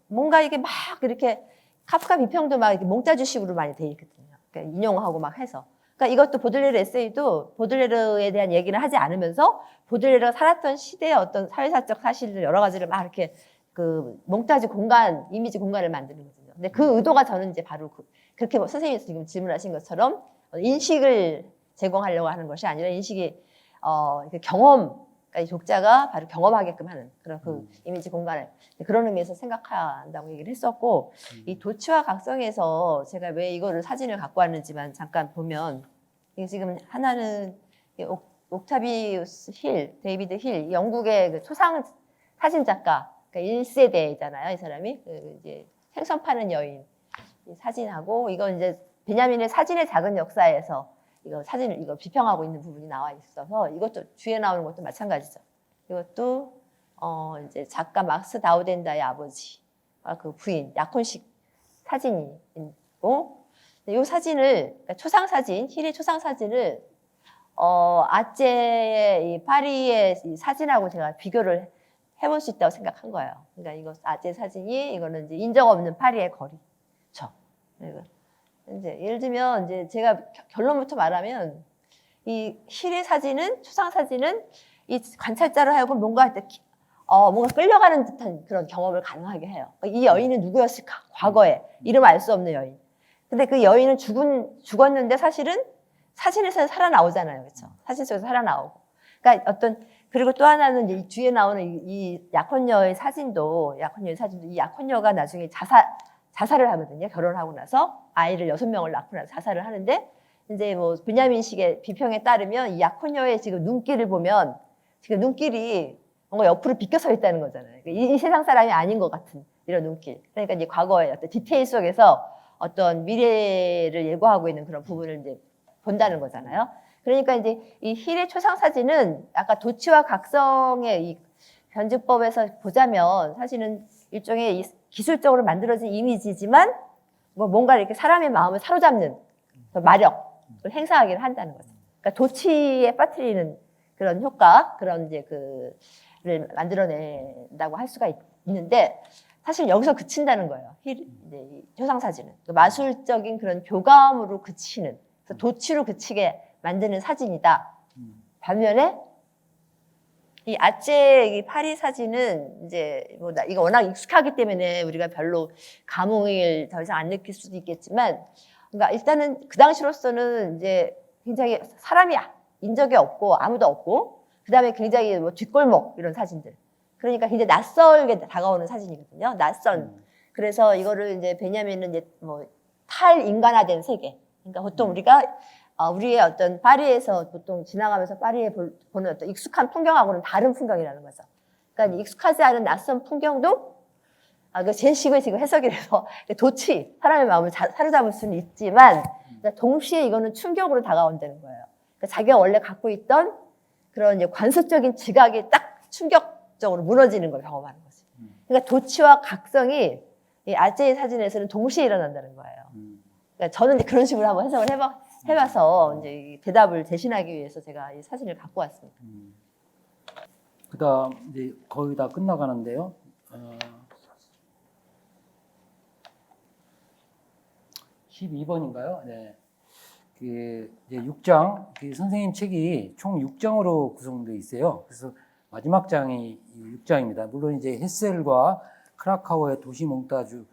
뭔가 이게 막 이렇게 카프카 비평도 막 이렇게 몽따주식으로 많이 돼 있거든요. 그러니까 인용하고 막 해서. 그러니까 이것도 보들레르 에세이도 보들레르에 대한 얘기를 하지 않으면서 보들레르가 살았던 시대의 어떤 사회사적 사실들 여러 가지를 막 이렇게 그 몽따주 공간, 이미지 공간을 만드는 거거든요. 근데 그 의도가 저는 이제 바로 그렇게 선생님이 지금 질문하신 것처럼 인식을 제공하려고 하는 것이 아니라 인식이 경험, 그러니까 이 독자가 바로 경험하게끔 하는 그런 그 이미지 공간을 그런 의미에서 생각한다고 얘기를 했었고 이 도취와 각성에서 제가 왜 이거를 사진을 갖고 왔는지만 잠깐 보면 이게 지금 하나는 옥타비우스 힐, 데이비드 힐, 영국의 그 초상 사진 작가, 그러니까 1세대잖아요, 이 사람이 이제 생선 파는 여인 이 사진하고 이건 이제 베냐민의 사진의 작은 역사에서 이거 사진을 이거 비평하고 있는 부분이 나와 있어서 이것도 뒤에 나오는 것도 마찬가지죠. 이것도 이제 작가 막스 다우덴다의 아버지와 그 부인 약혼식 사진이 있고, 이 사진을 그러니까 초상 사진, 힐의 초상 사진을 아제의 이 파리의 이 사진하고 제가 비교를 해볼 수 있다고 생각한 거예요. 그러니까 이거 아제 사진이 이거는 이제 인적 없는 파리의 거리죠. 이제 예를 들면 이제 제가 결론부터 말하면 이 힐의 사진은 초상 사진은 이 관찰자로 하여금 뭔가 뭔가 끌려가는 듯한 그런 경험을 가능하게 해요. 이 여인은 누구였을까? 과거에 이름 알 수 없는 여인. 근데 그 여인은 죽었는데 사실은 사진에서는 살아나오잖아요, 그렇죠? 사진 속에서 살아나오고. 그러니까 그리고 또 하나는 이제 뒤에 나오는 이 약혼녀의 사진도 이 약혼녀가 나중에 자살을 하거든요. 결혼하고 나서 아이를 6명을 낳고 나서 자살을 하는데 이제 뭐 베냐민식의 비평에 따르면 이 약혼녀의 지금 눈길을 보면 지금 눈길이 뭔가 옆으로 비껴 서 있다는 거잖아요. 이 세상 사람이 아닌 것 같은 이런 눈길. 그러니까 이제 과거의 어떤 디테일 속에서 어떤 미래를 예고하고 있는 그런 부분을 이제 본다는 거잖아요. 그러니까 이제 이 힐의 초상 사진은 아까 도치와 각성의 이 변증법에서 보자면 사실은 일종의 이 기술적으로 만들어진 이미지지만 뭔가 이렇게 사람의 마음을 사로잡는 마력을 행사하기를 한다는 거죠. 그러니까 도치에 빠뜨리는 그런 효과, 그런 이제 그를 만들어낸다고 할 수가 있는데 사실 여기서 그친다는 거예요. 이제 이 초상 사진은 마술적인 그런 교감으로 그치는, 그래서 도치로 그치게 만드는 사진이다. 반면에 이 아제 이 파리 사진은 이제 뭐 이거 워낙 익숙하기 때문에 우리가 별로 감흥을 더 이상 안 느낄 수도 있겠지만, 그러니까 일단은 그 당시로서는 이제 굉장히 사람이 인적이 없고 아무도 없고, 그 다음에 굉장히 뭐 뒷골목 이런 사진들. 그러니까 굉장히 낯설게 다가오는 사진이거든요. 그래서 이거를 이제 베냐민은 이제 뭐 탈인간화된 세계. 그러니까 보통 우리가 우리의 어떤 파리에서 보통 지나가면서 파리에 보는 어떤 익숙한 풍경하고는 다른 풍경이라는 거죠. 그러니까 익숙하지 않은 낯선 풍경도 그 제 식을 지금 해석이 돼서 도치, 사람의 마음을 사로잡을 수는 있지만 그러니까 동시에 이거는 충격으로 다가온다는 거예요. 그러니까 자기가 원래 갖고 있던 그런 이제 관습적인 지각이 딱 충격적으로 무너지는 걸 경험하는 거지. 그러니까 도치와 각성이 이 아제의 사진에서는 동시에 일어난다는 거예요. 그러니까 저는 이제 그런 식으로 한번 해석을 해봐서 이제 이 대답을 대신하기 위해서 제가 이 사진을 갖고 왔습니다. 그다음 이제 거의 다 끝나가는데요. 12번인가요? 네. 그 이제 6장, 그 선생님 책이 총 6장으로 구성되어 있어요. 그래서 마지막 장이 6장입니다. 물론 이제 헤셀과 크라카오의 도시 몽타주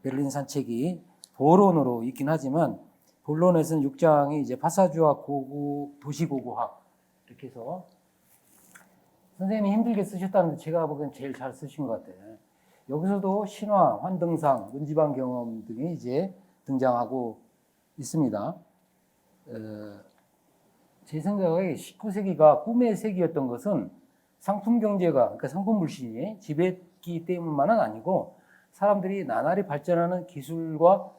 베를린 산책이 보론으로 있긴 하지만 본론에서는 6장이 이제 파사주와 도시고고학 이렇게 해서 선생님이 힘들게 쓰셨다는데 제가 보기엔 제일 잘 쓰신 것 같아요. 여기서도 신화, 환등상, 문지방 경험 등이 이제 등장하고 있습니다. 제 생각에 19세기가 꿈의 세기였던 것은 상품 경제가, 그러니까 상품 물신이 지배했기 때문만은 아니고 사람들이 나날이 발전하는 기술과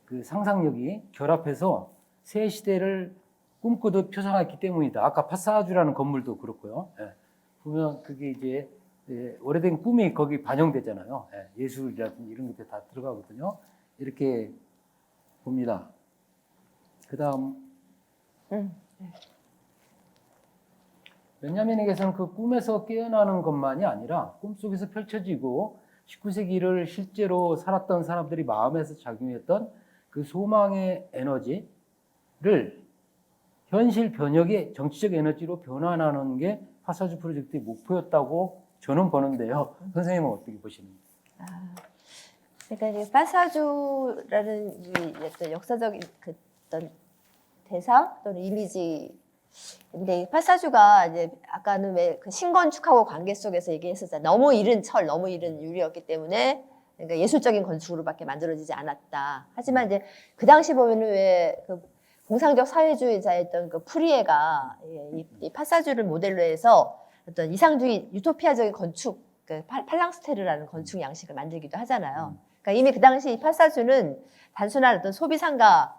그 상상력이 결합해서 새 시대를 꿈꾸듯 표상했기 때문이다. 아까 파사주라는 건물도 그렇고요. 보면 그게 이제 오래된 꿈이 거기 반영되잖아요. 예술이라든지 이런 것들 다 들어가거든요. 이렇게 봅니다. 그 다음 베냐민에게서는 그 꿈에서 깨어나는 것만이 아니라 꿈속에서 펼쳐지고 19세기를 실제로 살았던 사람들이 마음에서 작용했던 그 소망의 에너지를 현실 변혁의 정치적 에너지로 변환하는 게 파사주 프로젝트의 목표였다고 저는 보는데요. 선생님은 어떻게 보십니까? 그러니까 이제 파사주라는 어떤 역사적인 어떤 대상 또는 이미지. 근데 이 파사주가 이제 아까는 왜 그 신건축하고 관계 속에서 얘기했었잖아요. 너무 이른 철, 너무 이른 유리였기 때문에 그러니까 예술적인 건축으로밖에 만들어지지 않았다. 하지만 이제 그 당시 보면은 왜 그 공상적 사회주의자였던 그 프리에가 이 파사주를 모델로 해서 어떤 이상주의 유토피아적인 건축, 그 팔랑스테르라는 건축 양식을 만들기도 하잖아요. 그러니까 이미 그 당시 이 파사주는 단순한 어떤 소비 상가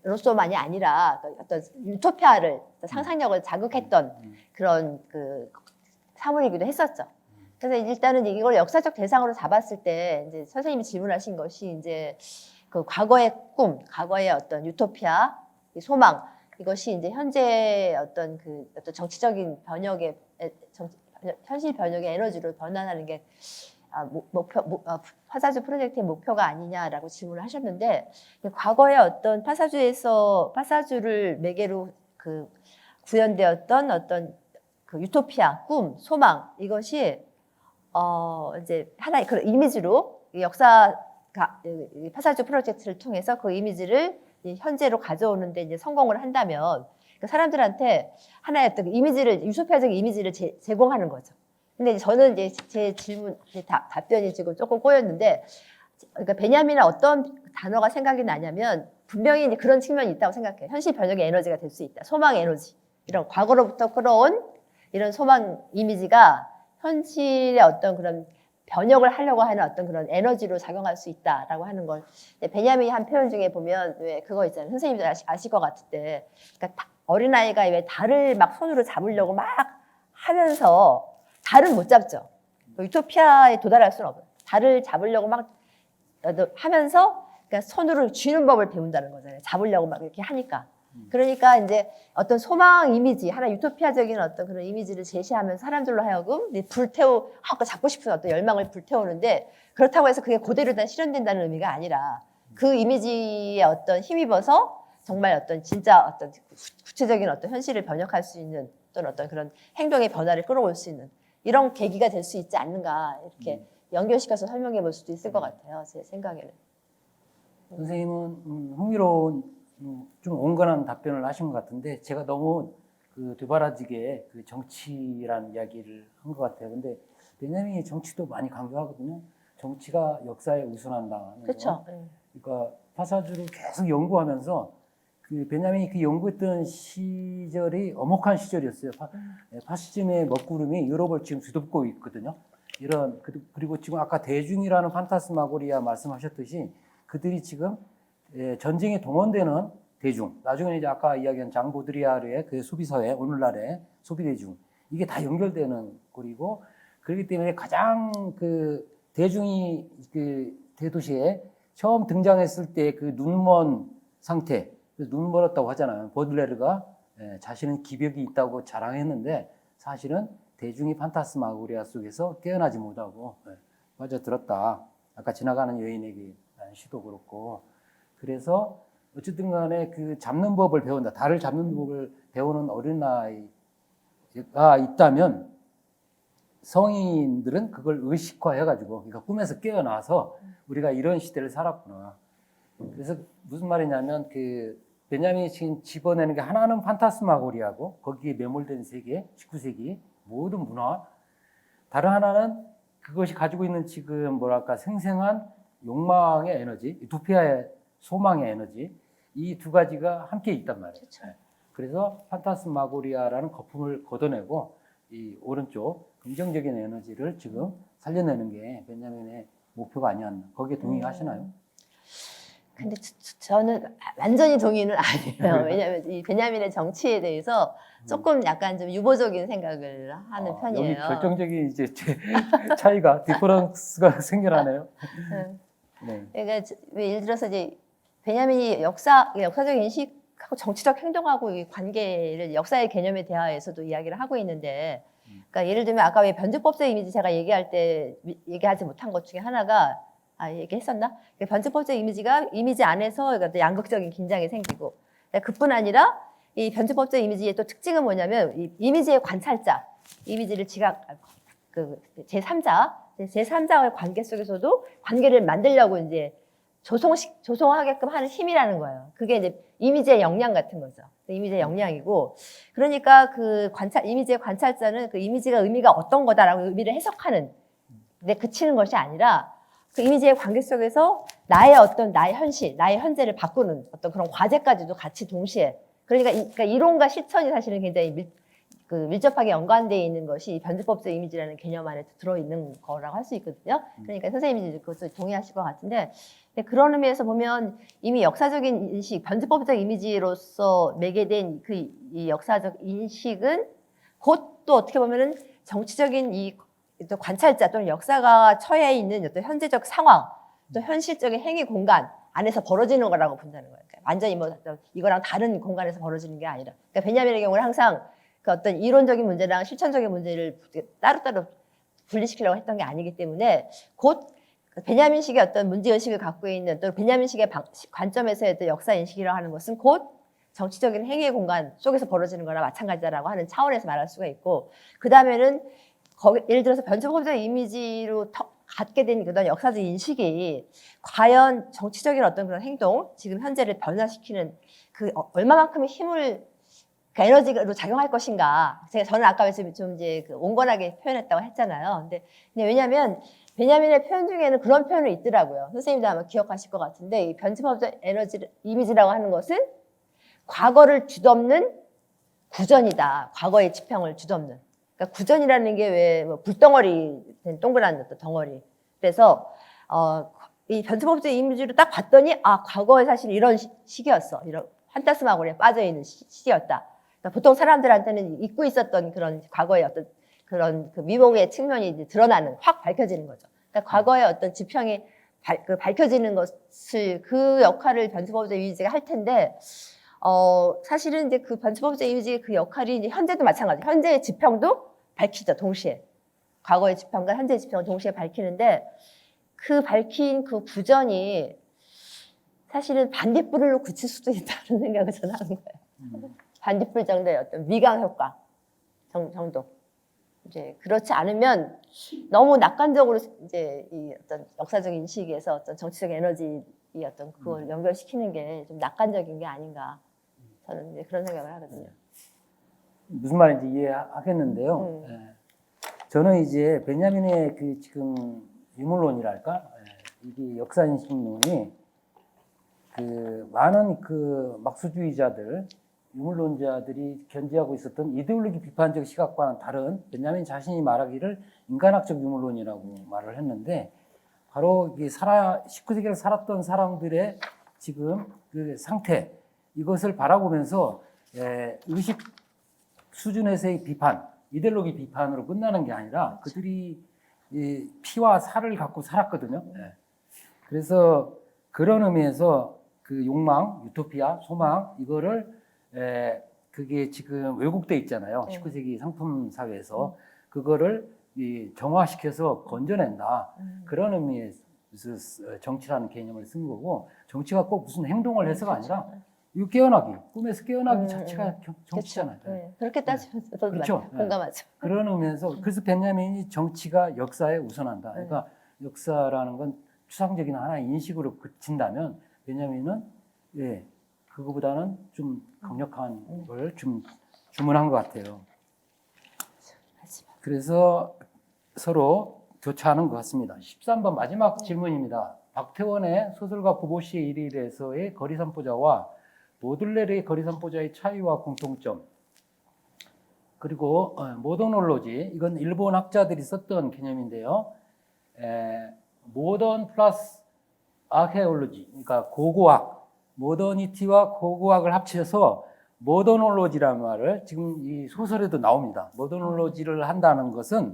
로서만이 아니라 어떤 유토피아를 상상력을 자극했던 그런 그 사물이기도 했었죠. 그래서 일단은 이걸 역사적 대상으로 잡았을 때 이제 선생님이 질문하신 것이 이제 그 과거의 꿈, 과거의 어떤 유토피아, 소망 이것이 이제 현재 어떤 그 어떤 정치적인 변혁의 현실 변혁의 에너지로 변환하는 게 파사주 프로젝트의 목표가 아니냐라고 질문을 하셨는데 과거의 어떤 파사주를 매개로 그 구현되었던 어떤 그 유토피아, 꿈, 소망 이것이 이제 하나의 그런 이미지로 파사주 프로젝트를 통해서 그 이미지를 현재로 가져오는데 이제 성공을 한다면 그 사람들한테 하나의 어떤 이미지를 유토피아적 이미지를 제공하는 거죠. 근데 저는 이제 제 질문 답변이 지금 조금 꼬였는데, 그러니까 베냐민은 어떤 단어가 생각이 나냐면 분명히 이제 그런 측면이 있다고 생각해요. 현실 변혁의 에너지가 될 수 있다. 소망의 에너지, 이런 과거로부터 끌어온 이런 소망 이미지가 현실의 어떤 그런 변혁을 하려고 하는 어떤 그런 에너지로 작용할 수 있다라고 하는 걸 베냐민이 한 표현 중에 보면 왜 그거 있잖아요. 선생님들 아실 것 같은데, 그러니까 어린아이가 왜 달을 막 손으로 잡으려고 막 하면서 달은 못 잡죠. 유토피아에 도달할 수는 없어요. 달을 잡으려고 막 하면서 그러니까 손으로 쥐는 법을 배운다는 거잖아요. 잡으려고 막 이렇게 하니까. 그러니까 이제 어떤 소망 이미지, 하나 유토피아적인 어떤 그런 이미지를 제시하면서 사람들로 하여금 잡고 싶은 어떤 열망을 불태우는데, 그렇다고 해서 그게 그대로 다 실현된다는 의미가 아니라 그 이미지에 어떤 힘입어서 정말 어떤 진짜 어떤 구체적인 어떤 현실을 변혁할 수 있는 또는 어떤 그런 행동의 변화를 끌어올 수 있는 이런 계기가 될 수 있지 않는가, 이렇게 연결시켜서 설명해 볼 수도 있을 것 같아요. 제 생각에는. 선생님은 흥미로운 좀 온건한 답변을 하신 것 같은데, 제가 너무 그 되바라지게 그 정치라는 이야기를 한 것 같아요. 근데 베냐민이 정치도 많이 강조하거든요. 정치가 역사에 우선한다. 그렇죠. 그러니까 파사주를 계속 연구하면서 그 베냐민이 그 연구했던 시절이 엄혹한 시절이었어요. 파시즘의 먹구름이 유럽을 지금 뒤덮고 있거든요. 그리고 지금 아까 대중이라는 판타스마고리아 말씀하셨듯이 그들이 지금 전쟁에 동원되는 대중, 나중에 이제 아까 이야기한 장 보드리아르의 그 소비사회, 오늘날의 소비대중, 이게 다 연결되는 꼴이고, 그렇기 때문에 가장 그 대중이 그 대도시에 처음 등장했을 때 그 눈먼 상태, 눈 멀었다고 하잖아요. 보들레르가 자신은 기벽이 있다고 자랑했는데 사실은 대중이 판타스마고리아 속에서 깨어나지 못하고 빠져들었다. 아까 지나가는 여인에게 시도 그렇고. 그래서 어쨌든 간에 그 잡는 법을 배운다. 달을 잡는 법을 배우는 어린아이가 있다면 성인들은 그걸 의식화해가지고, 그러니까 꿈에서 깨어나서 우리가 이런 시대를 살았구나. 그래서 무슨 말이냐면 그 베냐민이 지금 집어내는 게, 하나는 판타스마고리아고 거기에 매몰된 세계, 19세기 모든 문화, 다른 하나는 그것이 가지고 있는 지금 뭐랄까 생생한 욕망의 에너지, 유토피아의 소망의 에너지, 이 두 가지가 함께 있단 말이에요. 그렇죠. 그래서 판타스마고리아라는 거품을 걷어내고 이 오른쪽 긍정적인 에너지를 지금 살려내는 게 베냐민의 목표가 아니었나. 거기에 동의하시나요? 근데 저는 완전히 동의는 아니에요. 왜냐하면 이 베냐민의 정치에 대해서 조금 약간 좀 유보적인 생각을 하는 편이에요. 여기 결정적인 이제 차이가, 디퍼런스가 생겨나네요. 네. 그러니까 예를 들어서 이제 베냐민이 역사적 인식하고 정치적 행동하고 이 관계를 역사의 개념에 대하여서도 이야기를 하고 있는데, 그러니까 예를 들면 아까 왜 변증법적 이미지 제가 얘기할 때 얘기하지 못한 것 중에 하나가, 얘기했었나? 변증법적 이미지 안에서 그러니까 양극적인 긴장이 생기고, 그뿐 아니라 이 변증법적 이미지의 또 특징은 뭐냐면 이 이미지의 관찰자, 이미지를 제3자와의 관계 속에서도 관계를 만들려고 이제 조성하게끔 하는 힘이라는 거예요. 그게 이제 이미지의 역량 같은 거죠. 이미지의 역량이고, 그러니까 이미지의 관찰자는 그 이미지가 의미가 어떤 거다라고 의미를 해석하는 데 그치는 것이 아니라 그 이미지의 관계 속에서 나의 현실, 나의 현재를 바꾸는 어떤 그런 과제까지도 같이 동시에, 그러니까 이론과 실천이 사실은 굉장히 그 밀접하게 연관되어 있는 것이 변주법적 이미지라는 개념 안에 들어있는 거라고 할 수 있거든요. 그러니까 선생님이 그것을 동의하실 것 같은데, 근데 그런 의미에서 보면 이미 역사적인 인식, 변주법적 이미지로서 매개된 그 이 역사적 인식은 곧 또 어떻게 보면은 정치적인 이 관찰자 또는 역사가 처해 있는 어떤 현재적 상황, 또 현실적인 행위 공간 안에서 벌어지는 거라고 본다는 거예요. 그러니까 완전히 뭐 이거랑 다른 공간에서 벌어지는 게 아니라. 그러니까 베냐민의 경우는 항상 그 어떤 이론적인 문제랑 실천적인 문제를 따로따로 분리시키려고 했던 게 아니기 때문에 곧 베냐민식의 어떤 문제의식을 갖고 있는 또 베냐민식의 관점에서의 어떤 역사인식이라고 하는 것은 곧 정치적인 행위의 공간 속에서 벌어지는 거나 마찬가지다라고 하는 차원에서 말할 수가 있고, 그 다음에는 예를 들어서 변주법적 이미지로 갖게 된 그런 역사적 인식이 과연 정치적인 어떤 그런 행동, 지금 현재를 변화시키는 그 얼마만큼의 힘을, 그 에너지로 작용할 것인가. 저는 아까 좀 이제 그 온건하게 표현했다고 했잖아요. 근데 왜냐하면 베냐민의 표현 중에는 그런 표현이 있더라고요. 선생님도 아마 기억하실 것 같은데, 이 변주법적 에너지 이미지라고 하는 것은 과거를 뒤덮는 구전이다. 과거의 지평을 뒤덮는. 그러니까 구전이라는 게 왜 뭐 불덩어리 된 동그란 어떤 덩어리. 그래서 이 변주법적 이미지를 딱 봤더니 아, 과거에 사실 이런 시기였어. 이런 판타스마고리에 빠져 있는 시기였다. 그러니까 보통 사람들한테는 잊고 있었던 그런 과거의 어떤 그런 그 미봉의 측면이 이제 드러나는, 확 밝혀지는 거죠. 그러니까 과거의 어떤 지평이 밝혀지는 것을, 그 역할을 변주법적 이미지가 할 텐데, 사실은 이제 그 변주법적 이미지의 그 역할이 이제 현재도 마찬가지. 현재의 지평도 밝히죠, 동시에. 과거의 지평과 현재의 지평을 동시에 밝히는데, 그 밝힌 그 구전이 사실은 반딧불로 그칠 수도 있다는 생각을 저는 하는 거예요. 반딧불 정도의 어떤 미강 효과 정도. 이제 그렇지 않으면 너무 낙관적으로 이제 이 어떤 역사적 인식에서 어떤 정치적 에너지 이 어떤 그걸 연결시키는 게 좀 낙관적인 게 아닌가. 저는 이제 그런 생각을 하거든요. 무슨 말인지 이해하겠는데요. 예. 저는 이제 베냐민의 그 지금 유물론이랄까, 이게 역사인식론이 그 많은 그 막수주의자들, 유물론자들이 견지하고 있었던 이데올로기 비판적 시각과는 다른, 베냐민 자신이 말하기를 인간학적 유물론이라고 말을 했는데, 바로 이 19세기를 살았던 사람들의 지금 그 상태, 이것을 바라보면서 의식 수준에서의 비판, 이데올로기 비판으로 끝나는 게 아니라 그들이 이 피와 살을 갖고 살았거든요. 그래서 그런 의미에서 그 욕망, 유토피아, 소망, 이거를 그게 지금 왜곡돼 있잖아요. 19세기 상품 사회에서 그거를 정화시켜서 건져낸다. 그런 의미에서 정치라는 개념을 쓴 거고, 정치가 꼭 무슨 행동을 해서가 아니라 이거 깨어나기, 꿈에서 깨어나기 자체가 정치잖아요. 네. 그렇게 따지면 저도 그렇죠. 공감하죠. 그런 의미에서 그래서 베냐민이 정치가 역사에 우선한다. 그러니까 역사라는 건 추상적인 하나의 인식으로 그친다면 베냐민은 그거보다는 좀 강력한 걸 좀 주문한 것 같아요. 그래서 서로 교차하는 것 같습니다. 13번 마지막 질문입니다. 박태원의 소설가 구보시의 일일에서의 거리산보자와 보들레르의 거리산보자의 차이와 공통점, 그리고 모더놀로지, 이건 일본 학자들이 썼던 개념인데요. 모던 플러스 아케올로지, 그러니까 고고학, 모더니티와 고고학을 합쳐서 모더놀로지라는 말을 지금 이 소설에도 나옵니다. 모더놀로지를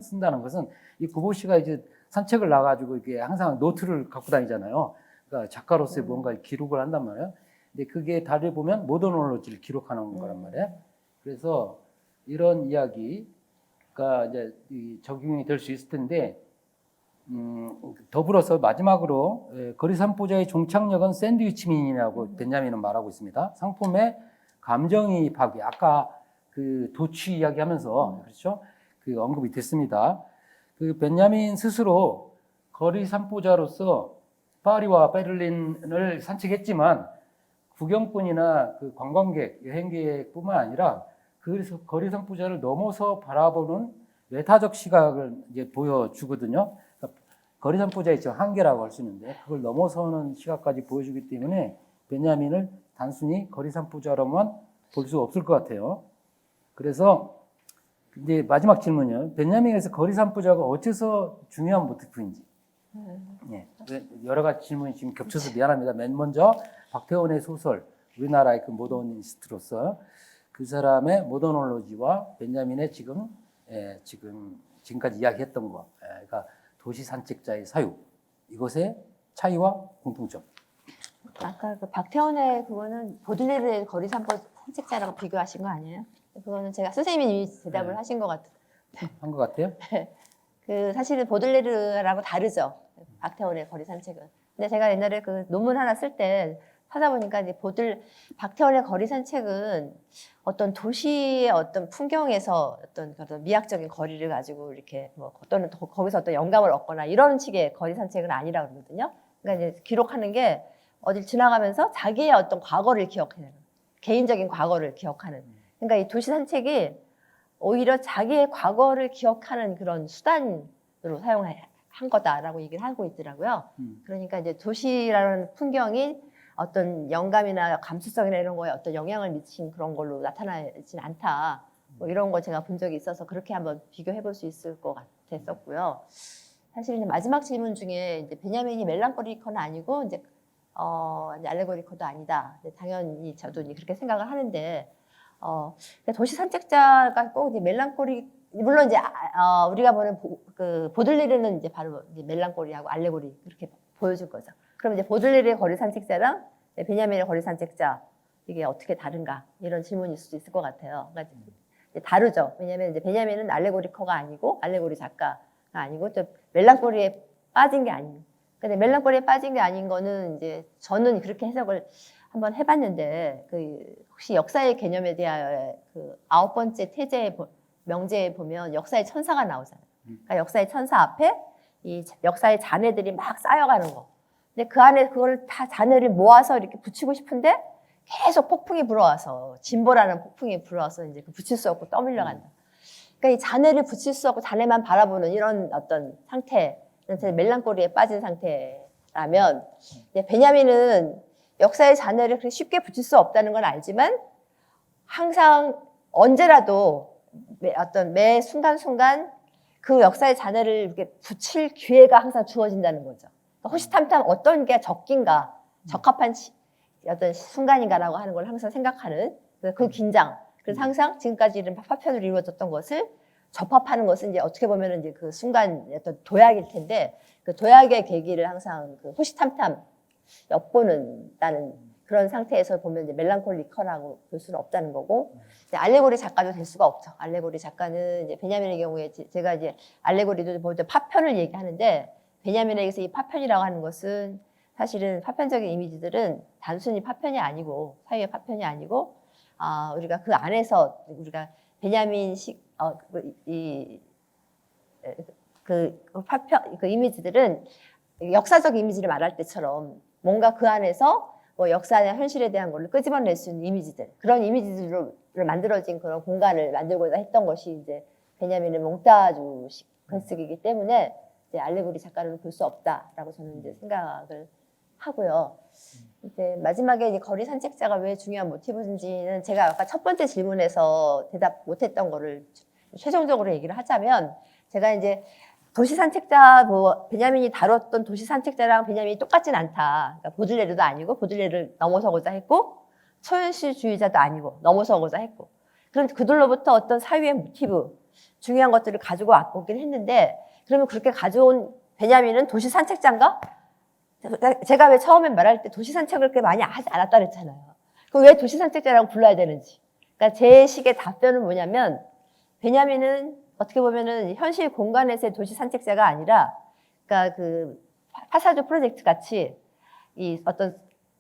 쓴다는 것은 이 구보시가 이제 산책을 나가지고 이게 항상 노트를 갖고 다니잖아요. 그러니까 작가로서의 뭔가 기록을 한단 말이에요. 근데 그게 달을 보면 모더놀로지를 기록하는 거란 말이에요. 그래서 이런 이야기가 이제 적용이 될 수 있을 텐데, 더불어서 마지막으로 거리산보자의 종착역은 샌드위치민이라고 베냐민은 말하고 있습니다. 상품의 감정이입하기, 아까 그 도취 이야기하면서 그렇죠? 그 언급이 됐습니다. 그 베냐민 스스로 거리산보자로서 파리와 베를린을 산책했지만 구경꾼이나 그 관광객, 여행객뿐만 아니라 그래서 거리산보자를 넘어서 바라보는 외타적 시각을 이제 보여주거든요. 그러니까 거리산보자의 한계라고 할 수 있는데 그걸 넘어서는 시각까지 보여주기 때문에 베냐민을 단순히 거리산보자로만 볼 수 없을 것 같아요. 그래서 이제 마지막 질문이요. 베냐민에서 거리 산부자가 어째서 중요한 모티프인지. 예. 여러 가지 질문이 지금 겹쳐서 미안합니다. 맨 먼저 박태원의 소설, 우리나라의 그 모더니스트로서 그 사람의 모더놀로지와 베냐민의 지금까지 이야기했던 거, 그러니까 도시 산책자의 사유, 이것의 차이와 공통점. 아까 그 박태원의 그거는 보들레르의 거리 산책자라고 비교하신 거 아니에요? 그거는 제가 선생님이 이미 대답을 네. 하신 것 같아요. 한 것 같아요? 그 사실은 보들레르라고 다르죠. 박태원의 거리 산책은. 근데 제가 옛날에 그 논문 하나 쓸 때 찾아보니까 이제 박태원의 거리 산책은 어떤 도시의 어떤 풍경에서 어떤 미학적인 거리를 가지고 이렇게 뭐 또는 거기서 어떤 영감을 얻거나 이런 식의 거리 산책은 아니라고 그러거든요. 그러니까 이제 기록하는 게 어딜 지나가면서 자기의 어떤 과거를 기억하는, 개인적인 과거를 기억하는. 그러니까 이 도시 산책이 오히려 자기의 과거를 기억하는 그런 수단으로 사용한 거다라고 얘기를 하고 있더라고요. 그러니까 이제 도시라는 풍경이 어떤 영감이나 감수성이나 이런 거에 어떤 영향을 미친 그런 걸로 나타나진 않다. 뭐 이런 거 제가 본 적이 있어서 그렇게 한번 비교해 볼 수 있을 것 같았었고요. 사실 이제 마지막 질문 중에 이제 베냐민이 멜랑콜리커는 아니고 이제 알레고리커도 아니다. 당연히 저도 이제 그렇게 생각을 하는데 도시 산책자가 꼭 이제 멜랑콜리 물론 이제 우리가 보는 그 보들레르는 이제 바로 이제 멜랑콜리하고 알레고리 그렇게 보여줄 거죠. 그럼 이제 보들레르의 거리 산책자랑 베냐민의 거리 산책자 이게 어떻게 다른가 이런 질문일 수도 있을 것 같아요. 그러니까 이제 다르죠. 왜냐하면 이제 베냐민은 알레고리커가 아니고 알레고리 작가가 아니고 또 멜랑콜리에 빠진 게 아니에요. 근데 멜랑콜리에 빠진 게 아닌 거는 이제 저는 그렇게 해석을 한번 해봤는데 그 혹시 역사의 개념에 대하여 그 9번째 태제 명제에 보면 역사의 천사가 나오잖아요. 그러니까 역사의 천사 앞에 이 역사의 잔해들이 막 쌓여가는 거. 근데 그 안에 그걸 다 잔해를 모아서 이렇게 붙이고 싶은데 계속 폭풍이 불어와서 진보라는 폭풍이 불어와서 이제 붙일 수 없고 떠밀려간다. 그러니까 이 잔해를 붙일 수 없고 잔해만 바라보는 이런 어떤 상태, 멜랑콜리에 빠진 상태라면 베냐민은 역사의 잔해를 그렇게 쉽게 붙일 수 없다는 건 알지만 항상 언제라도 매 순간순간 그 역사의 잔해를 이렇게 붙일 기회가 항상 주어진다는 거죠. 호시탐탐 어떤 게 적긴가, 적합한 어떤 순간인가라고 하는 걸 항상 생각하는 그 긴장. 그래서 항상 지금까지 이런 파편으로 이루어졌던 것을 접합하는 것은 이제 어떻게 보면 이제 그 순간 어떤 도약일 텐데 그 도약의 계기를 항상 그 호시탐탐 엿보는다는 그런 상태에서 보면 이제 멜랑콜리커라고 볼 수는 없다는 거고 알레고리 작가도 될 수가 없죠. 알레고리 작가는 이제 베냐민의 경우에 제가 이제 알레고리도 볼 때 파편을 얘기하는데 베냐민에게서 이 파편이라고 하는 것은 사실은 파편적인 이미지들은 단순히 파편이 아니고 사유의 파편이 아니고 우리가 그 안에서 우리가 베냐민식 파편 그 이미지들은 역사적 이미지를 말할 때처럼 뭔가 그 안에서 뭐 역사나 현실에 대한 걸 끄집어낼 수 있는 이미지들 그런 이미지들로 만들어진 그런 공간을 만들고자 했던 것이 이제 베냐민의 몽타주식 글쓰기이기 때문에 이제 알레고리 작가를 볼 수 없다라고 저는 이제 생각을 하고요. 이제 마지막에 이제 거리 산책자가 왜 중요한 모티브인지는 제가 아까 첫 번째 질문에서 대답 못했던 거를 최종적으로 얘기를 하자면 제가 이제 도시 산책자 베냐민이 다뤘던 도시 산책자랑 베냐민이 똑같진 않다. 그러니까 보들레르도 아니고 보들레르를 넘어서고자 했고 초현실주의자도 아니고 넘어서고자 했고 그런 그들로부터 어떤 사유의 모티브 중요한 것들을 가지고 왔긴 했는데 그러면 그렇게 가져온 베냐민은 도시 산책자인가? 제가 왜 처음에 말할 때 도시 산책을 그렇게 많이 하지 않았다 그랬잖아요. 그럼 왜 도시 산책자라고 불러야 되는지. 그러니까 제 식의 답변은 뭐냐면 베냐민은 어떻게 보면은 현실 공간에서의 도시 산책자가 아니라 그러니까 그 파사주 프로젝트 같이 이 어떤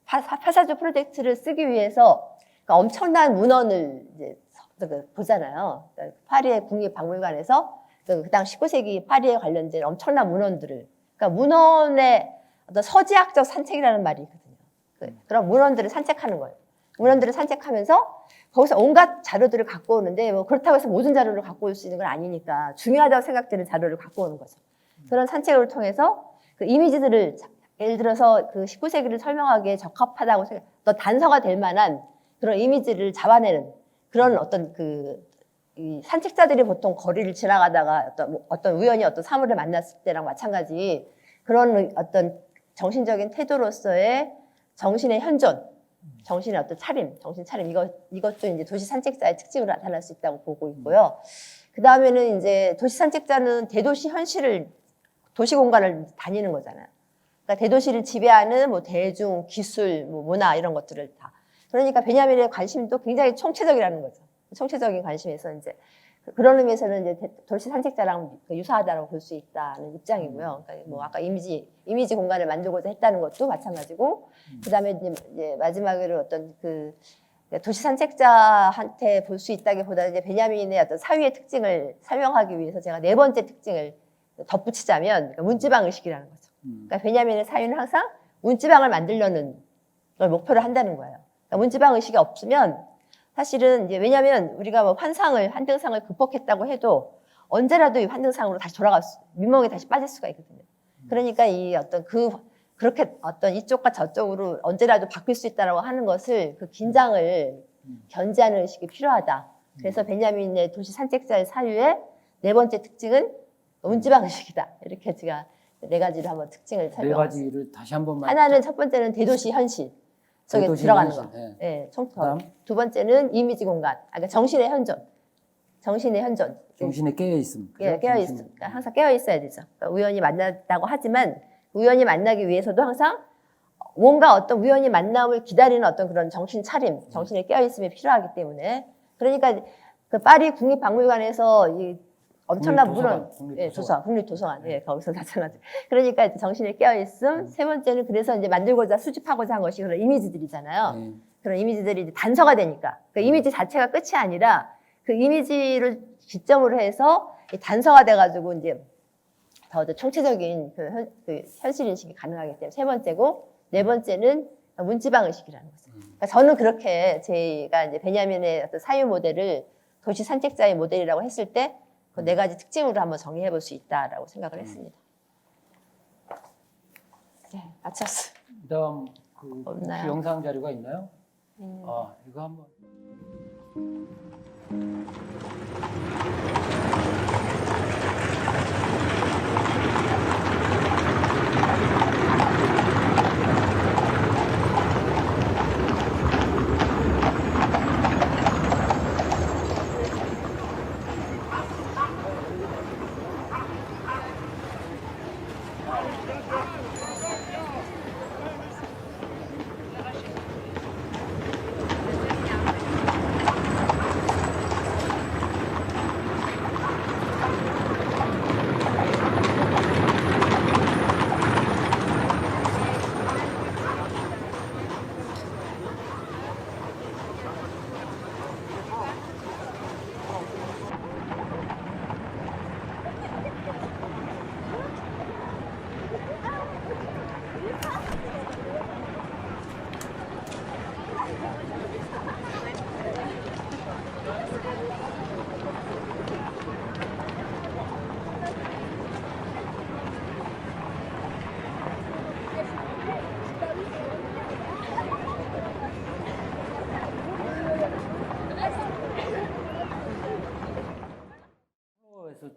파사주 프로젝트를 쓰기 위해서 그러니까 엄청난 문헌을 이제 보잖아요. 그러니까 파리의 국립박물관에서 그 당 19세기 파리에 관련된 엄청난 문헌들을 그러니까 문헌의 어떤 서지학적 산책이라는 말이 있거든요. 그런 문헌들을 산책하는 거예요. 문헌들을 산책하면서 거기서 온갖 자료들을 갖고 오는데 뭐 그렇다고 해서 모든 자료를 갖고 올 수 있는 건 아니니까 중요하다고 생각되는 자료를 갖고 오는 거죠. 그런 산책을 통해서 그 이미지들을 예를 들어서 그 19세기를 설명하기에 적합하다고 생각, 또 단서가 될 만한 그런 이미지를 잡아내는 그런 어떤 그 이 산책자들이 보통 거리를 지나가다가 어떤 우연히 어떤 사물을 만났을 때랑 마찬가지 그런 어떤 정신적인 태도로서의 정신의 현존, 정신의 어떤 차림, 정신 차림 이것도 이제 도시 산책자의 특징으로 나타날 수 있다고 보고 있고요. 그 다음에는 이제 도시 산책자는 대도시 현실을 도시 공간을 다니는 거잖아요. 그러니까 대도시를 지배하는 뭐 대중, 기술, 뭐 문화 이런 것들을 다. 그러니까 베냐민의 관심도 굉장히 총체적이라는 거죠. 총체적인 관심에서 이제 그런 의미에서는 이제 도시 산책자랑 유사하다고 볼 수 있다는 입장이고요. 그러니까 뭐 아까 이미지 공간을 만들고자 했다는 것도 마찬가지고, 그다음에 이제 마지막으로 어떤 그 도시 산책자한테 볼 수 있다기보다는 이제 베냐민의 어떤 사유의 특징을 설명하기 위해서 제가 네 번째 특징을 덧붙이자면 그러니까 문지방 의식이라는 거죠. 그러니까 베냐민의 사유는 항상 문지방을 만들려는 걸 목표로 한다는 거예요. 그러니까 문지방 의식이 없으면 사실은 이제 왜냐하면 우리가 뭐 한등상을 극복했다고 해도 언제라도 이 한등상으로 다시 민멍에 다시 빠질 수가 있거든요. 그러니까 이 어떤 그렇게 어떤 이쪽과 저쪽으로 언제라도 바뀔 수 있다라고 하는 것을 그 긴장을 견제하는 의식이 필요하다. 그래서 베냐민의 도시 산책자의 사유의 네 번째 특징은 문지방 의식이다. 이렇게 제가 네 가지로 한번 특징을 네 설명했습니다. 가지를 다시 한 번만. 하나는 첫 번째는 대도시 현실. 속에 대도시 들어가는 현실, 거. 네. 예, 총통. 그다음? 두 번째는 이미지 공간. 그러니까 정신의 현존. 정신의 현존. 정신에 깨어 있음. 예, 깨어 있음. 그러니까 항상 깨어 있어야 되죠. 그러니까 우연히 만났다고 하지만 우연히 만나기 위해서도 항상 뭔가 어떤 우연히 만남을 기다리는 어떤 그런 정신 차림, 정신의 깨어 있음이 필요하기 때문에 그러니까 그 파리 국립박물관에서 이 엄청난 물론 국립도서관 거기서 나타나죠. 그러니까 이제 정신의 깨어 있음. 세 번째는 그래서 이제 만들고자 수집하고자 한 것이 그런 이미지들이잖아요. 그런 이미지들이 이제 단서가 되니까 그 이미지 자체가 끝이 아니라 그 이미지를 기점으로 해서 단서가 돼가지고 이제 더 총체적인 그 현실 인식이 가능하기 때문에 세 번째고 네 번째는 문지방 의식이라는 거죠. 그러니까 저는 그렇게 제가 이제 베냐민의 어떤 사유 모델을 도시 산책자의 모델이라고 했을 때 그 네 가지 특징으로 한번 정리해 볼 수 있다라고 생각을 했습니다. 네, 마쳤어요. 그다음 그 혹시 없나요? 영상 자료가 있나요? 이거 한번.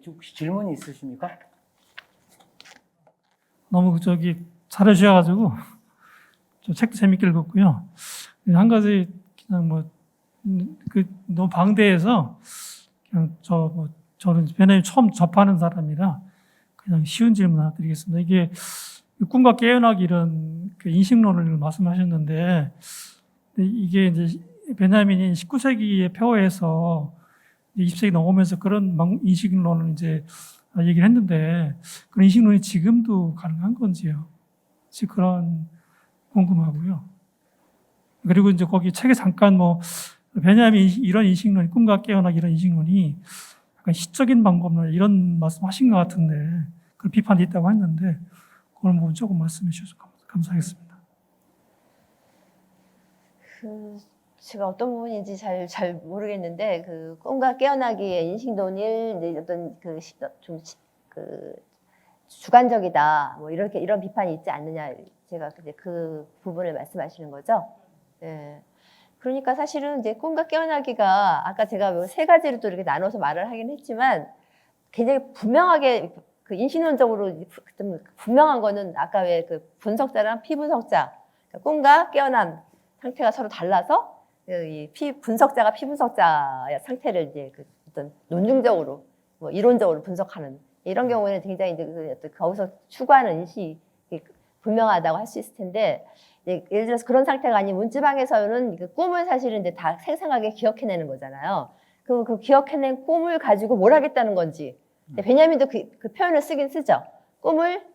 혹시 질문이 있으십니까? 너무 잘해주셔가지고 좀 책도 재밌게 읽었고요. 한 가지 그냥 너무 방대해서 그냥 저는 베냐민 처음 접하는 사람이라 그냥 쉬운 질문 하나 드리겠습니다. 이게 꿈과 깨어나기 이런 그 인식론을 말씀하셨는데 이게 이제 베냐민이 19세기에 폐허해서 20세기 넘어오면서 그런 인식론을 이제 얘기를 했는데 그런 인식론이 지금도 가능한 건지요. 지금 그런 궁금하고요. 그리고 이제 거기 책에 잠깐 베냐민 이런 인식론, 꿈과 깨어나기 이런 인식론이 약간 시적인 방법론 이런 말씀하신 것 같은데 그 비판이 있다고 했는데 그걸 조금 말씀해 주셔서 감사하겠습니다. 제가 어떤 부분인지 잘 모르겠는데 그 꿈과 깨어나기의 인식론을 이제 어떤 주관적이다 이런 비판이 있지 않느냐 제가 근데 그 부분을 말씀하시는 거죠. 네. 그러니까 사실은 이제 꿈과 깨어나기가 아까 제가 세 가지로 또 이렇게 나눠서 말을 하긴 했지만 굉장히 분명하게 그 인신론적으로 좀 분명한 거는 아까 왜 그 분석자랑 피분석자 그러니까 꿈과 깨어남 상태가 서로 달라서 이 분석자가 피분석자 상태를 이제 그 어떤 논증적으로 뭐 이론적으로 분석하는 이런 경우에는 굉장히 이제 그 어떤 거기서 추구하는 인식이 분명하다고 할 수 있을 텐데 예를 들어서 그런 상태가 아닌 문지방에서는 그 꿈을 사실은 이제 다 생생하게 기억해내는 거잖아요. 그럼 그 기억해낸 꿈을 가지고 뭘 하겠다는 건지. 베냐민도 그 표현을 쓰긴 쓰죠. 꿈을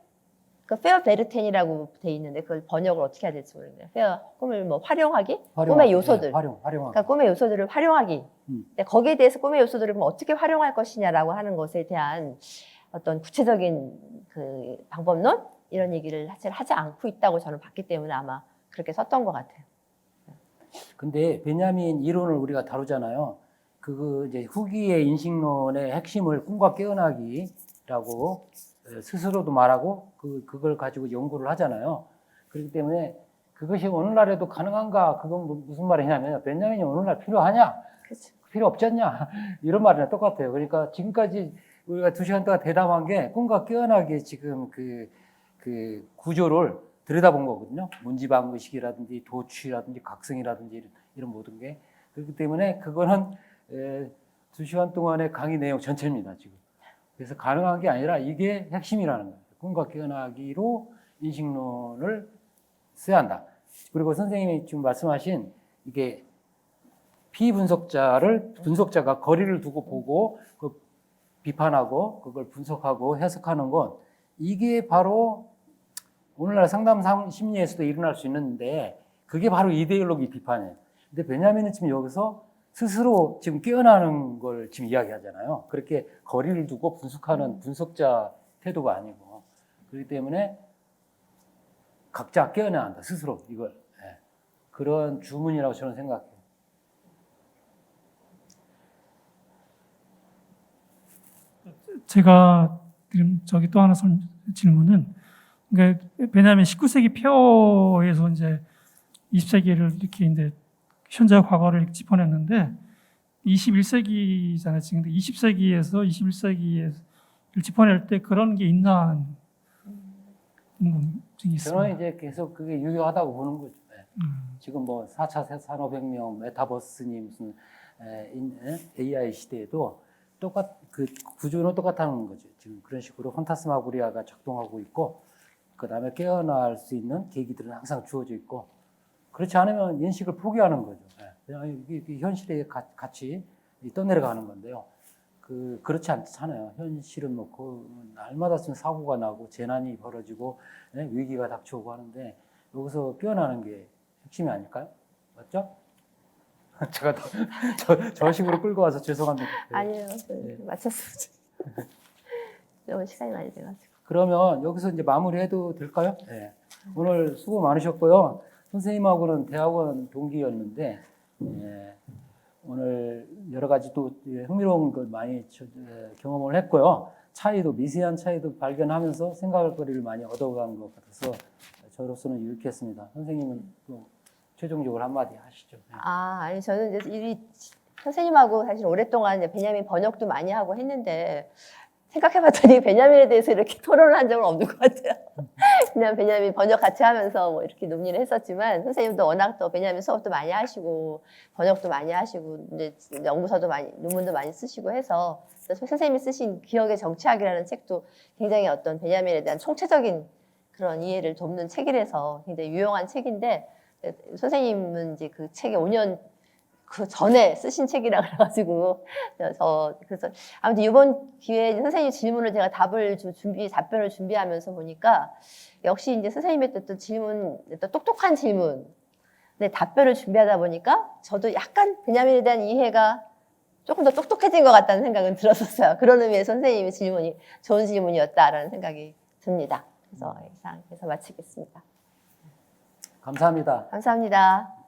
그 페어 베르텐이라고 돼 있는데 그걸 번역을 어떻게 해야 될지 모르겠네요. 꿈을 뭐 활용하기? 꿈의 요소들. 네, 활용하기. 그러니까 꿈의 요소들을 활용하기. 근데 거기에 대해서 꿈의 요소들을 그럼 어떻게 활용할 것이냐라고 하는 것에 대한 어떤 구체적인 그 방법론 이런 얘기를 사실 하지 않고 있다고 저는 봤기 때문에 아마 그렇게 썼던 것 같아요. 근데 베냐민 이론을 우리가 다루잖아요. 그 이제 후기의 인식론의 핵심을 꿈과 깨어나기라고 스스로도 말하고 그걸 가지고 연구를 하잖아요. 그렇기 때문에 그것이 오늘날에도 가능한가? 그건 무슨 말이냐면 베냐민이 오늘날 필요하냐? 그렇죠. 필요 없지 않냐? 이런 말이랑 똑같아요. 그러니까 지금까지 우리가 2시간 동안 대담한 게 꿈과 깨어나기 지금 그 구조를 들여다본 거거든요. 문지방 의식이라든지 도취라든지 각성이라든지 이런 모든 게. 그렇기 때문에 그거는 2시간 동안의 강의 내용 전체입니다, 지금. 그래서 가능한 게 아니라 이게 핵심이라는 거예요. 꿈과 깨어나기로 인식론을 써야 한다. 그리고 선생님이 지금 말씀하신 이게 분석자가 거리를 두고 보고 그 비판하고 그걸 분석하고 해석하는 건 이게 바로 오늘날 상담 심리에서도 일어날 수 있는데 그게 바로 이데올로기 비판이에요. 근데 베냐민은 지금 여기서 스스로 지금 깨어나는 걸 지금 이야기하잖아요. 그렇게 거리를 두고 분석하는 분석자 태도가 아니고 그렇기 때문에 각자 깨어나야 한다. 스스로 이걸. 그런 주문이라고 저는 생각해요. 제가 저기 또 하나 질문은 그러니까 베냐민 19세기 표에서 이제 20세기를 이렇게 이제 현재와 과거를 짚어냈는데 21세기잖아요. 지금 20세기에서 21세기를 짚어낼 때 그런 게 있나 하는 궁금증이 있습니다. 저는 이제 계속 그게 유효하다고 보는 거죠. 지금 뭐 4차 산업혁명, 메타버스니 무슨 AI 시대에도 그 구조는 똑같다는 거죠. 지금 그런 식으로 판타스마고리아가 작동하고 있고, 그 다음에 깨어날 수 있는 계기들은 항상 주어져 있고, 그렇지 않으면 인식을 포기하는 거죠. 그냥 이게 현실에 같이 떠내려가는 건데요. 그렇지 않잖아요. 현실은 뭐 날마다 쓴 사고가 나고 재난이 벌어지고 위기가 닥쳐오고 하는데 여기서 깨어나는 게 핵심이 아닐까요? 맞죠? 제가 저 식으로 끌고 와서 죄송합니다. 아니요, 맞췄습니다. 너무 시간이 많이 돼가지고. 그러면 여기서 이제 마무리해도 될까요? 네. 오늘 수고 많으셨고요. 선생님하고는 대학원 동기였는데 오늘 여러 가지 또 흥미로운 걸 많이 경험을 했고요. 미세한 차이도 발견하면서 생각할 거리를 많이 얻어간 것 같아서 저로서는 유익했습니다. 선생님은 또 최종적으로 한마디 하시죠. 아니 저는 이제 선생님하고 사실 오랫동안 이제 베냐민 번역도 많이 하고 했는데 생각해봤더니 베냐민에 대해서 이렇게 토론을 한 적은 없는 것 같아요. 그냥 베냐민 번역 같이 하면서 뭐 이렇게 논의를 했었지만 선생님도 워낙 또 베냐민 수업도 많이 하시고 번역도 많이 하시고 이제 연구서도 많이 논문도 많이 쓰시고 해서 선생님이 쓰신 기억의 정치학이라는 책도 굉장히 어떤 베냐민에 대한 총체적인 그런 이해를 돕는 책이라서 굉장히 유용한 책인데 선생님은 이제 그 책이 5년 그 전에 쓰신 책이라 그래가지고 그래서 아무튼 이번 기회에 선생님 질문을 제가 답변을 준비하면서 보니까 역시 이제 선생님의 또 질문, 또 똑똑한 질문, 답변을 준비하다 보니까 저도 약간 베냐민에 대한 이해가 조금 더 똑똑해진 것 같다는 생각은 들었었어요. 그런 의미에서 선생님의 질문이 좋은 질문이었다라는 생각이 듭니다. 그래서 이상 해서 마치겠습니다. 감사합니다. 감사합니다.